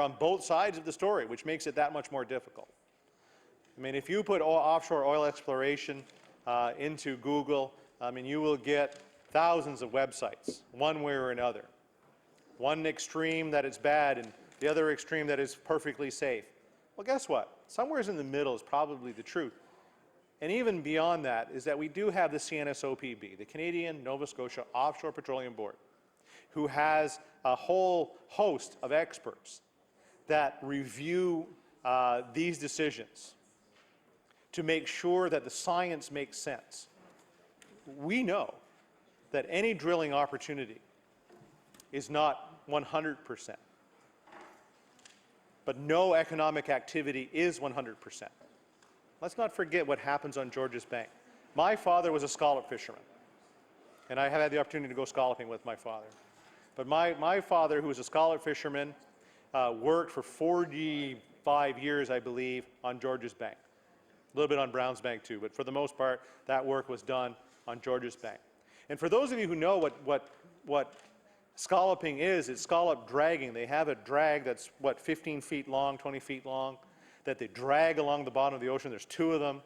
on both sides of the story, which makes it that much more difficult. I mean, if you put offshore oil exploration into Google, I mean, you will get thousands of websites, one way or another. One extreme that it's bad, and the other extreme that is perfectly safe. Well, guess what? Somewhere in the middle is probably the truth. And even beyond that is that we do have the CNSOPB, the Canadian Nova Scotia Offshore Petroleum Board, who has a whole host of experts that review these decisions to make sure that the science makes sense. We know that any drilling opportunity is not 100%, but no economic activity is 100%. Let's not forget what happens on Georges Bank. My father was a scallop fisherman, and I have had the opportunity to go scalloping with my father. But my father, who was a scallop fisherman, worked for 45 years, I believe, on Georges Bank. A little bit on Browns Bank too, but for the most part, that work was done on Georges Bank. And for those of you who know what scalloping is, it's scallop dragging. They have a drag that's, 15 feet long, 20 feet long, that they drag along the bottom of the ocean. There's two of them.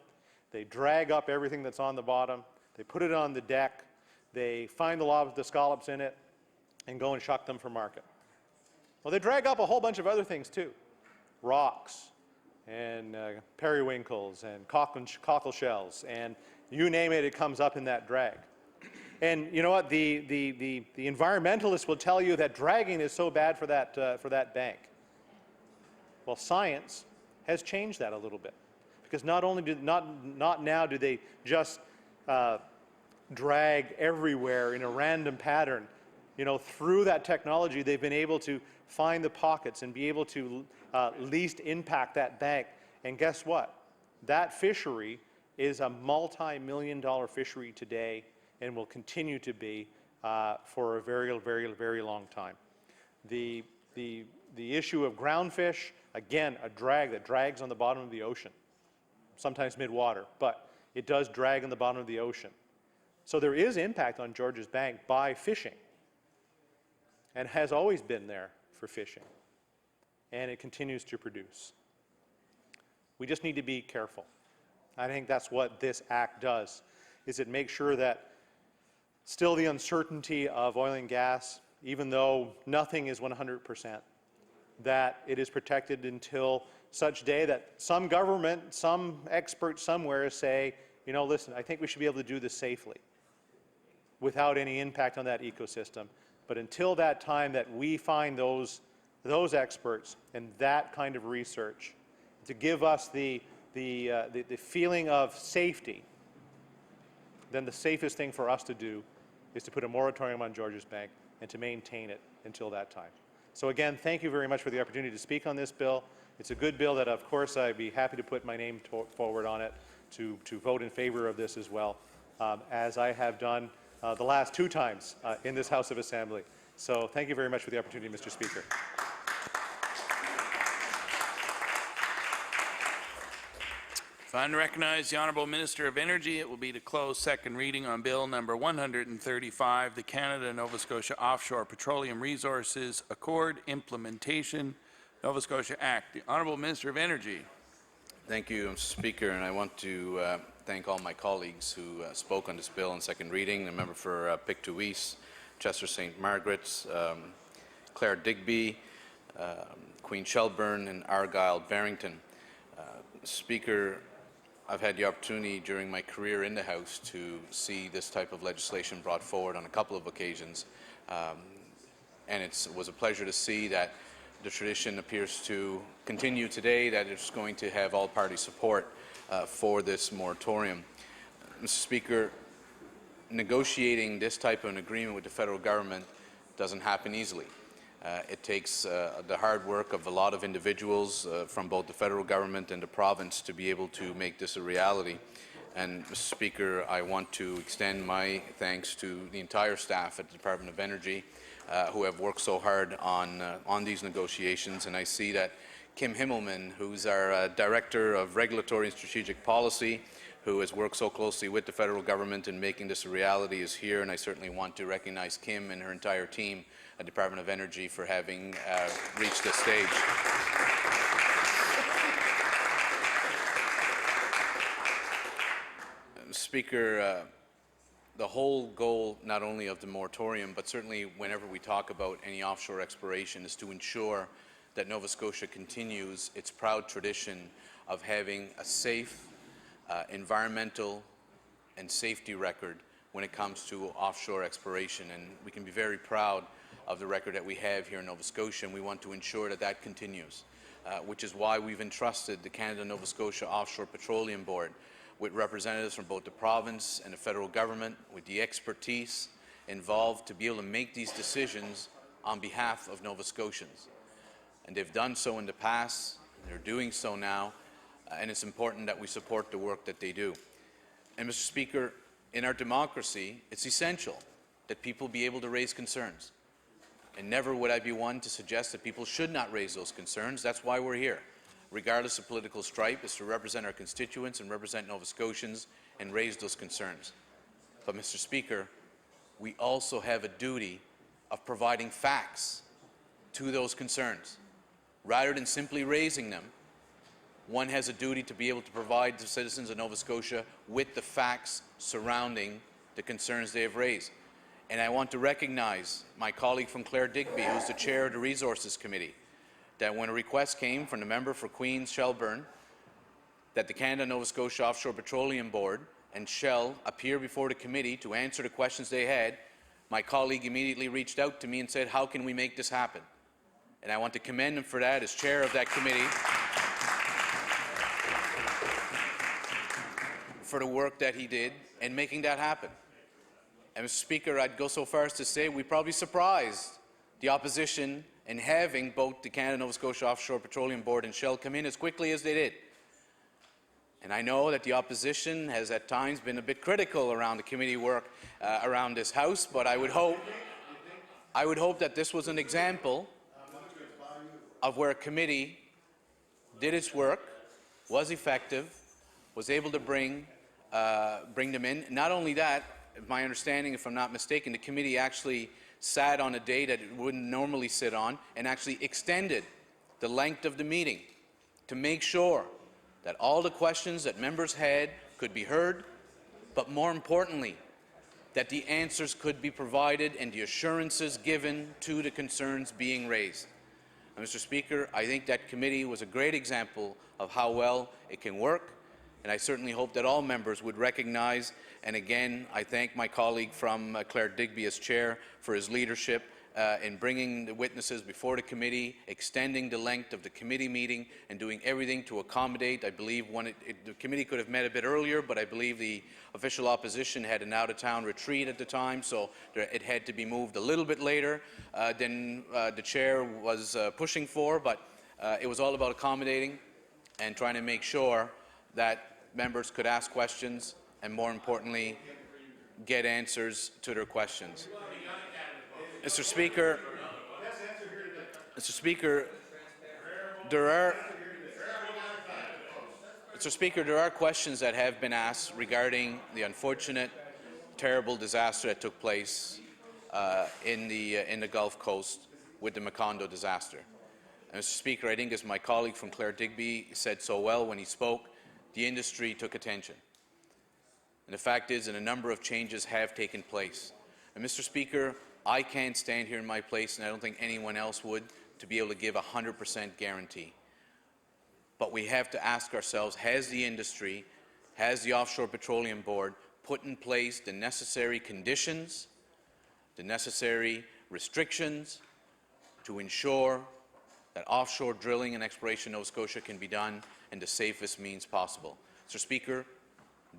They drag up everything that's on the bottom. They put it on the deck. They find the scallops in it and go and shuck them for market. Well, they drag up a whole bunch of other things too. Rocks and periwinkles and cockle shells, and you name it, it comes up in that drag. And you know what? The environmentalists will tell you that dragging is so bad for that bank. Well, science has changed that a little bit, because not now do they just drag everywhere in a random pattern. You know, through that technology, they've been able to find the pockets and be able to least impact that bank. And guess what? That fishery is a multi-million-dollar fishery today and will continue to be for a very, very, very long time. The issue of groundfish, again, a drag that drags on the bottom of the ocean, sometimes mid-water, but it does drag on the bottom of the ocean. So there is impact on Georges Bank by fishing, and has always been there for fishing, and it continues to produce. We just need to be careful. I think that's what this act does, is it makes sure that still the uncertainty of oil and gas, even though nothing is 100%, that it is protected until such day that some government, some expert somewhere say, you know, listen, I think we should be able to do this safely without any impact on that ecosystem. But until that time that we find those experts and that kind of research to give us the feeling of safety, then the safest thing for us to do is to put a moratorium on Georges Bank and to maintain it until that time. So again, thank you very much for the opportunity to speak on this bill. It's a good bill that, of course, I'd be happy to put my name forward on it to vote in favor of this as well, as I have done the last 2 times in this House of Assembly. So thank you very much for the opportunity, Mr. Speaker. If I recognize the Honourable Minister of Energy, it will be to close second reading on Bill number 135, the Canada-Nova Scotia Offshore Petroleum Resources Accord Implementation Nova Scotia Act. The Honourable Minister of Energy. Thank you, Mr. Speaker, and I want to thank all my colleagues who spoke on this bill on second reading, the member for Pictou East, Chester St. Margaret's, Claire Digby, Queen Shelburne, and Argyll Barrington. Speaker, I've had the opportunity during my career in the House to see this type of legislation brought forward on a couple of occasions, and it was a pleasure to see that the tradition appears to continue today, that it's going to have all-party support for this moratorium. Mr. Speaker, negotiating this type of an agreement with the federal government doesn't happen easily. It takes the hard work of a lot of individuals from both the federal government and the province to be able to make this a reality. And, Mr. Speaker, I want to extend my thanks to the entire staff at the Department of Energy who have worked so hard on these negotiations. And I see that Kim Himmelman, who's our Director of Regulatory and Strategic Policy, who has worked so closely with the federal government in making this a reality, is here, and I certainly want to recognize Kim and her entire team at the Department of Energy for having reached this stage. Speaker, the whole goal not only of the moratorium, but certainly whenever we talk about any offshore exploration, is to ensure that Nova Scotia continues its proud tradition of having a safe environmental and safety record when it comes to offshore exploration. And we can be very proud of the record that we have here in Nova Scotia, and we want to ensure that that continues, which is why we've entrusted the Canada-Nova Scotia Offshore Petroleum Board with representatives from both the province and the federal government, with the expertise involved to be able to make these decisions on behalf of Nova Scotians. And they've done so in the past, they're doing so now, and it's important that we support the work that they do. And, Mr. Speaker, in our democracy, it's essential that people be able to raise concerns. And never would I be one to suggest that people should not raise those concerns. That's why we're here, regardless of political stripe, is to represent our constituents and represent Nova Scotians and raise those concerns. But, Mr. Speaker, we also have a duty of providing facts to those concerns. Rather than simply raising them, one has a duty to be able to provide the citizens of Nova Scotia with the facts surrounding the concerns they have raised. And I want to recognize my colleague from Claire Digby, who's the chair of the Resources Committee, that when a request came from the member for Queen Shelburne that the Canada-Nova Scotia Offshore Petroleum Board and Shell appear before the committee to answer the questions they had, my colleague immediately reached out to me and said, how can we make this happen? And I want to commend him for that as chair of that committee, for the work that he did in making that happen. And, Mr. Speaker, I'd go so far as to say we probably surprised the opposition in having both the Canada-Nova Scotia Offshore Petroleum Board and Shell come in as quickly as they did. And I know that the opposition has at times been a bit critical around the committee work around this House, but I would hope that this was an example of where a committee did its work, was effective, was able to bring them in. Not only that, my understanding, if I'm not mistaken, the committee actually sat on a day that it wouldn't normally sit on and actually extended the length of the meeting to make sure that all the questions that members had could be heard, but more importantly, that the answers could be provided and the assurances given to the concerns being raised. And Mr. Speaker, I think that committee was a great example of how well it can work, and I certainly hope that all members would recognize, and again, I thank my colleague from Claire Digby as chair for his leadership in bringing the witnesses before the committee, extending the length of the committee meeting, and doing everything to accommodate. I believe the committee could have met a bit earlier, but I believe the official opposition had an out-of-town retreat at the time, so it had to be moved a little bit later than the chair was pushing for, but it was all about accommodating and trying to make sure that members could ask questions and, more importantly, get answers to their questions. Mr. Speaker, there are questions that have been asked regarding the unfortunate, terrible disaster that took place in the Gulf Coast with the Macondo disaster. And Mr. Speaker, I think as my colleague from Claire Digby said so well when he spoke, the industry took attention. And the fact is that a number of changes have taken place. And Mr. Speaker, I can't stand here in my place, and I don't think anyone else would, to be able to give a 100% guarantee. But we have to ask ourselves, has the industry, has the Offshore Petroleum Board put in place the necessary conditions, the necessary restrictions to ensure that offshore drilling and exploration in Nova Scotia can be done in the safest means possible? Mr. Speaker,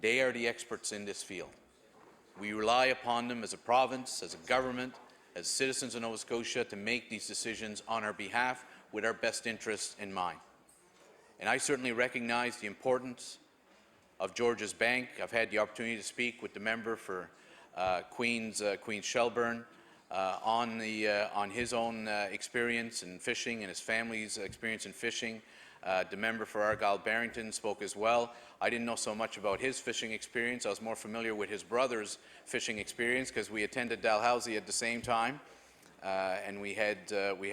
they are the experts in this field. We rely upon them as a province, as a government, as citizens of Nova Scotia to make these decisions on our behalf with our best interests in mind. And I certainly recognize the importance of George's Bank. I've had the opportunity to speak with the member for Queen's Shelburne on his own experience in fishing and his family's experience in fishing. The member for Argyll-Barrington spoke as well. I didn't know so much about his fishing experience. I was more familiar with his brother's fishing experience because we attended Dalhousie at the same time, and we had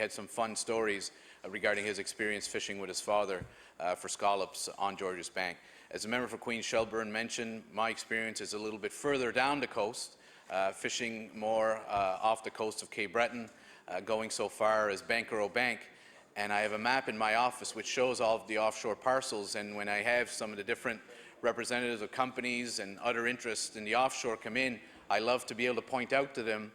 some fun stories regarding his experience fishing with his father for scallops on George's Bank. As the member for Queen Shelburne mentioned, my experience is a little bit further down the coast, fishing more off the coast of Cape Breton, going so far as Bankero Bank. And I have a map in my office which shows all of the offshore parcels, and when I have some of the different representatives of companies and other interests in the offshore come in, I love to be able to point out to them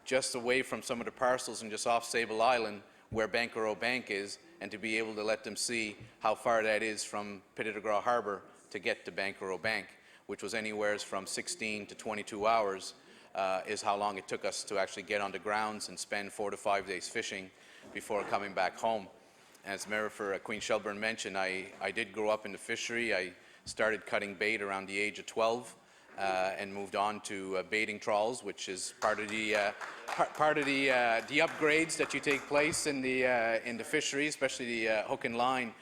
just away from some of the parcels and just off Sable Island where Bankero Bank is, and to be able to let them see how far that is from Pittigraw Harbour to get to Bankero Bank, which was anywhere from 16 to 22 hours is how long it took us to actually get on the grounds and spend 4 to 5 days fishing before coming back home. As the member for Queen Shelburne mentioned, I did grow up in the fishery. I started cutting bait around the age of 12 and moved on to baiting trawls, which is part of the upgrades that you take place in the fishery, especially the hook and line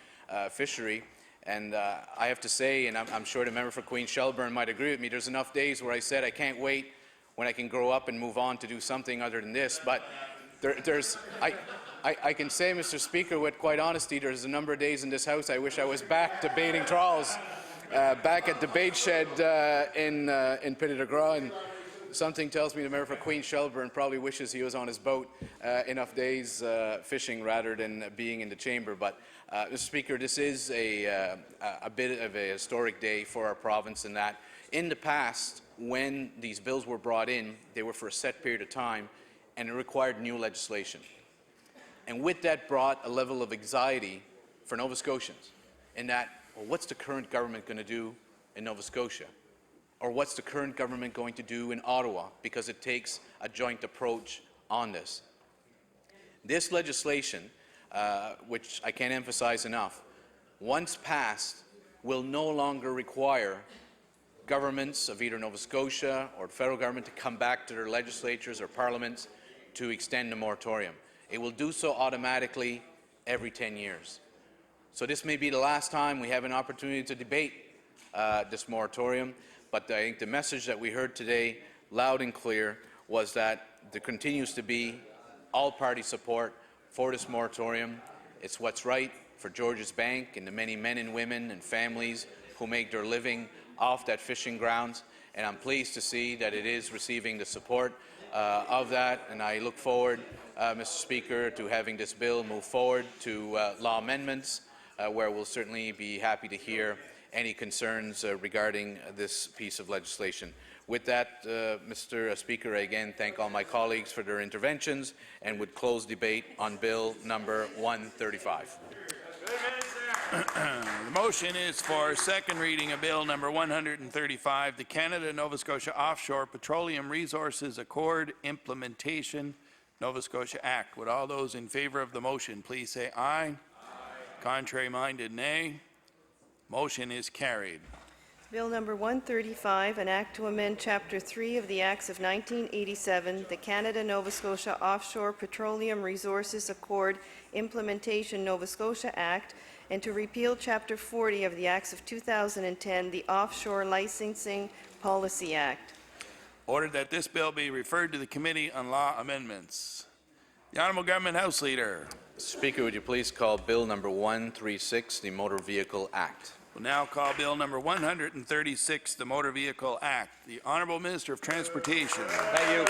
fishery. And I have to say, and I'm sure the member for Queen Shelburne might agree with me, there's enough days where I said I can't wait when I can grow up and move on to do something other than this. But I can say, Mr. Speaker, with quite honesty, there's a number of days in this House I wish I was back debating trawls, back at the bait shed in Pittigraw, and something tells me the member for Queen Shelburne probably wishes he was on his boat enough days fishing rather than being in the chamber. But, Mr. Speaker, this is a bit of a historic day for our province in that in the past, when these bills were brought in, they were for a set period of time, and it required new legislation. And with that brought a level of anxiety for Nova Scotians in that, well, what's the current government going to do in Nova Scotia? Or what's the current government going to do in Ottawa? Because it takes a joint approach on this. This legislation, which I can't emphasize enough, once passed, will no longer require governments of either Nova Scotia or the federal government to come back to their legislatures or parliaments to extend the moratorium. It will do so automatically every 10 years. So this may be the last time we have an opportunity to debate this moratorium, but I think the message that we heard today, loud and clear, was that there continues to be all-party support for this moratorium. It's what's right for Georges Bank and the many men and women and families who make their living off that fishing grounds, and I'm pleased to see that it is receiving the support of that, and I look forward, Mr. Speaker, to having this bill move forward to law amendments, where we'll certainly be happy to hear any concerns regarding this piece of legislation. With that, Mr. Speaker, I again thank all my colleagues for their interventions and would close debate on Bill number 135. The motion is for second reading of Bill number 135, the Canada-Nova Scotia Offshore Petroleum Resources Accord Implementation Nova Scotia Act. Would all those in favor of the motion please say aye? Aye. Contrary-minded, nay. Motion is carried. Bill number 135, an act to amend Chapter 3 of the Acts of 1987, the Canada-Nova Scotia Offshore Petroleum Resources Accord Implementation Nova Scotia Act, and to repeal Chapter 40 of the Acts of 2010, the Offshore Licensing Policy Act. Ordered that this bill be referred to the Committee on Law Amendments. The Honourable Government House Leader. Mr. Speaker, would you please call Bill number 136, the Motor Vehicle Act? We'll now call Bill number 136, the Motor Vehicle Act. The Honourable Minister of Transportation. Thank you.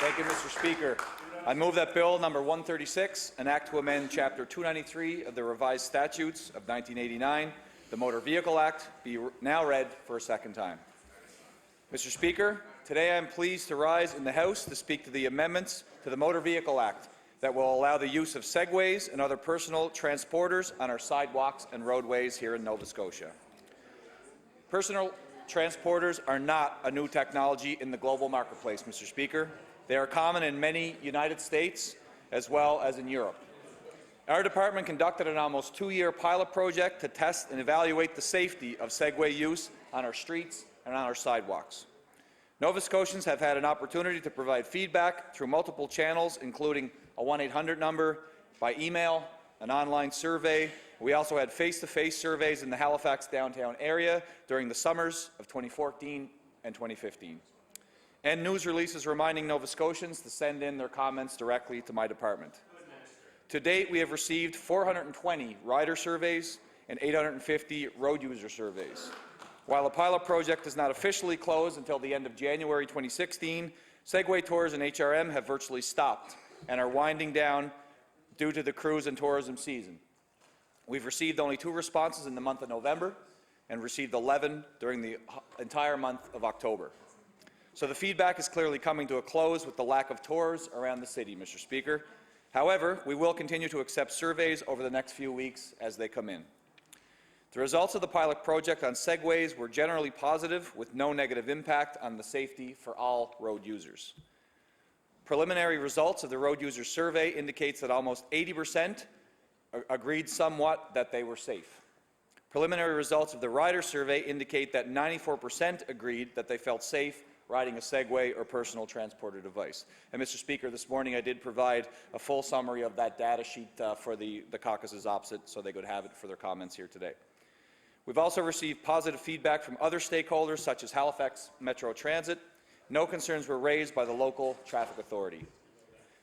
Thank you, Mr. Speaker. I move that Bill number 136, an act to amend Chapter 293 of the Revised Statutes of 1989, the Motor Vehicle Act, be now read for a second time. Mr. Speaker, today I am pleased to rise in the House to speak to the amendments to the Motor Vehicle Act that will allow the use of segways and other personal transporters on our sidewalks and roadways here in Nova Scotia. Personal transporters are not a new technology in the global marketplace, Mr. Speaker. They are common in many United States as well as in Europe. Our department conducted an almost 2-year pilot project to test and evaluate the safety of Segway use on our streets and on our sidewalks. Nova Scotians have had an opportunity to provide feedback through multiple channels, including a 1-800 number, by email, an online survey. We also had face-to-face surveys in the Halifax downtown area during the summers of 2014 and 2015. And news releases reminding Nova Scotians to send in their comments directly to my department. To date, we have received 420 rider surveys and 850 road user surveys. While the pilot project is not officially closed until the end of January 2016, Segway tours and HRM have virtually stopped and are winding down due to the cruise and tourism season. We've received only 2 responses in the month of November and received 11 during the entire month of October. So the feedback is clearly coming to a close with the lack of tours around the city, Mr. Speaker. However, we will continue to accept surveys over the next few weeks as they come in. The results of the pilot project on segways were generally positive, with no negative impact on the safety for all road users. Preliminary results of the road user survey indicates that almost 80% agreed somewhat that they were safe. Preliminary results of the rider survey indicate that 94% agreed that they felt safe riding a Segway or personal transporter device. And Mr. Speaker, this morning I did provide a full summary of that data sheet for the caucuses opposite, so they could have it for their comments here today. We've also received positive feedback from other stakeholders, such as Halifax Metro Transit. No concerns were raised by the local traffic authority.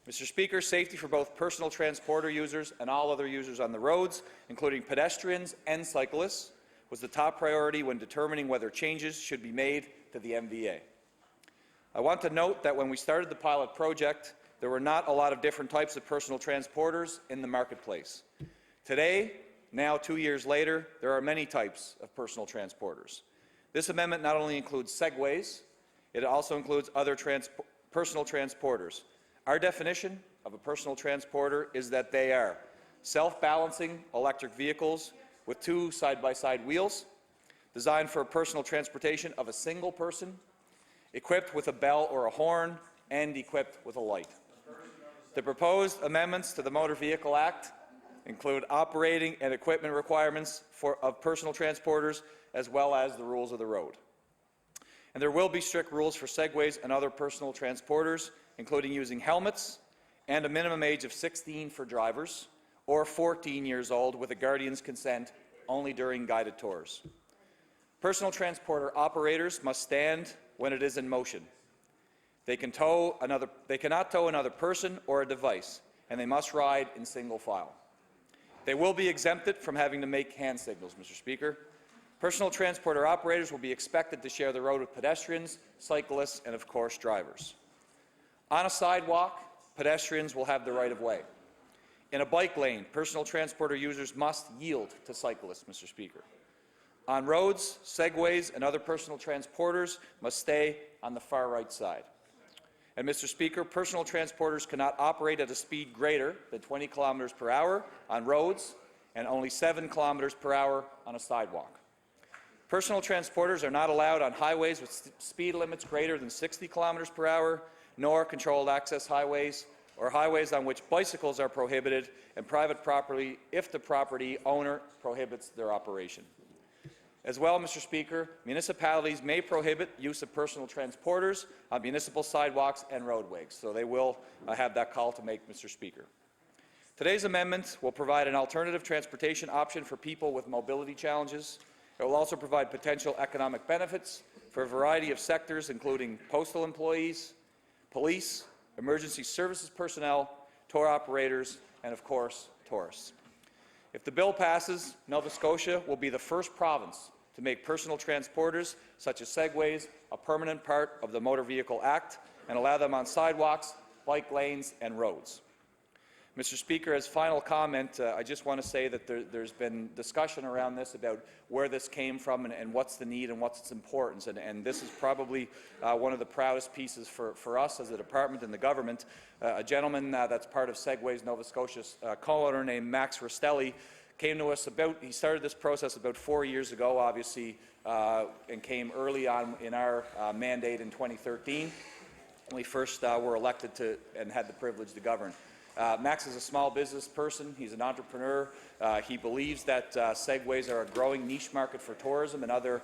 Mr. Speaker, safety for both personal transporter users and all other users on the roads, including pedestrians and cyclists, was the top priority when determining whether changes should be made to the MVA. I want to note that when we started the pilot project, there were not a lot of different types of personal transporters in the marketplace. Today, now 2 years later, there are many types of personal transporters. This amendment not only includes Segways, it also includes other personal transporters. Our definition of a personal transporter is that they are self-balancing electric vehicles with 2 side-by-side wheels, designed for personal transportation of a single person, equipped with a bell or a horn, and equipped with a light. The proposed amendments to the Motor Vehicle Act include operating and equipment requirements of personal transporters, as well as the rules of the road. And there will be strict rules for segways and other personal transporters, including using helmets and a minimum age of 16 for drivers, or 14 years old with a guardian's consent only during guided tours. Personal transporter operators must stand when it is in motion. They cannot tow another person or a device, and they must ride in single file. They will be exempted from having to make hand signals, Mr. Speaker. Personal transporter operators will be expected to share the road with pedestrians, cyclists, and of course drivers. On a sidewalk, pedestrians will have the right of way. In a bike lane, personal transporter users must yield to cyclists, Mr. Speaker. On roads, segways, and other personal transporters must stay on the far right side. And Mr. Speaker, personal transporters cannot operate at a speed greater than 20 kilometers per hour on roads and only 7 kilometers per hour on a sidewalk. Personal transporters are not allowed on highways with speed limits greater than 60 kilometers per hour, nor controlled access highways or highways on which bicycles are prohibited and private property if the property owner prohibits their operation. As well, Mr. Speaker, municipalities may prohibit use of personal transporters on municipal sidewalks and roadways, so they will have that call to make, Mr. Speaker. Today's amendment will provide an alternative transportation option for people with mobility challenges. It will also provide potential economic benefits for a variety of sectors, including postal employees, police, emergency services personnel, tour operators, and of course, tourists. If the bill passes, Nova Scotia will be the first province to make personal transporters, such as segways, a permanent part of the Motor Vehicle Act and allow them on sidewalks, bike lanes, and roads. Mr. Speaker, as final comment, I just want to say that there's been discussion around this about where this came from and what's the need and what's its importance. And this is probably one of the proudest pieces for us as a department and the government. A gentleman that's part of Segways Nova Scotia's co-owner named Max Rastelli came to us he started this process about 4 years ago, obviously, and came early on in our mandate in 2013 when we first were elected to and had the privilege to govern. Max is a small business person. He's an entrepreneur. He believes that segways are a growing niche market for tourism and other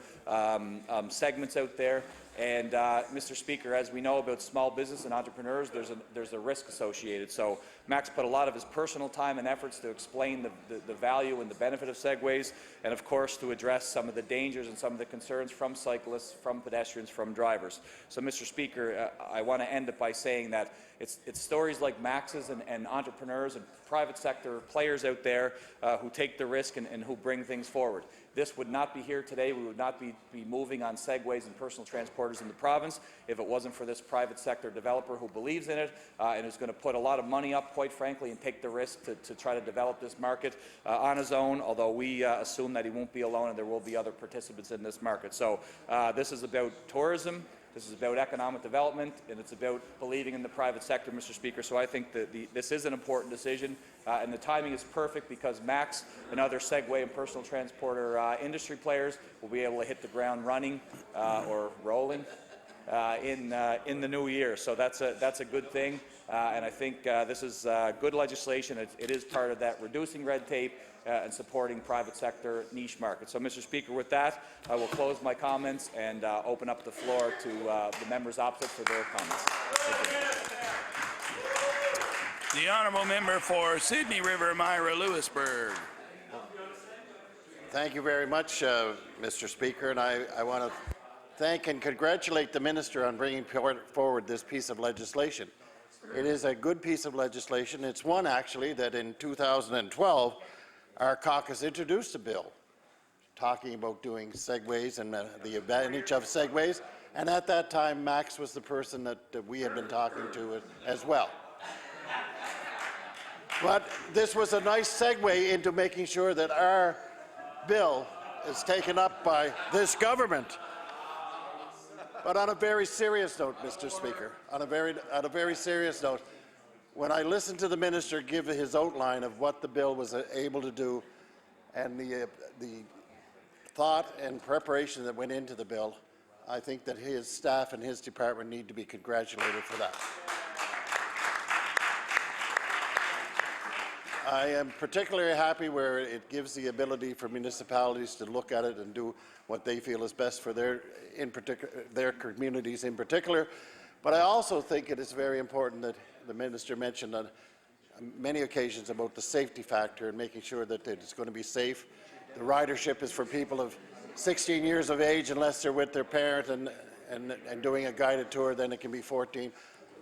segments out there. And Mr. Speaker, as we know about small business and entrepreneurs, there's a risk associated. So Max put a lot of his personal time and efforts to explain the value and the benefit of segways, and of course to address some of the dangers and some of the concerns from cyclists, from pedestrians, from drivers. So Mr. Speaker, I want to end it by saying that it's stories like Max's and entrepreneurs and private sector players out there who take the risk and who bring things forward. This would not be here today. We would not be moving on segways and personal transporters in the province if it wasn't for this private sector developer who believes in it and is going to put a lot of money up, quite frankly, and take the risk to try to develop this market on his own, although we assume that he won't be alone and there will be other participants in this market. So this is about tourism. This is about economic development, and it's about believing in the private sector, Mr. Speaker. So I think that this is an important decision, and the timing is perfect because Max and other Segway and personal transporter industry players will be able to hit the ground running or rolling in the new year. So that's a good thing, and I think this is good legislation. It is part of that reducing red tape and supporting private sector niche markets. So, Mr. Speaker, with that, I will close my comments and open up the floor to the members opposite for their comments. The honourable member for Sydney River, Myra Lewisburg. Thank you very much, Mr. Speaker, and I want to thank and congratulate the minister on bringing forward this piece of legislation. It is a good piece of legislation. It's one, actually, that in 2012, our caucus introduced a bill talking about doing segways and the advantage of segways, and at that time Max was the person that we had been talking to as well. But this was a nice segue into making sure that our bill is taken up by this government. But on a very serious note, Mr. Speaker, on a very serious note, when I listened to the minister give his outline of what the bill was able to do and the thought and preparation that went into the bill, I think that his staff and his department need to be congratulated for that. I am particularly happy where it gives the ability for municipalities to look at it and do what they feel is best for their communities in particular. But I also think it is very important that the minister mentioned on many occasions about the safety factor and making sure that it's going to be safe. The ridership is for people of 16 years of age unless they're with their parent and doing a guided tour, then it can be 14.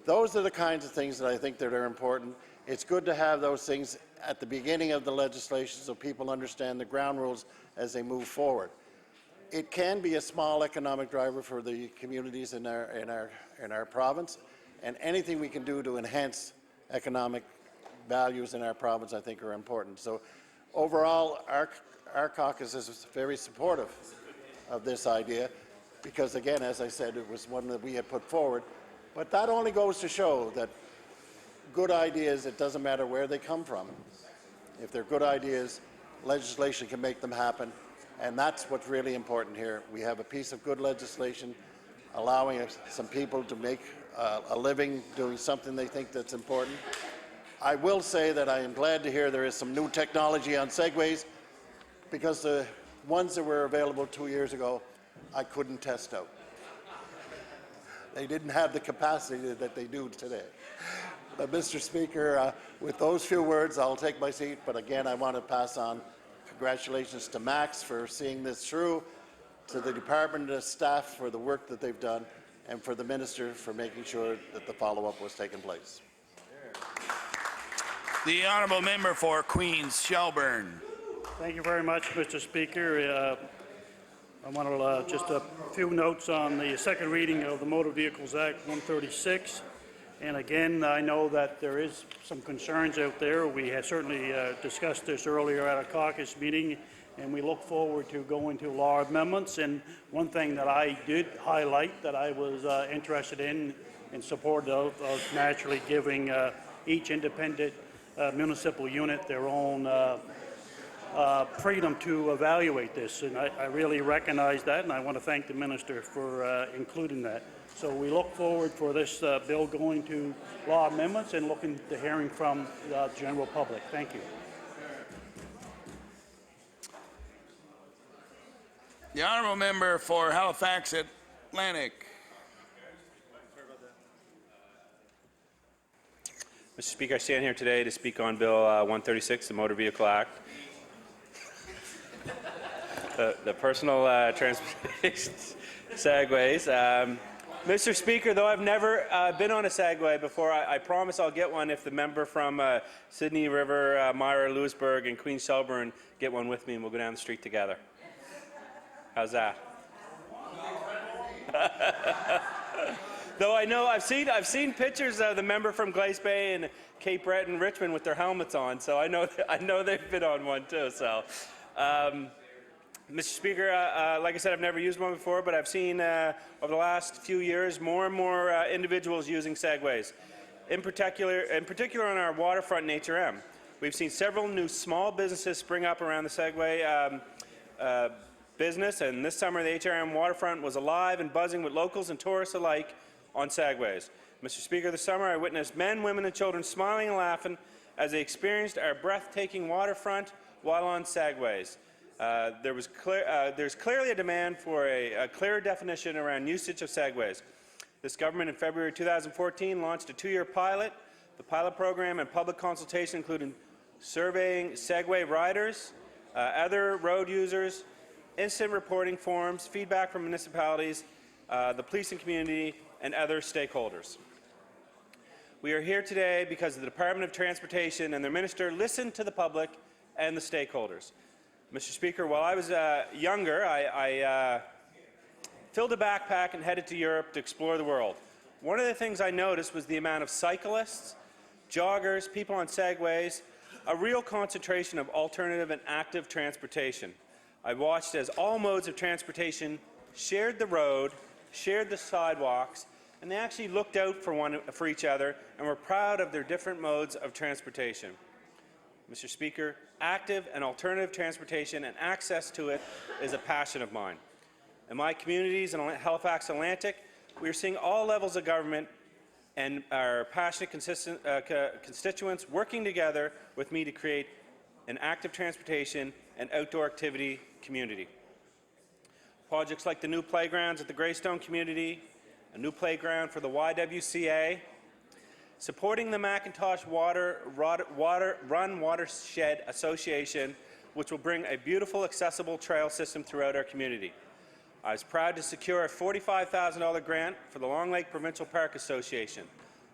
Those are the kinds of things that I think that are important. It's good to have those things at the beginning of the legislation so people understand the ground rules as they move forward. It can be a small economic driver for the communities in our province, and anything we can do to enhance economic values in our province I think are important. So overall, our caucus is very supportive of this idea because, again, as I said, it was one that we had put forward. But that only goes to show that good ideas, it doesn't matter where they come from. If they're good ideas, legislation can make them happen. And that's what's really important here. We have a piece of good legislation allowing some people to make a living doing something they think that's important. I will say that I am glad to hear there is some new technology on segways because the ones that were available 2 years ago, I couldn't test out. They didn't have the capacity that they do today. But Mr. Speaker, with those few words, I'll take my seat. But again, I want to pass on congratulations to Max for seeing this through, to the department and staff for the work that they've done, and for the minister for making sure that the follow-up was taking place. The honourable member for Queens Shelburne. Thank you very much, Mr. Speaker. I want to just a few notes on the second reading of the Motor Vehicles Act 136. And again, I know that there is some concerns out there. We had certainly discussed this earlier at a caucus meeting, and we look forward to going to law amendments. And one thing that I did highlight that I was interested in support of naturally giving each independent municipal unit their own freedom to evaluate this. And I really recognize that, and I want to thank the minister for including that. So we look forward for this bill going to law amendments and looking to hearing from the general public. Thank you. The honourable member for Halifax Atlantic. Mr. Speaker, I stand here today to speak on Bill 136, the Motor Vehicle Act. The personal transportation segways. Mr. Speaker, though I've never been on a Segway before, I promise I'll get one if the member from Sydney River, Myra, Lewisburg, and Queens Shelburne get one with me, and we'll go down the street together. How's that? Though I know I've seen pictures of the member from Glace Bay and Cape Breton, Richmond with their helmets on, so I know they've been on one too. So. Mr. Speaker, like I said, I've never used one before, but I've seen over the last few years more and more individuals using Segways. In particular on our waterfront in HRM. We've seen several new small businesses spring up around the Segway business, and this summer the HRM waterfront was alive and buzzing with locals and tourists alike on Segways. Mr. Speaker, this summer I witnessed men, women, and children smiling and laughing as they experienced our breathtaking waterfront while on Segways. There's clearly a demand for a clearer definition around usage of Segways. This government in February 2014 launched a 2-year pilot. The pilot program and public consultation included surveying Segway riders, other road users, instant reporting forms, feedback from municipalities, the policing community, and other stakeholders. We are here today because the Department of Transportation and their minister listened to the public and the stakeholders. Mr. Speaker, while I was younger, I filled a backpack and headed to Europe to explore the world. One of the things I noticed was the amount of cyclists, joggers, people on Segways, a real concentration of alternative and active transportation. I watched as all modes of transportation shared the road, shared the sidewalks, and they actually looked out for each other and were proud of their different modes of transportation. Mr. Speaker, active and alternative transportation and access to it is a passion of mine. In my communities in Halifax Atlantic, we are seeing all levels of government and our passionate constituents working together with me to create an active transportation and outdoor activity community. Projects like the new playgrounds at the Greystone community, a new playground for the YWCA, supporting the Macintosh Run Watershed Association, which will bring a beautiful, accessible trail system throughout our community. I was proud to secure a $45,000 grant for the Long Lake Provincial Park Association.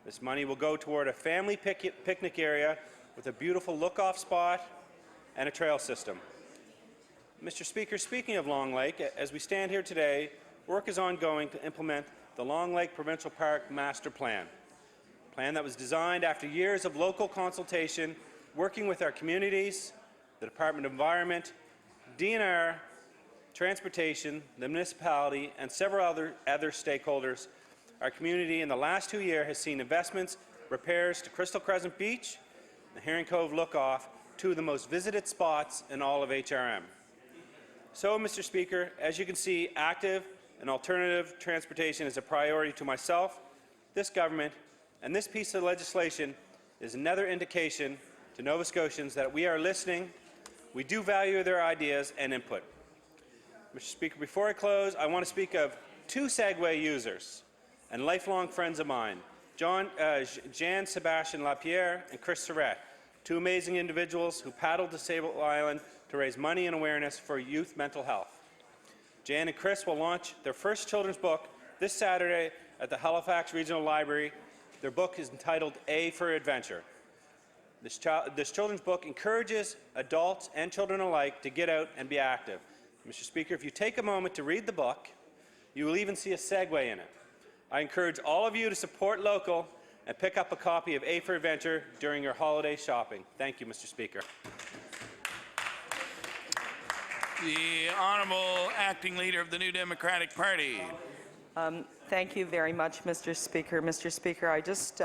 This money will go toward a family picnic area with a beautiful look-off spot and a trail system. Mr. Speaker, speaking of Long Lake, as we stand here today, work is ongoing to implement the Long Lake Provincial Park Master Plan, a plan that was designed after years of local consultation, working with our communities, the Department of Environment, DNR, Transportation, the municipality, and several other stakeholders. Our community in the last 2 years has seen investments, repairs to Crystal Crescent Beach, the Herring Cove Look-Off, two of the most visited spots in all of HRM. So, Mr. Speaker, as you can see, active and alternative transportation is a priority to myself, this government, and this piece of legislation is another indication to Nova Scotians that we are listening, we do value their ideas and input. Mr. Speaker, before I close, I want to speak of two Segway users and lifelong friends of mine, Jan Sebastian Lapierre and Chris Surratt, two amazing individuals who paddled to Sable Island to raise money and awareness for youth mental health. Jan and Chris will launch their first children's book this Saturday at the Halifax Regional Library. Their book is entitled A for Adventure. This children's book encourages adults and children alike to get out and be active. Mr. Speaker, if you take a moment to read the book, you will even see a Segway in it. I encourage all of you to support local and pick up a copy of A for Adventure during your holiday shopping. Thank you, Mr. Speaker. The Honourable Acting Leader of the New Democratic Party. Thank you very much, Mr. Speaker. Mr. Speaker, I just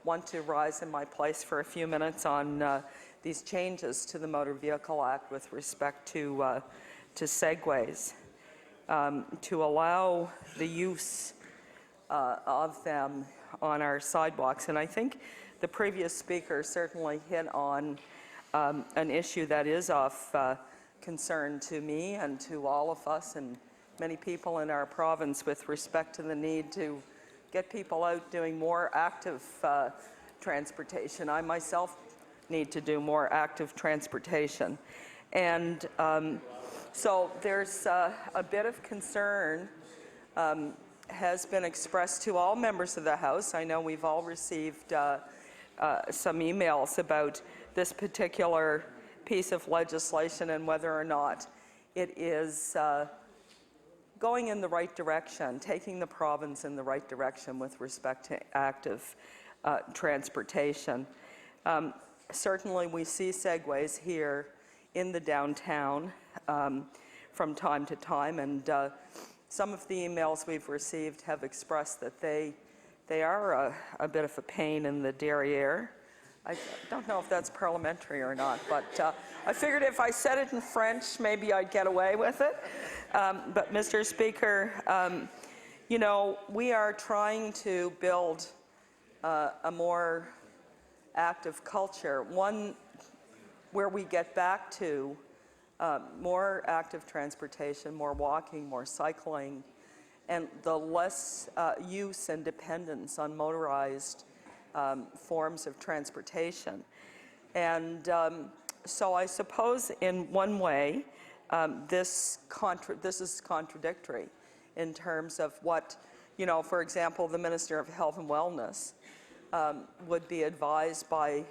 want to rise in my place for a few minutes on these changes to the Motor Vehicle Act with respect to segways, to allow the use of them on our sidewalks. And I think the previous speaker certainly hit on an issue that is of concern to me and to all of us and many people in our province with respect to the need to get people out doing more active transportation. I myself need to do more active transportation. And so there's a bit of concern has been expressed to all members of the House. I know we've all received some emails about this particular piece of legislation and whether or not it is going in the right direction, taking the province in the right direction with respect to active transportation. Certainly we see segways here in the downtown from time to time, and some of the emails we've received have expressed that they are a bit of a pain in the derriere. I don't know if that's parliamentary or not, but I figured if I said it in French, maybe I'd get away with it. But Mr. Speaker, you know, we are trying to build a more active culture, one where we get back to more active transportation, more walking, more cycling, and the less use and dependence on motorized forms of transportation. And so I suppose in one way this is contradictory in terms of what, you know, for example, the Minister of Health and Wellness would be advised by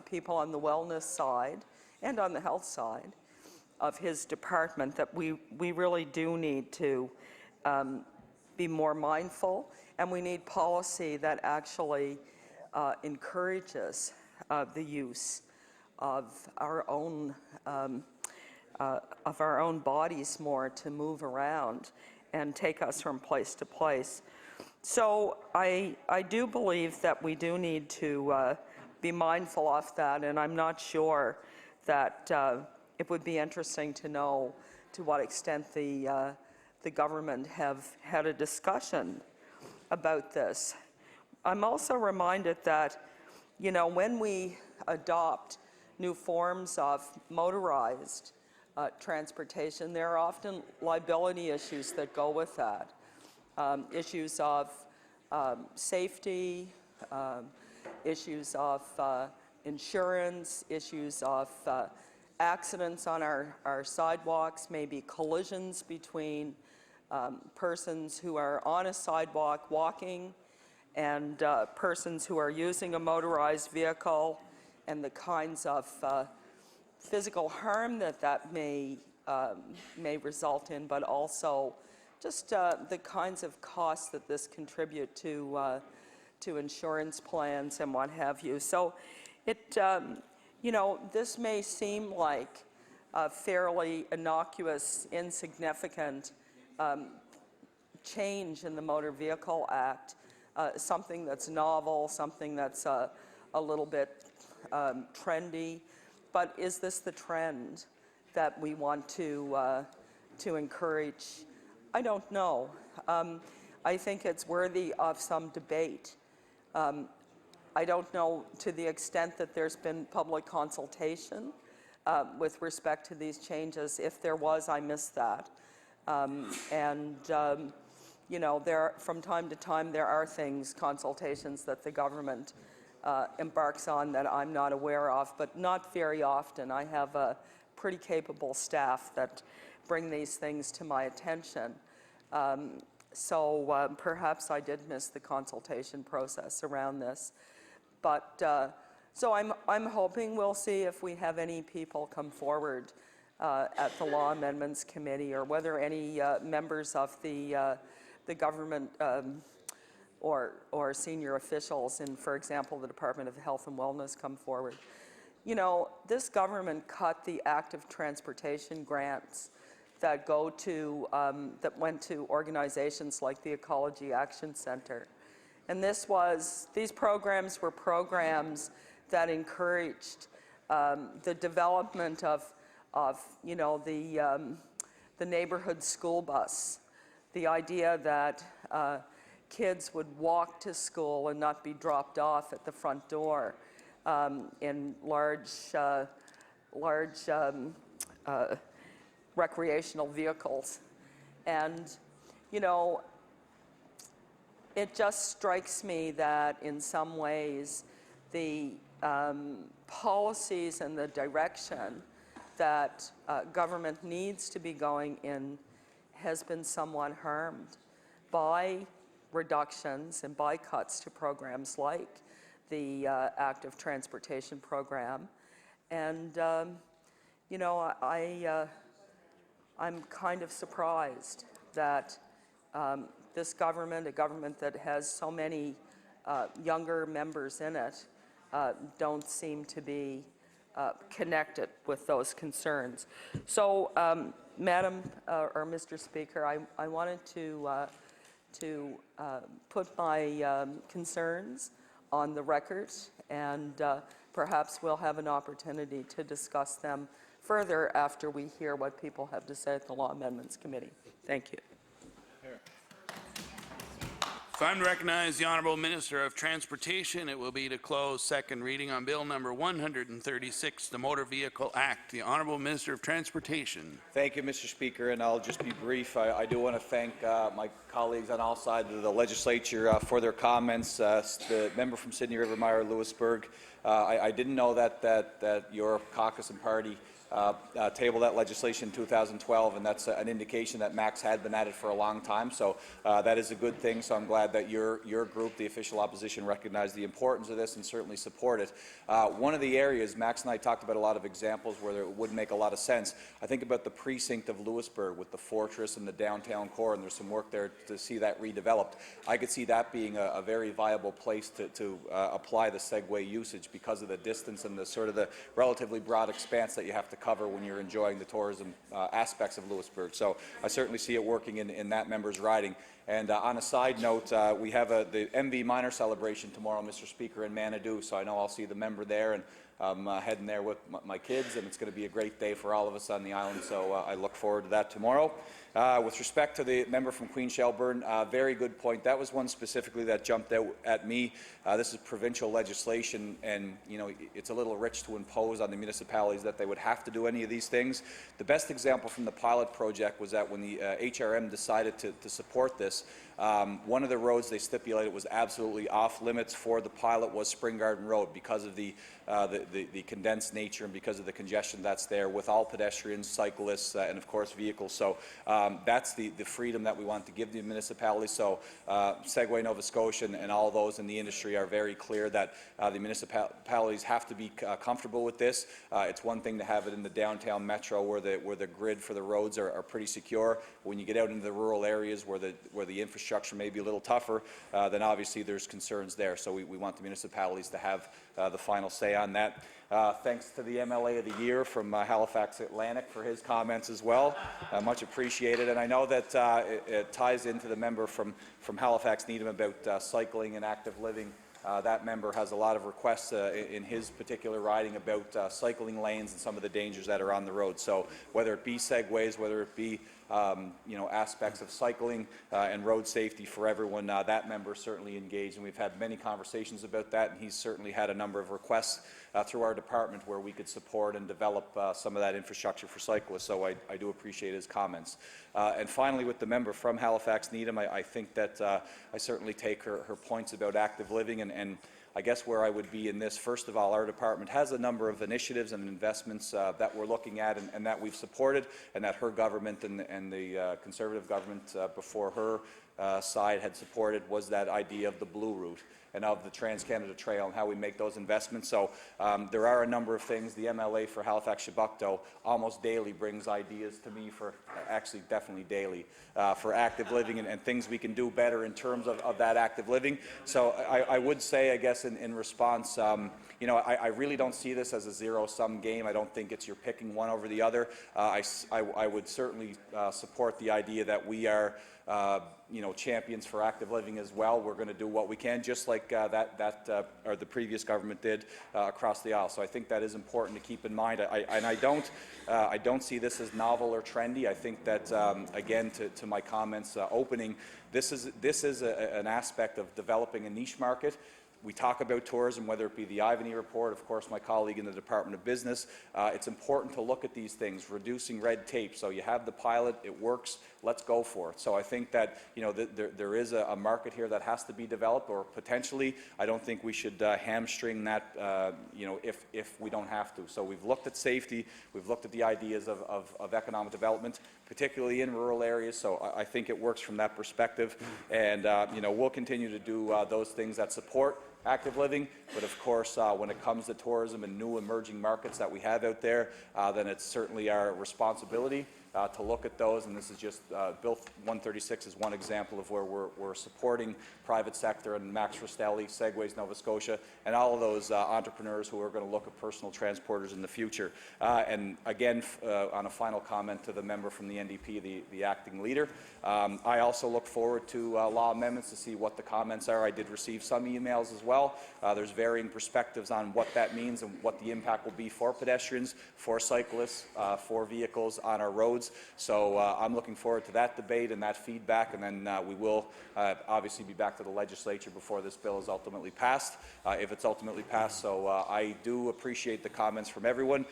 people on the wellness side and on the health side of his department that we really do need to be more mindful, and we need policy that actually encourages the use of our own bodies more to move around and take us from place to place. So I do believe that we do need to be mindful of that, and I'm not sure that it would be interesting to know to what extent the government have had a discussion about this. I'm also reminded that, you know, when we adopt new forms of motorized transportation, there are often liability issues that go with that. Issues of safety, issues of insurance, issues of accidents on our sidewalks, maybe collisions between persons who are on a sidewalk walking and persons who are using a motorized vehicle, and the kinds of physical harm that may result in, but also just the kinds of costs that this contribute to insurance plans and what have you. So it, you know, this may seem like a fairly innocuous, insignificant change in the Motor Vehicle Act, something that's novel, something that's a little bit trendy, but is this the trend that we want to encourage? I don't know. I think it's worthy of some debate. I don't know to the extent that there's been public consultation with respect to these changes. If there was, I missed that. You know, from time to time there are consultations that the government embarks on that I'm not aware of, but not very often. I have a pretty capable staff that bring these things to my attention. So perhaps I did miss the consultation process around this. But so I'm hoping we'll see if we have any people come forward at the Law Amendments Committee, or whether any members of the government or senior officials in, for example, the Department of Health and Wellness come forward. You know, this government cut the active transportation grants that that went to organizations like the Ecology Action Center. And these programs were programs that encouraged the development of you know, the neighborhood school bus, the idea that kids would walk to school and not be dropped off at the front door in large recreational vehicles. And, you know, it just strikes me that in some ways the policies and the direction that government needs to be going in has been somewhat harmed by reductions and by cuts to programs like the active transportation program. And, you know, I'm kind of surprised that this government, a government that has so many younger members in it, don't seem to be connected with those concerns. So, Madam or Mr. Speaker, I wanted to put my concerns on the record, and perhaps we'll have an opportunity to discuss them further after we hear what people have to say at the Law Amendments Committee. Thank you. If I'm to recognize the Honourable Minister of Transportation, it will be to close second reading on Bill number 136, the Motor Vehicle Act. The Honourable Minister of Transportation. Thank you, Mr. Speaker, and I'll just be brief. I do want to thank my colleagues on all sides of the legislature for their comments. The member from Sydney River-Mire, Lewisburg, I didn't know that your caucus and party tabled that legislation in 2012, and that's an indication that Max had been at it for a long time. So that is a good thing. So I'm glad that your group, the official opposition, recognized the importance of this and certainly support it. One of the areas, Max and I talked about a lot of examples where it would make a lot of sense. I think about the precinct of Lewisburg with the fortress and the downtown core, and there's some work there to see that redeveloped. I could see that being a very viable place to apply the Segway usage because of the distance and the sort of the relatively broad expanse that you have to cover when you're enjoying the tourism aspects of Lewisburg. So I certainly see it working in that member's riding. And on a side note, we have the MV Minor celebration tomorrow, Mr. Speaker, in Manitou, so I know I'll see the member there, and I'm heading there with my kids, and it's going to be a great day for all of us on the island, so I look forward to that tomorrow. With respect to the member from Queen Shelburne, very good point. That was one specifically that jumped out at me. This is provincial legislation, and it's a little rich to impose on the municipalities that they would have to do any of these things. The best example from the pilot project was that when the HRM decided to support this, one of the roads they stipulated was absolutely off limits for the pilot was Spring Garden Road because of the condensed nature and because of the congestion that's there with all pedestrians, cyclists, and of course vehicles. So that's the freedom that we want to give the municipalities. So Segway Nova Scotia and all those in the industry are very clear that the municipalities have to be comfortable with this. It's one thing to have it in the downtown metro where the grid for the roads are pretty secure. When you get out into the rural areas where the infrastructure may be a little tougher, then obviously there's concerns there. So we want the municipalities to have the final say on that. Thanks to the MLA of the Year from Halifax Atlantic for his comments as well. Much appreciated. And I know that it ties into the member from Halifax Needham about cycling and active living. That member has a lot of requests in his particular riding about cycling lanes and some of the dangers that are on the road. So whether it be segways, whether it be aspects of cycling and road safety for everyone, that member certainly engaged, and we've had many conversations about that, and he's certainly had a number of requests through our department where we could support and develop some of that infrastructure for cyclists, so I do appreciate his comments. And finally, with the member from Halifax Needham, I think that I certainly take her points about active living, and I guess where I would be in this, first of all, our department has a number of initiatives and investments that we're looking at and that we've supported, and that her government and the Conservative government before her side had supported, was that idea of the Blue Route and of the Trans-Canada Trail and how we make those investments. So there are a number of things. The MLA for Halifax-Chebucto almost daily brings ideas to me for, actually definitely daily, for active living and things we can do better in terms of that active living. So I would say, I guess, in response, I really don't see this as a zero-sum game. I don't think it's you're picking one over the other. I would certainly support the idea that we are champions for active living as well. We're going to do what we can, just like or the previous government did across the aisle. So I think that is important to keep in mind. I don't see this as novel or trendy. I think that again, to my comments opening, this is an aspect of developing a niche market. We talk about tourism, whether it be the Ivany report, of course, my colleague in the Department of Business. It's important to look at these things, reducing red tape. So you have the pilot, it works, let's go for it. So I think that there is a market here that has to be developed, or potentially, I don't think we should hamstring that if we don't have to. So we've looked at safety, we've looked at the ideas of economic development, particularly in rural areas. So I think it works from that perspective, and we'll continue to do those things that support active living, but of course when it comes to tourism and new emerging markets that we have out there, then it's certainly our responsibility to look at those, and this is just Bill 136 is one example of where we're supporting private sector, and Max Rostelli, Segways Nova Scotia, and all of those entrepreneurs who are going to look at personal transporters in the future. And again, on a final comment to the member from the NDP, the acting leader, I also look forward to law amendments to see what the comments are. I did receive some emails as well. There's varying perspectives on what that means and what the impact will be for pedestrians, for cyclists, for vehicles on our roads. So I'm looking forward to that debate and that feedback, and then we will obviously be back to the legislature before this bill is ultimately passed, if it's ultimately passed. So I do appreciate the comments from everyone.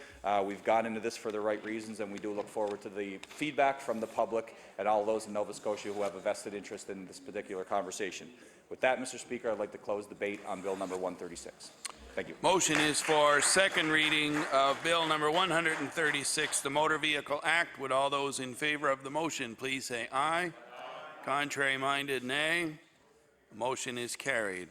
We've gone into this for the right reasons, and we do look forward to the feedback from the public and all those in Nova Scotia who have a vested interest in this particular conversation. With that, Mr. Speaker, I'd like to close debate on Bill number 136. Thank you. Motion is for second reading of Bill number 136, the Motor Vehicle Act. Would all those in favor of the motion please say aye. Aye. Contrary-minded, nay. The motion is carried.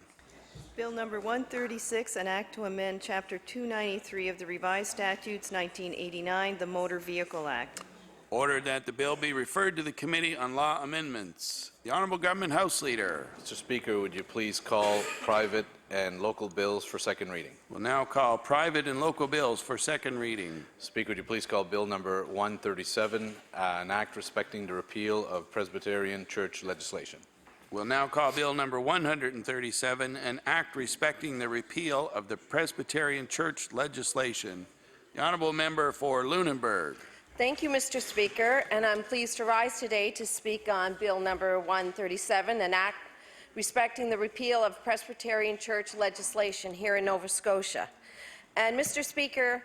Bill number 136, an act to amend Chapter 293 of the Revised Statutes 1989, the Motor Vehicle Act. Ordered that the bill be referred to the Committee on Law Amendments. The Honourable Government House Leader. Mr. Speaker, would you please call private and local bills for second reading? We'll now call private and local bills for second reading. Speaker, would you please call Bill number 137, an act respecting the repeal of Presbyterian Church legislation? We'll now call Bill number 137, an act respecting the repeal of the Presbyterian Church legislation. The honourable member for Lunenburg. Thank you, Mr. Speaker, and I'm pleased to rise today to speak on Bill number 137, an act respecting the repeal of Presbyterian Church legislation here in Nova Scotia. And Mr. Speaker,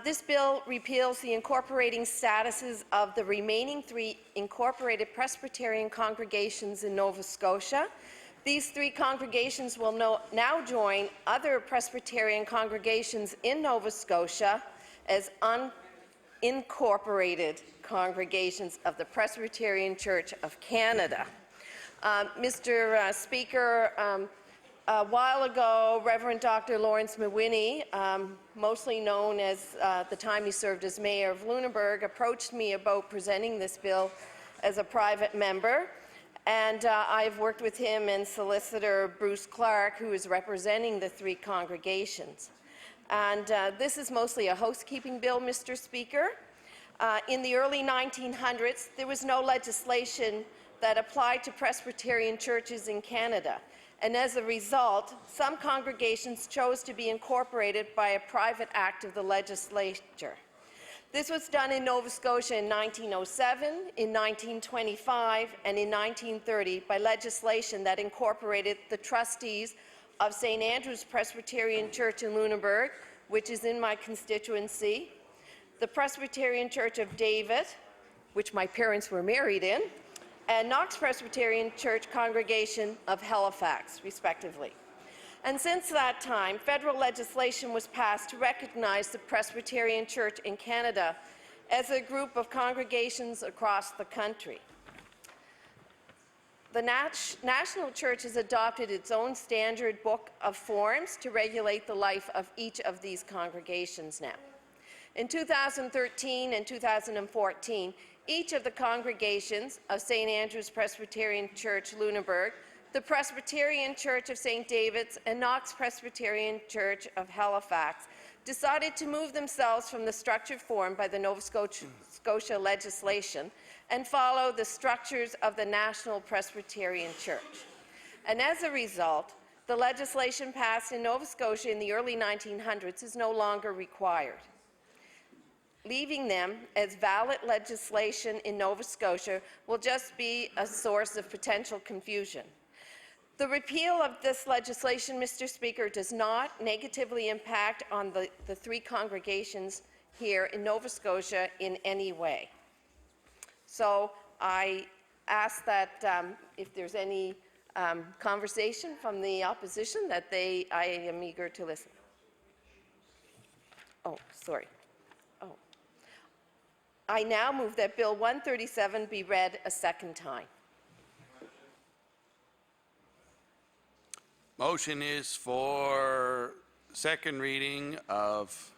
this bill repeals the incorporating statuses of the remaining 3 incorporated Presbyterian congregations in Nova Scotia. These 3 congregations will now join other Presbyterian congregations in Nova Scotia as unincorporated congregations of the Presbyterian Church of Canada. Mr. Speaker, a while ago, Reverend Dr. Lawrence Mawhinney, mostly known as the time he served as mayor of Lunenburg, approached me about presenting this bill as a private member. And I've worked with him and Solicitor Bruce Clark, who is representing the 3 congregations. And this is mostly a housekeeping bill, Mr. Speaker. In the early 1900s, there was no legislation that applied to Presbyterian churches in Canada. And as a result, some congregations chose to be incorporated by a private act of the legislature. This was done in Nova Scotia in 1907, in 1925, and in 1930 by legislation that incorporated the trustees of St. Andrew's Presbyterian Church in Lunenburg, which is in my constituency, the Presbyterian Church of David, which my parents were married in, and Knox Presbyterian Church Congregation of Halifax, respectively. And since that time, federal legislation was passed to recognize the Presbyterian Church in Canada as a group of congregations across the country. The National Church has adopted its own standard book of forms to regulate the life of each of these congregations now. In 2013 and 2014, each of the congregations of St. Andrew's Presbyterian Church, Lunenburg, the Presbyterian Church of St. David's, and Knox Presbyterian Church of Halifax decided to move themselves from the structure formed by the Nova Scotia legislation and follow the structures of the National Presbyterian Church. And as a result, the legislation passed in Nova Scotia in the early 1900s is no longer required. Leaving them as valid legislation in Nova Scotia will just be a source of potential confusion. The repeal of this legislation, Mr. Speaker, does not negatively impact on the 3 congregations here in Nova Scotia in any way. So I ask that if there's any conversation from the opposition, that I am eager to listen. Oh, sorry. I now move that Bill 137 be read a second time. Motion is for second reading of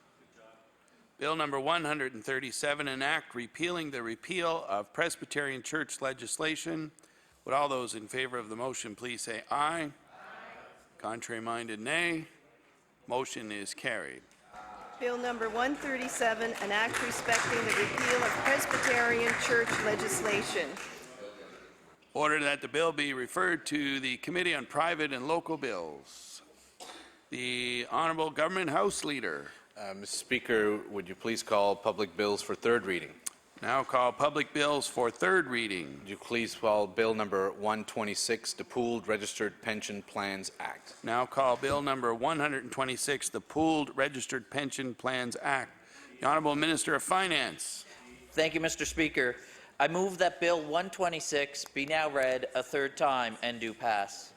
Bill number 137, an act repealing the repeal of Presbyterian Church legislation. Would all those in favor of the motion please say aye? Aye. Contrary-minded, nay. Motion is carried. Bill number 137, an act respecting the repeal of Presbyterian Church legislation. Order that the bill be referred to the Committee on Private and Local Bills. The Honourable Government House Leader. Mr. Speaker, would you please call public bills for 3rd reading? Now call public bills for 3rd reading. Would you please call Bill number 126, the Pooled Registered Pension Plans Act? Now call Bill number 126, the Pooled Registered Pension Plans Act. The Honourable Minister of Finance. Thank you, Mr. Speaker. I move that Bill 126 be now read a 3rd time and do pass.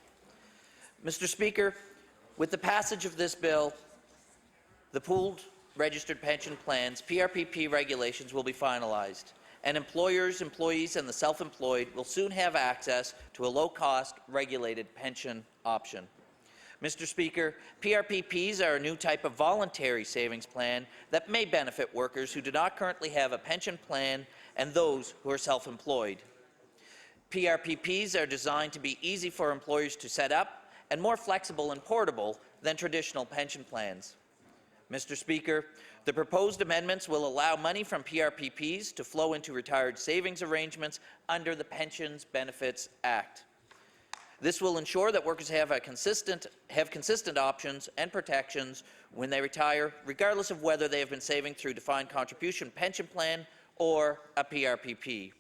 Mr. Speaker, with the passage of this bill, the Pooled Registered Pension Plans, PRPP regulations will be finalized, and employers, employees, and the self-employed will soon have access to a low-cost, regulated pension option. Mr. Speaker, PRPPs are a new type of voluntary savings plan that may benefit workers who do not currently have a pension plan and those who are self-employed. PRPPs are designed to be easy for employers to set up and more flexible and portable than traditional pension plans. Mr. Speaker, the proposed amendments will allow money from PRPPs to flow into retired savings arrangements under the Pensions Benefits Act. This will ensure that workers have consistent options and protections when they retire, regardless of whether they have been saving through defined contribution pension plan or a PRPP.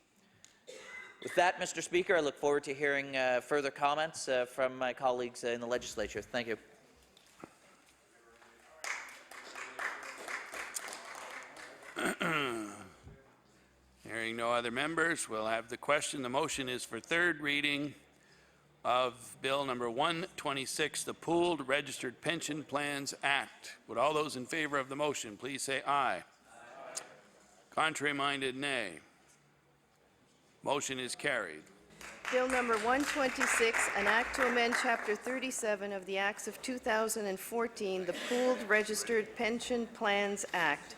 With that, Mr. Speaker, I look forward to hearing further comments from my colleagues in the legislature. Thank you. Hearing no other members, we'll have the question. The motion is for third reading of Bill number 126, the Pooled Registered Pension Plans Act. Would all those in favor of the motion please say aye? Aye. Contrary-minded, nay. Motion is carried. Bill number 126, an act to amend Chapter 37 of the Acts of 2014, the Pooled Registered Pension Plans Act.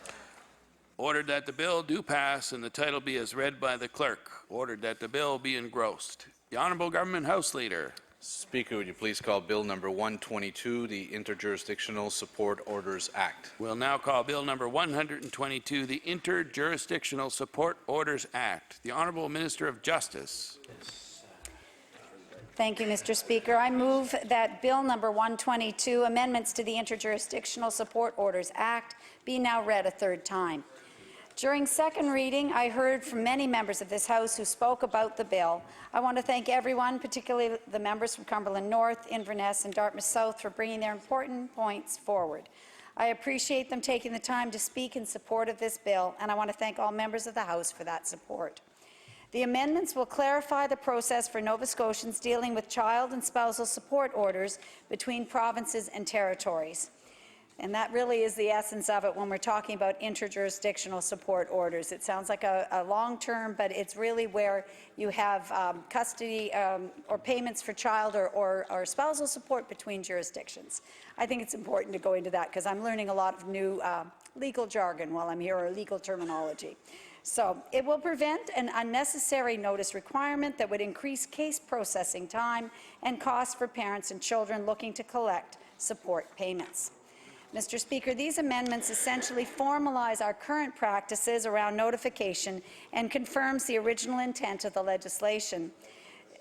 Ordered that the bill do pass and the title be as read by the clerk. Ordered that the bill be engrossed. The Honourable Government House Leader. Speaker, would you please call Bill number 122, the Interjurisdictional Support Orders Act? We'll now call Bill number 122, the Interjurisdictional Support Orders Act. The Honourable Minister of Justice. Thank you, Mr. Speaker. I move that Bill number 122, Amendments to the Interjurisdictional Support Orders Act, be now read a third time. During second reading, I heard from many members of this House who spoke about the bill. I want to thank everyone, particularly the members from Cumberland North, Inverness and Dartmouth South, for bringing their important points forward. I appreciate them taking the time to speak in support of this bill, and I want to thank all members of the House for that support. The amendments will clarify the process for Nova Scotians dealing with child and spousal support orders between provinces and territories. And that really is the essence of it when we're talking about interjurisdictional support orders. It sounds like a long term, but it's really where you have custody or payments for child or spousal support between jurisdictions. I think it's important to go into that because I'm learning a lot of new legal jargon while I'm here, or legal terminology. So it will prevent an unnecessary notice requirement that would increase case processing time and costs for parents and children looking to collect support payments. Mr. Speaker, these amendments essentially formalize our current practices around notification and confirms the original intent of the legislation.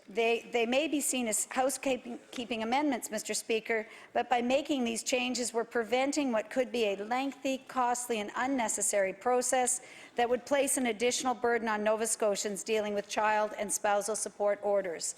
They may be seen as housekeeping amendments, Mr. Speaker, but by making these changes, we're preventing what could be a lengthy, costly, and unnecessary process that would place an additional burden on Nova Scotians dealing with child and spousal support orders.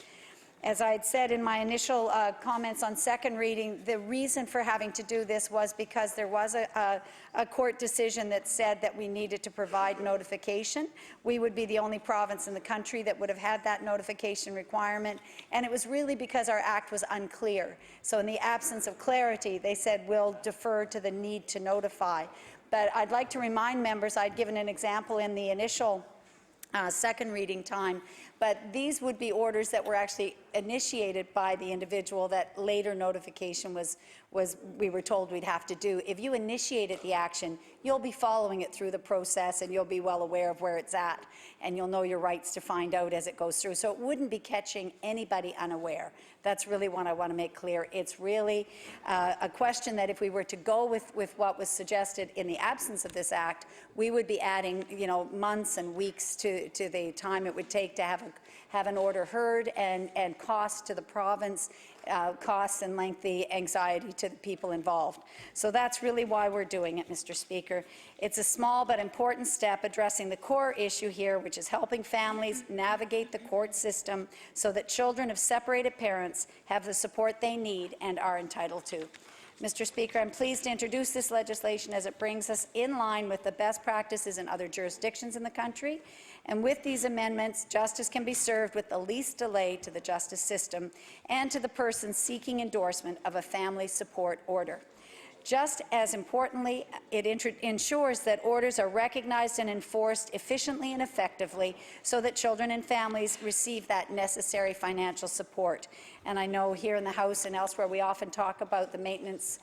As I had said in my initial comments on second reading, the reason for having to do this was because there was a court decision that said that we needed to provide notification. We would be the only province in the country that would have had that notification requirement, and it was really because our act was unclear. So in the absence of clarity, they said we'll defer to the need to notify. But I'd like to remind members, I'd given an example in the initial second reading time, but these would be orders that were actually initiated by the individual that later notification was we were told we'd have to do. If you initiated the action, you'll be following it through the process and you'll be well aware of where it's at and you'll know your rights to find out as it goes through. So it wouldn't be catching anybody unaware. That's really what I want to make clear. It's really a question that if we were to go with what was suggested in the absence of this act, we would be adding, months and weeks to the time it would take to have an order heard and costs to the province, costs and lengthy anxiety to the people involved. So that's really why we're doing it, Mr. Speaker. It's a small but important step addressing the core issue here, which is helping families navigate the court system so that children of separated parents have the support they need and are entitled to. Mr. Speaker, I'm pleased to introduce this legislation as it brings us in line with the best practices in other jurisdictions in the country. And with these amendments, justice can be served with the least delay to the justice system and to the person seeking endorsement of a family support order. Just as importantly, it ensures that orders are recognized and enforced efficiently and effectively so that children and families receive that necessary financial support. And I know here in the House and elsewhere we often talk about the maintenance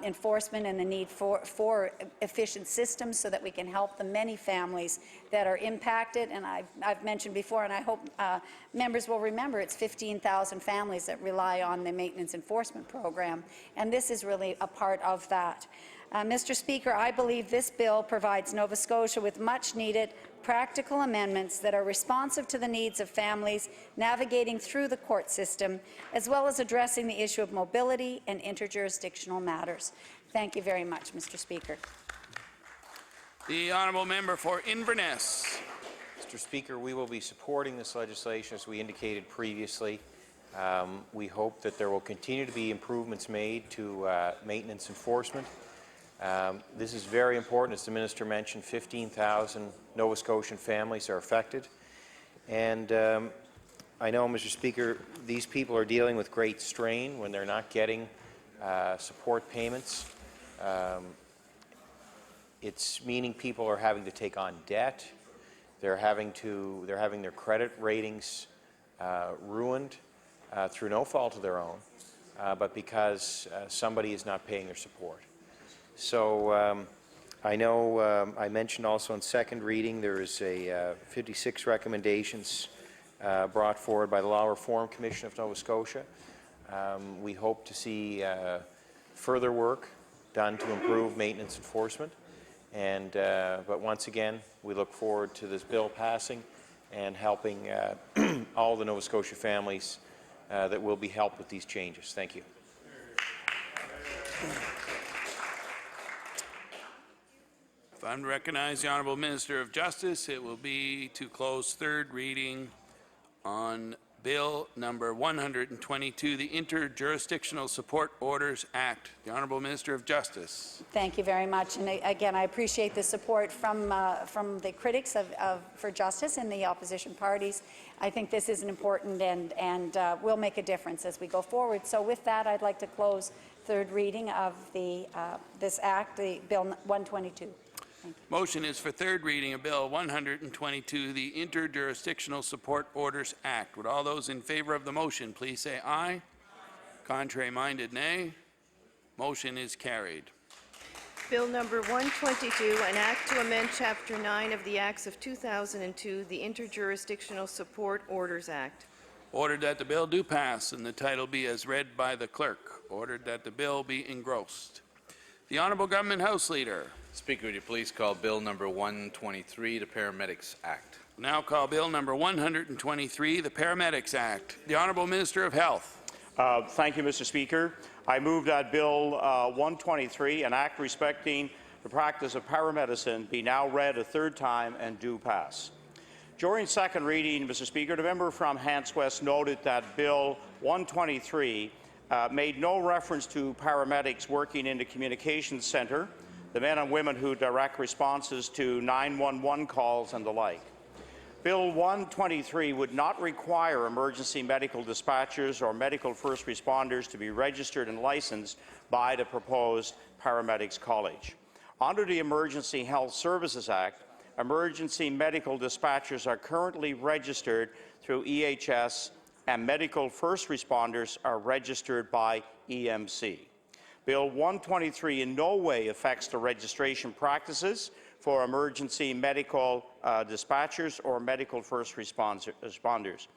enforcement and the need for efficient systems so that we can help the many families that are impacted, and I've mentioned before, and I hope members will remember, it's 15,000 families that rely on the maintenance enforcement program, and this is really a part of that. Mr. Speaker, I believe this bill provides Nova Scotia with much-needed practical amendments that are responsive to the needs of families navigating through the court system, as well as addressing the issue of mobility and interjurisdictional matters. Thank you very much, Mr. Speaker. The honourable member for Inverness. Mr. Speaker, we will be supporting this legislation as we indicated previously. We hope that there will continue to be improvements made to maintenance enforcement. This is very important. As the Minister mentioned, 15,000 Nova Scotian families are affected. And I know, Mr. Speaker, these people are dealing with great strain when they're not getting support payments. It's meaning people are having to take on debt. They're having their credit ratings ruined through no fault of their own, but because somebody is not paying their support. So I know I mentioned also in second reading there is a 56 recommendations brought forward by the Law Reform Commission of Nova Scotia. We hope to see further work done to improve maintenance enforcement. And but once again, we look forward to this bill passing and helping all the Nova Scotia families that will be helped with these changes. Thank you. If I'm to recognize the Honourable Minister of Justice, it will be to close third reading on Bill number 122, the Interjurisdictional Support Orders Act. The Honourable Minister of Justice. Thank you very much. And again, I appreciate the support from the critics for justice and the opposition parties. I think this is an important and will make a difference as we go forward. So with that, I'd like to close third reading of this act, the Bill 122. Motion is for third reading of Bill 122, the Interjurisdictional Support Orders Act. Would all those in favor of the motion please say aye. Contrary-minded, nay. Motion is carried. Bill number 122, an act to amend Chapter 9 of the Acts of 2002, the Interjurisdictional Support Orders Act. Ordered that the bill do pass and the title be as read by the clerk. Ordered that the bill be engrossed. The Honourable Government House Leader. Speaker, would you please call Bill number 123, the Paramedics Act? Now call Bill number 123, the Paramedics Act. The Honourable Minister of Health. Thank you, Mr. Speaker. I move that Bill 123, an act respecting the practice of paramedicine, be now read a third time and do pass. During second reading, Mr. Speaker, the member from Hants West noted that Bill 123 made no reference to paramedics working in the communications centre, the men and women who direct responses to 911 calls and the like. Bill 123 would not require emergency medical dispatchers or medical first responders to be registered and licensed by the proposed Paramedics College. Under the Emergency Health Services Act, emergency medical dispatchers are currently registered through EHS and medical first responders are registered by EMC. Bill 123 in no way affects the registration practices for emergency medical dispatchers or medical first responders.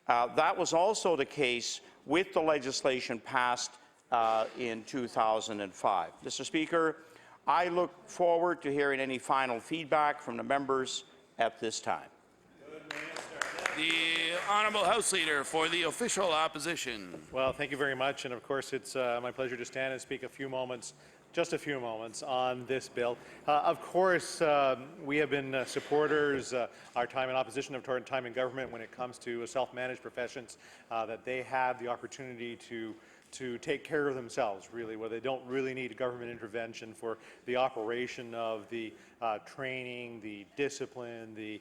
That was also the case with the legislation passed in 2005. Mr. Speaker, I look forward to hearing any final feedback from the members at this time. The Honourable House Leader for the Official Opposition. Well, thank you very much. And of course, it's my pleasure to stand and speak just a few moments on this bill. Of course, we have been supporters, our time in opposition of our time in government when it comes to self-managed professions, that they have the opportunity to take care of themselves, really, where they don't really need government intervention for the operation of the training, the discipline, the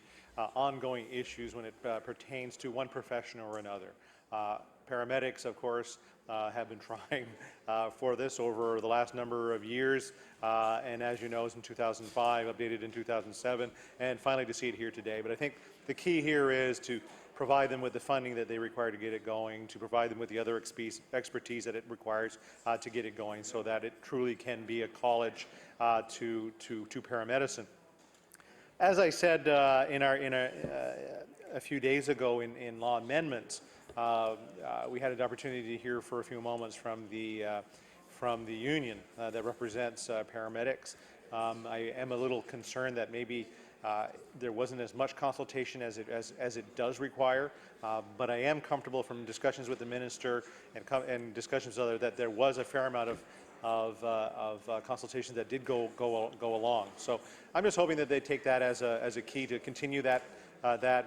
ongoing issues when it pertains to one profession or another. Paramedics, of course, have been trying for this over the last number of years, and as you know, it's in 2005, updated in 2007, and finally to see it here today. But I think the key here is to provide them with the funding that they require to get it going, to provide them with the other expertise that it requires to get it going, so that it truly can be a college to paramedicine. As I said a few days ago in law amendments, we had an opportunity to hear for a few moments from the union that represents paramedics. I am a little concerned that maybe there wasn't as much consultation as it does require, but I am comfortable from discussions with the minister and discussions with others that there was a fair amount of consultations that did go along. So I'm just hoping that they take that as a key to continue that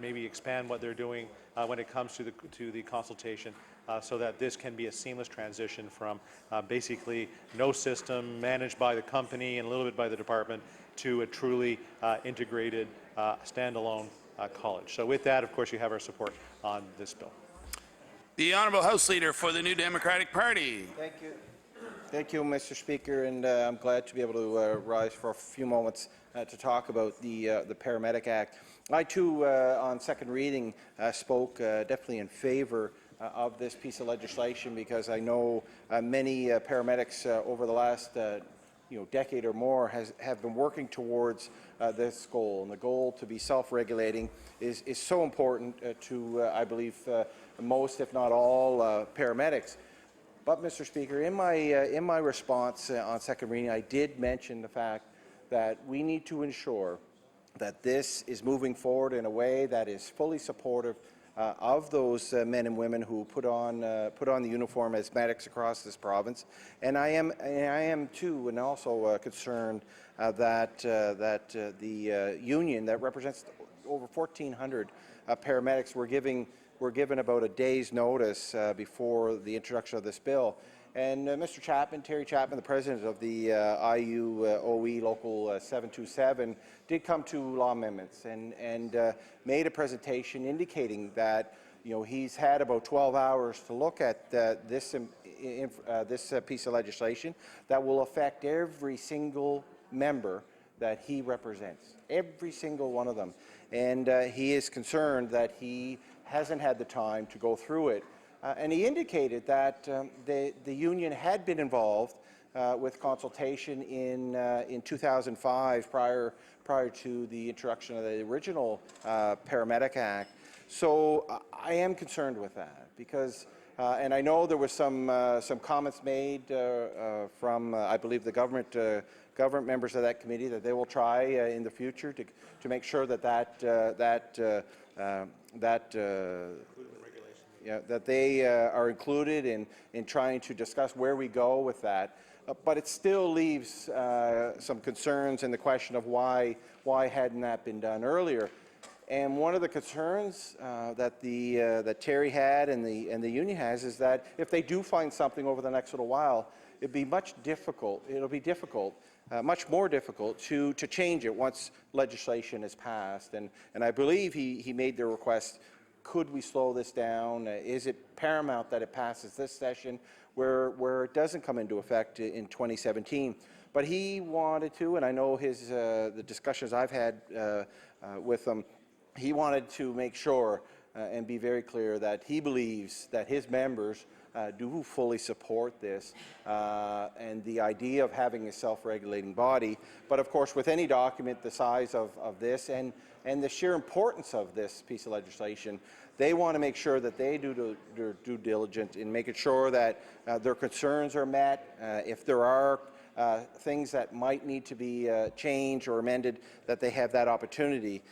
maybe expand what they're doing when it comes to the consultation, so that this can be a seamless transition from basically no system managed by the company and a little bit by the department to a truly integrated standalone college. So with that, of course, you have our support on this bill. The Honourable House Leader for the New Democratic Party. Thank you. Thank you, Mr. Speaker, and I'm glad to be able to rise for a few moments to talk about the Paramedic Act. I too, on second reading, spoke definitely in favour of this piece of legislation, because I know many paramedics over the last decade or more have been working towards this goal, and the goal to be self-regulating is so important to, I believe, most, if not all, paramedics. But, Mr. Speaker, in my response on second reading, I did mention the fact that we need to ensure that this is moving forward in a way that is fully supportive of those men and women who put on the uniform as medics across this province. And I am too, and also concerned that the union that represents over 1,400 paramedics were given about a day's notice before the introduction of this bill. And Mr. Chapman, Terry Chapman, the president of the IUOE Local 727, did come to law amendments and made a presentation indicating that he's had about 12 hours to look at this piece of legislation that will affect every single member that he represents, every single one of them. And he is concerned that he hasn't had the time to go through it. And he indicated that the union had been involved with consultation in 2005, prior to the introduction of the original Paramedic Act. So I am concerned with that, because, and I know there was some comments made from, I believe, the government members of that committee, that they will try in the future to make sure that that they are included in trying to discuss where we go with that. But it still leaves some concerns in the question of why hadn't that been done earlier. And one of the concerns that Terry had and the union has is that if they do find something over the next little while, it'll be much more difficult to change it once legislation is passed. And I believe he made the request, could we slow this down? Is it paramount that it passes this session where it doesn't come into effect in 2017? But he wanted to, and I know the discussions I've had with him, he wanted to make sure and be very clear that he believes that his members do fully support this and the idea of having a self-regulating body. But of course, with any document the size of this and the sheer importance of this piece of legislation, they want to make sure that they do their due diligence in making sure that their concerns are met. If there are things that might need to be changed or amended, that they have that opportunity.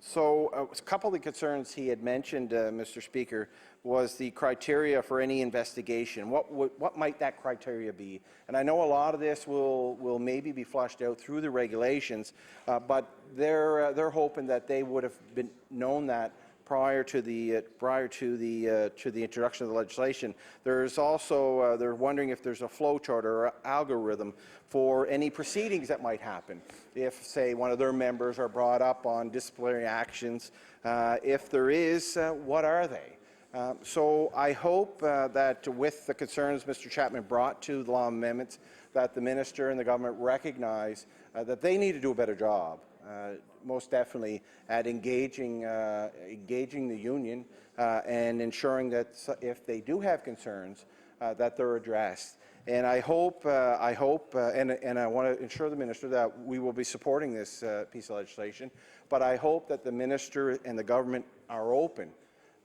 So a couple of the concerns he had mentioned, Mr. Speaker, was the criteria for any investigation. What might that criteria be? And I know a lot of this will maybe be flushed out through the regulations, but they're hoping that they would have been known that prior to the introduction of the legislation. There's also they're wondering if there's a flow chart or algorithm for any proceedings that might happen if, say, one of their members are brought up on disciplinary actions. If there is, what are they? So I hope that with the concerns Mr. Chapman brought to the law amendments, that the minister and the government recognize that they need to do a better job, most definitely, at engaging the union and ensuring that if they do have concerns, that they're addressed. And I hope, and I want to ensure the minister that we will be supporting this piece of legislation, but I hope that the minister and the government are open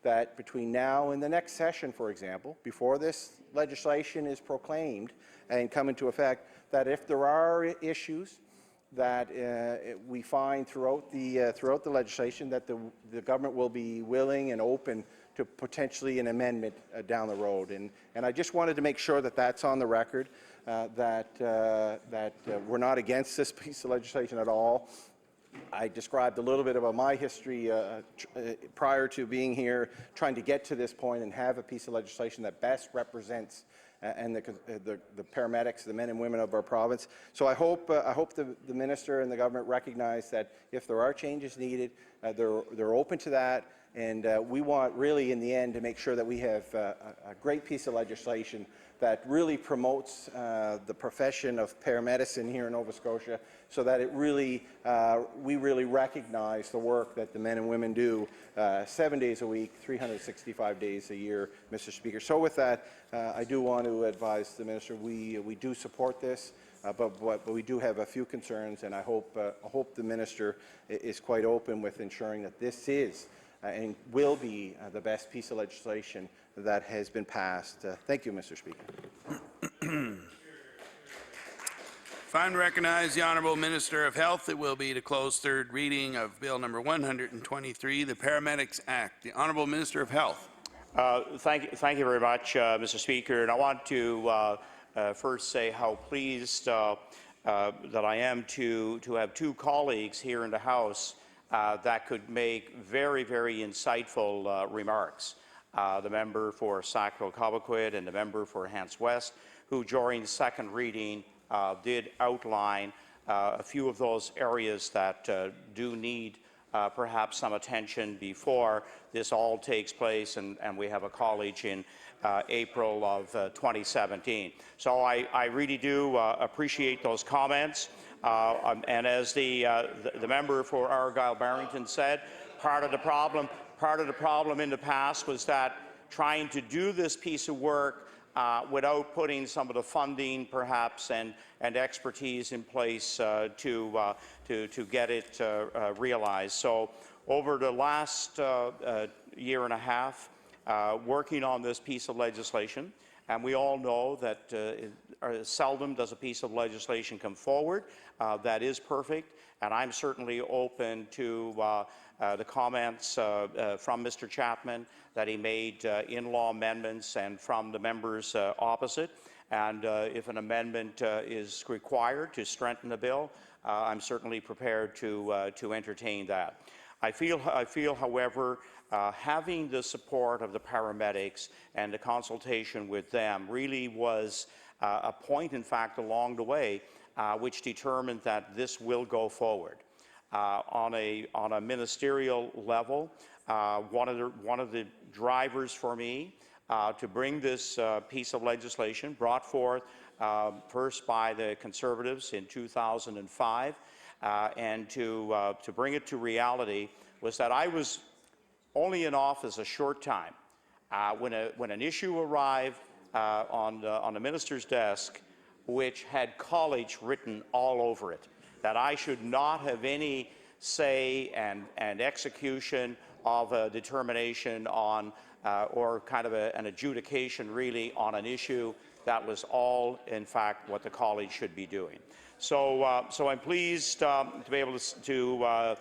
that between now and the next session, for example, before this legislation is proclaimed and come into effect, that if there are issues that we find throughout the legislation, that the government will be willing and open to potentially an amendment down the road. And I just wanted to make sure that that's on the record, that we're not against this piece of legislation at all. I described a little bit about my history prior to being here, trying to get to this point and have a piece of legislation that best represents and the paramedics, the men and women of our province. So I hope the minister and the government recognize that if there are changes needed, they're open to that. And we want really in the end to make sure that we have a great piece of legislation that really promotes the profession of paramedicine here in Nova Scotia, so that it really, we really recognize the work that the men and women do 7 days a week, 365 days a year, Mr. Speaker. So with that, I do want to advise the minister we do support this, but we do have a few concerns, and I hope the minister is quite open with ensuring that this is and will be the best piece of legislation that has been passed. Thank you, Mr. Speaker. If I recognize the Honourable Minister of Health, it will be to close third reading of Bill number 123, the Paramedics Act. The Honourable Minister of Health. Thank you very much, Mr. Speaker. And I want to first say how pleased that I am to have two colleagues here in the House that could make very, very insightful remarks. The member for Sackville-Cobequid and the member for Hants West, who during second reading did outline a few of those areas that do need perhaps some attention before this all takes place and we have a college in April of 2017. So I really do appreciate those comments. And as the member for Argyll-Barrington said, part of the problem in the past was that trying to do this piece of work without putting some of the funding, perhaps, and expertise in place to get it realized. So, over the last year and a half, working on this piece of legislation, and we all know that seldom does a piece of legislation come forward that is perfect, and I'm certainly open to the comments from Mr. Chapman that he made in law amendments and from the members opposite. And if an amendment is required to strengthen the bill, I'm certainly prepared to entertain that. I feel, however, having the support of the paramedics and the consultation with them really was a point, in fact, along the way, which determined that this will go forward. On a ministerial level, one of the drivers for me to bring this piece of legislation, brought forth first by the Conservatives in 2005, and to bring it to reality, was that I was only in office a short time when an issue arrived on the minister's desk which had college written all over it, that I should not have any say and execution of a determination on or kind of an adjudication really on an issue that was all, in fact, what the college should be doing. So I'm pleased to be able to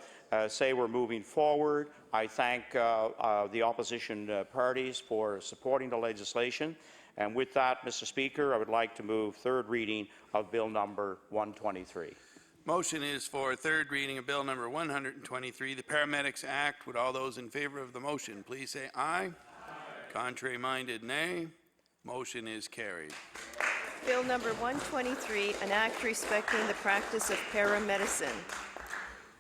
say we're moving forward. I thank the opposition parties for supporting the legislation. And with that, Mr. Speaker, I would like to move third reading of Bill number 123. Motion is for third reading of Bill number 123, the Paramedics Act. Would all those in favor of the motion please say aye. Aye. Contrary-minded, nay. Motion is carried. Bill number 123, an act respecting the practice of paramedicine.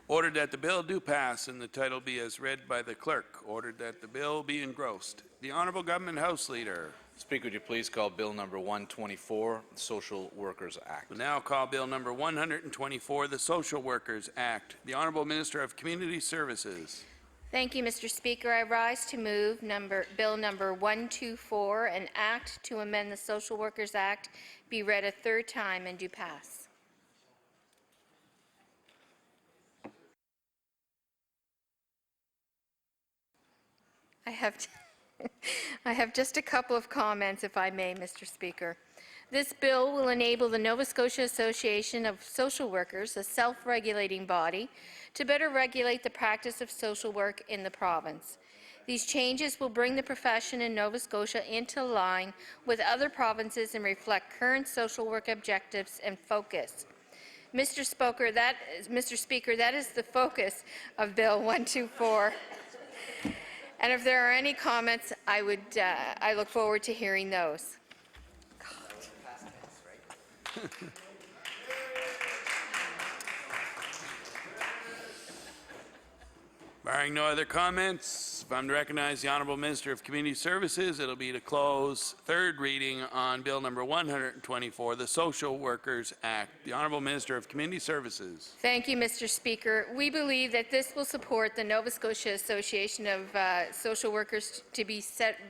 Ordered that the bill do pass and the title be as read by the clerk. Ordered that the bill be engrossed. The Honourable Government House Leader. Speaker, would you please call Bill number 124, the Social Workers Act? We'll now call Bill number 124, the Social Workers Act. The Honourable Minister of Community Services. Thank you, Mr. Speaker. I rise to move Bill number 124, an act to amend the Social Workers Act, be read a third time and do pass. I have just a couple of comments, if I may, Mr. Speaker. This bill will enable the Nova Scotia Association of Social Workers, a self-regulating body, to better regulate the practice of social work in the province. These changes will bring the profession in Nova Scotia into line with other provinces and reflect current social work objectives and focus. Mr. Speaker, that is the focus of Bill 124. And if there are any comments, I look forward to hearing those. Barring no other comments, if I'm to recognize the Honourable Minister of Community Services, it'll be to close third reading on Bill number 124, the Social Workers Act. The Honourable Minister of Community Services. Thank you, Mr. Speaker. We believe that this will support the Nova Scotia Association of Social Workers to be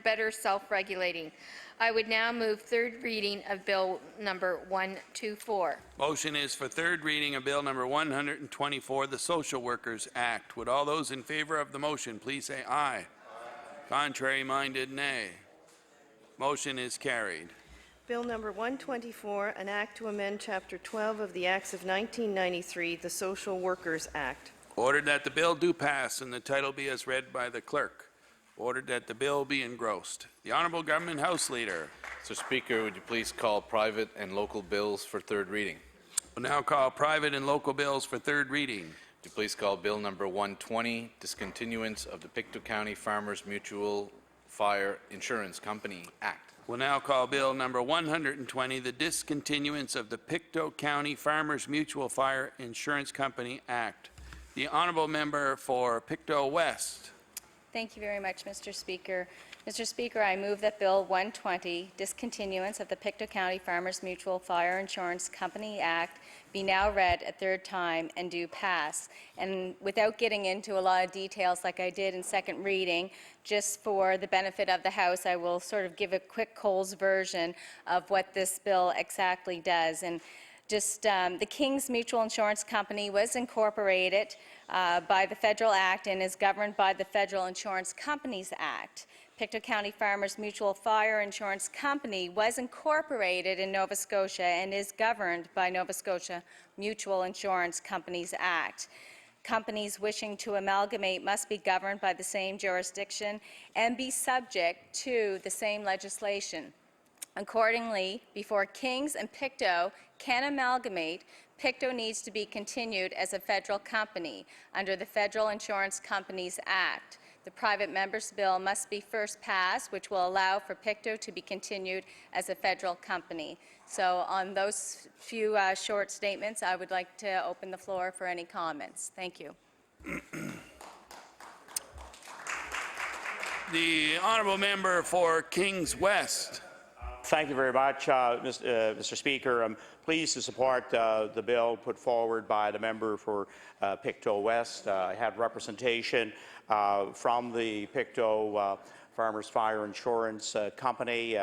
better self-regulating. I would now move third reading of Bill number 124. Motion is for third reading of Bill number 124, the Social Workers Act. Would all those in favor of the motion please say aye. Contrary-minded, nay. Motion is carried. Bill number 124, an act to amend Chapter 12 of the Acts of 1993, the Social Workers Act. Ordered that the bill do pass and the title be as read by the clerk. Ordered that the bill be engrossed. The Honourable Government House Leader. Mr. Speaker, would you please call private and local bills for third reading? Will now call private and local bills for third reading. Would you please call Bill number 120, discontinuance of the Pictou County Farmers Mutual Fire Insurance Company Act. Will now call Bill number 120, the discontinuance of the Pictou County Farmers Mutual Fire Insurance Company Act. The Honourable Member for Pictou West. Thank you very much, Mr. Speaker. Mr. Speaker, I move that Bill 120, discontinuance of the Pictou County Farmers Mutual Fire Insurance Company Act, be now read a third time and do pass. And without getting into a lot of details like I did in second reading, just for the benefit of the House, I will sort of give a quick Coles version of what this bill exactly does. And just the King's Mutual Insurance Company was incorporated by the Federal Act and is governed by the Federal Insurance Companies Act. Pictou County Farmers Mutual Fire Insurance Company was incorporated in Nova Scotia and is governed by Nova Scotia Mutual Insurance Companies Act. Companies wishing to amalgamate must be governed by the same jurisdiction and be subject to the same legislation. Accordingly, before Kings and Pictou can amalgamate, Pictou needs to be continued as a federal company under the Federal Insurance Companies Act. The private member's bill must be first passed, which will allow for Pictou to be continued as a federal company. So on those few short statements, I would like to open the floor for any comments. Thank you. The Honourable Member for Kings West. Thank you very much, Mr. Speaker. I'm pleased to support the bill put forward by the member for Pictou West. I had representation from the Pictou Farmers Fire Insurance Company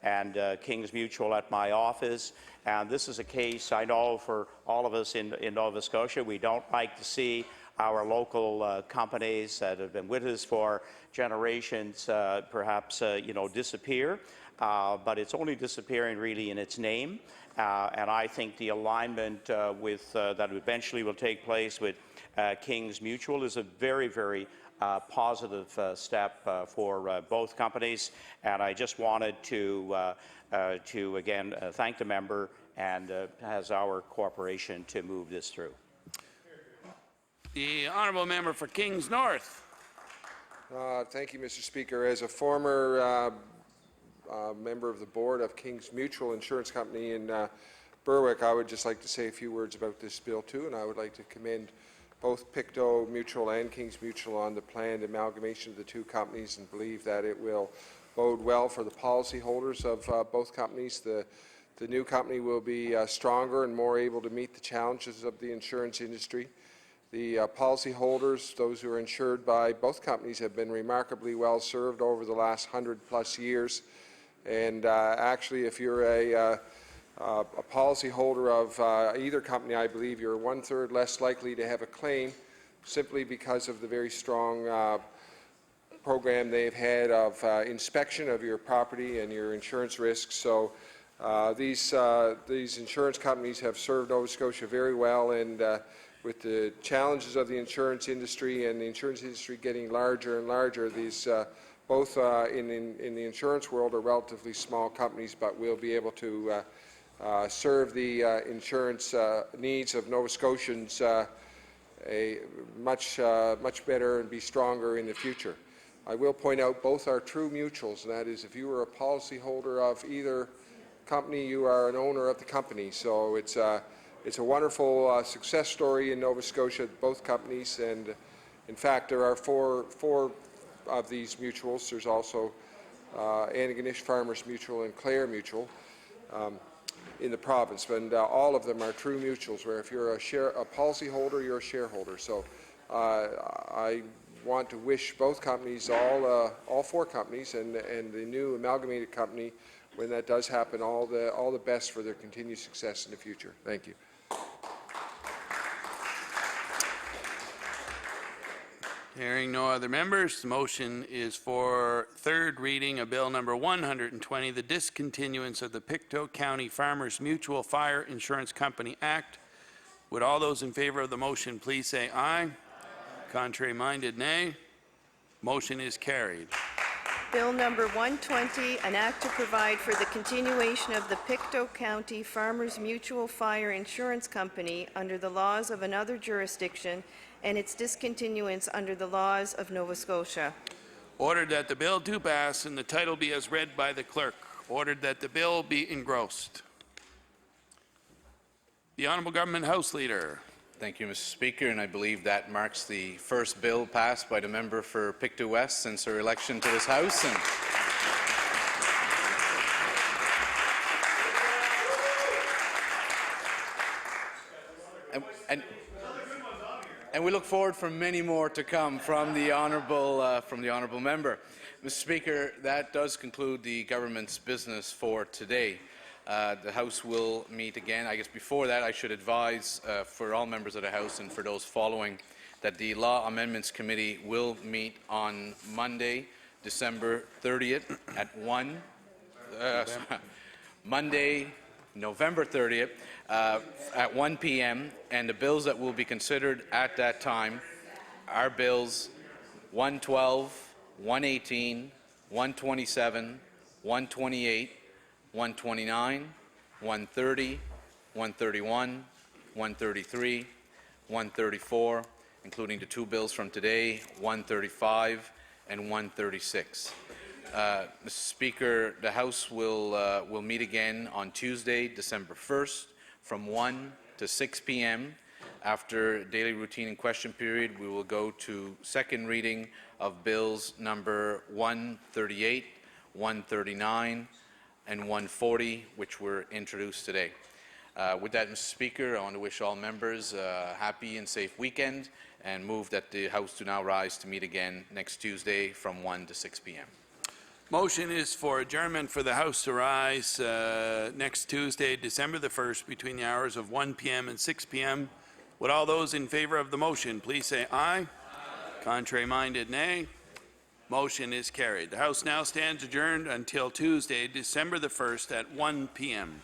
and Kings Mutual at my office. And this is a case I know for all of us in Nova Scotia. We don't like to see our local companies that have been with us for generations perhaps disappear. But it's only disappearing really in its name. And I think the alignment that eventually will take place with Kings Mutual is a very, very positive step for both companies. And I just wanted to again thank the member and has our cooperation to move this through. The Honourable Member for Kings North. Thank you, Mr. Speaker. As a former member of the board of Kings Mutual Insurance Company in Berwick, I would just like to say a few words about this bill too, and I would like to commend both Pictou Mutual and Kings Mutual on the planned amalgamation of the two companies and believe that it will bode well for the policyholders of both companies. The new company will be stronger and more able to meet the challenges of the insurance industry. The policyholders, those who are insured by both companies, have been remarkably well served over the last 100+ years. And actually, if you're a a policyholder of either company, I believe you're 1/3 less likely to have a claim simply because of the very strong program they've had of inspection of your property and your insurance risks. So these insurance companies have served Nova Scotia very well, and with the challenges of the insurance industry and the insurance industry getting larger and larger, these both in the insurance world are relatively small companies, but we'll be able to serve the insurance needs of Nova Scotians much better and be stronger in the future. I will point out both are true mutuals, and that is if you are a policyholder of either company, you are an owner of the company. So it's a wonderful success story in Nova Scotia, both companies, and in fact there are four of these mutuals. There's also Antigonish Farmers Mutual and Clare Mutual in the province, and all of them are true mutuals where if you're a policyholder, you're a shareholder. So I want to wish both companies, all four companies, and the new amalgamated company, when that does happen, all the best for their continued success in the future. Thank you. Hearing no other members, the motion is for third reading of Bill number 120, the discontinuance of the Pictou County Farmers Mutual Fire Insurance Company Act. Would all those in favor of the motion please say aye. Contrary-minded, nay. Motion is carried. Bill number 120, an act to provide for the continuation of the Pictou County Farmers Mutual Fire Insurance Company under the laws of another jurisdiction and its discontinuance under the laws of Nova Scotia. Ordered that the bill do pass and the title be as read by the clerk. Ordered that the bill be engrossed. The Honourable Government House Leader. Thank you, Mr. Speaker, and I believe that marks the first bill passed by the member for Pictou West since her election to this House. And we look forward for many more to come from the honourable member. Mr. Speaker, that does conclude the government's business for today. The House will meet again. I guess before that, I should advise for all members of the House and for those following that the Law Amendments Committee will meet on Monday, December 30th at 1. Monday, November 30th at 1 p.m. and the bills that will be considered at that time are bills 112, 118, 127, 128, 129, 130, 131, 133, 134, including the two bills from today, 135 and 136. Mr. Speaker, the House will meet again on Tuesday, December 1st, from 1 to 6 p.m. After daily routine and question period, we will go to second reading of bills number 138, 139, and 140, which were introduced today. With that, Mr. Speaker, I want to wish all members a happy and safe weekend and move that the House do now rise to meet again next Tuesday from 1 to 6 p.m. Motion is for adjournment for the House to rise next Tuesday, December the 1st, between the hours of 1 p.m. and 6 p.m. Would all those in favor of the motion please say aye. Contrary-minded, nay. Motion is carried. The House now stands adjourned until Tuesday, December the 1st at 1 p.m.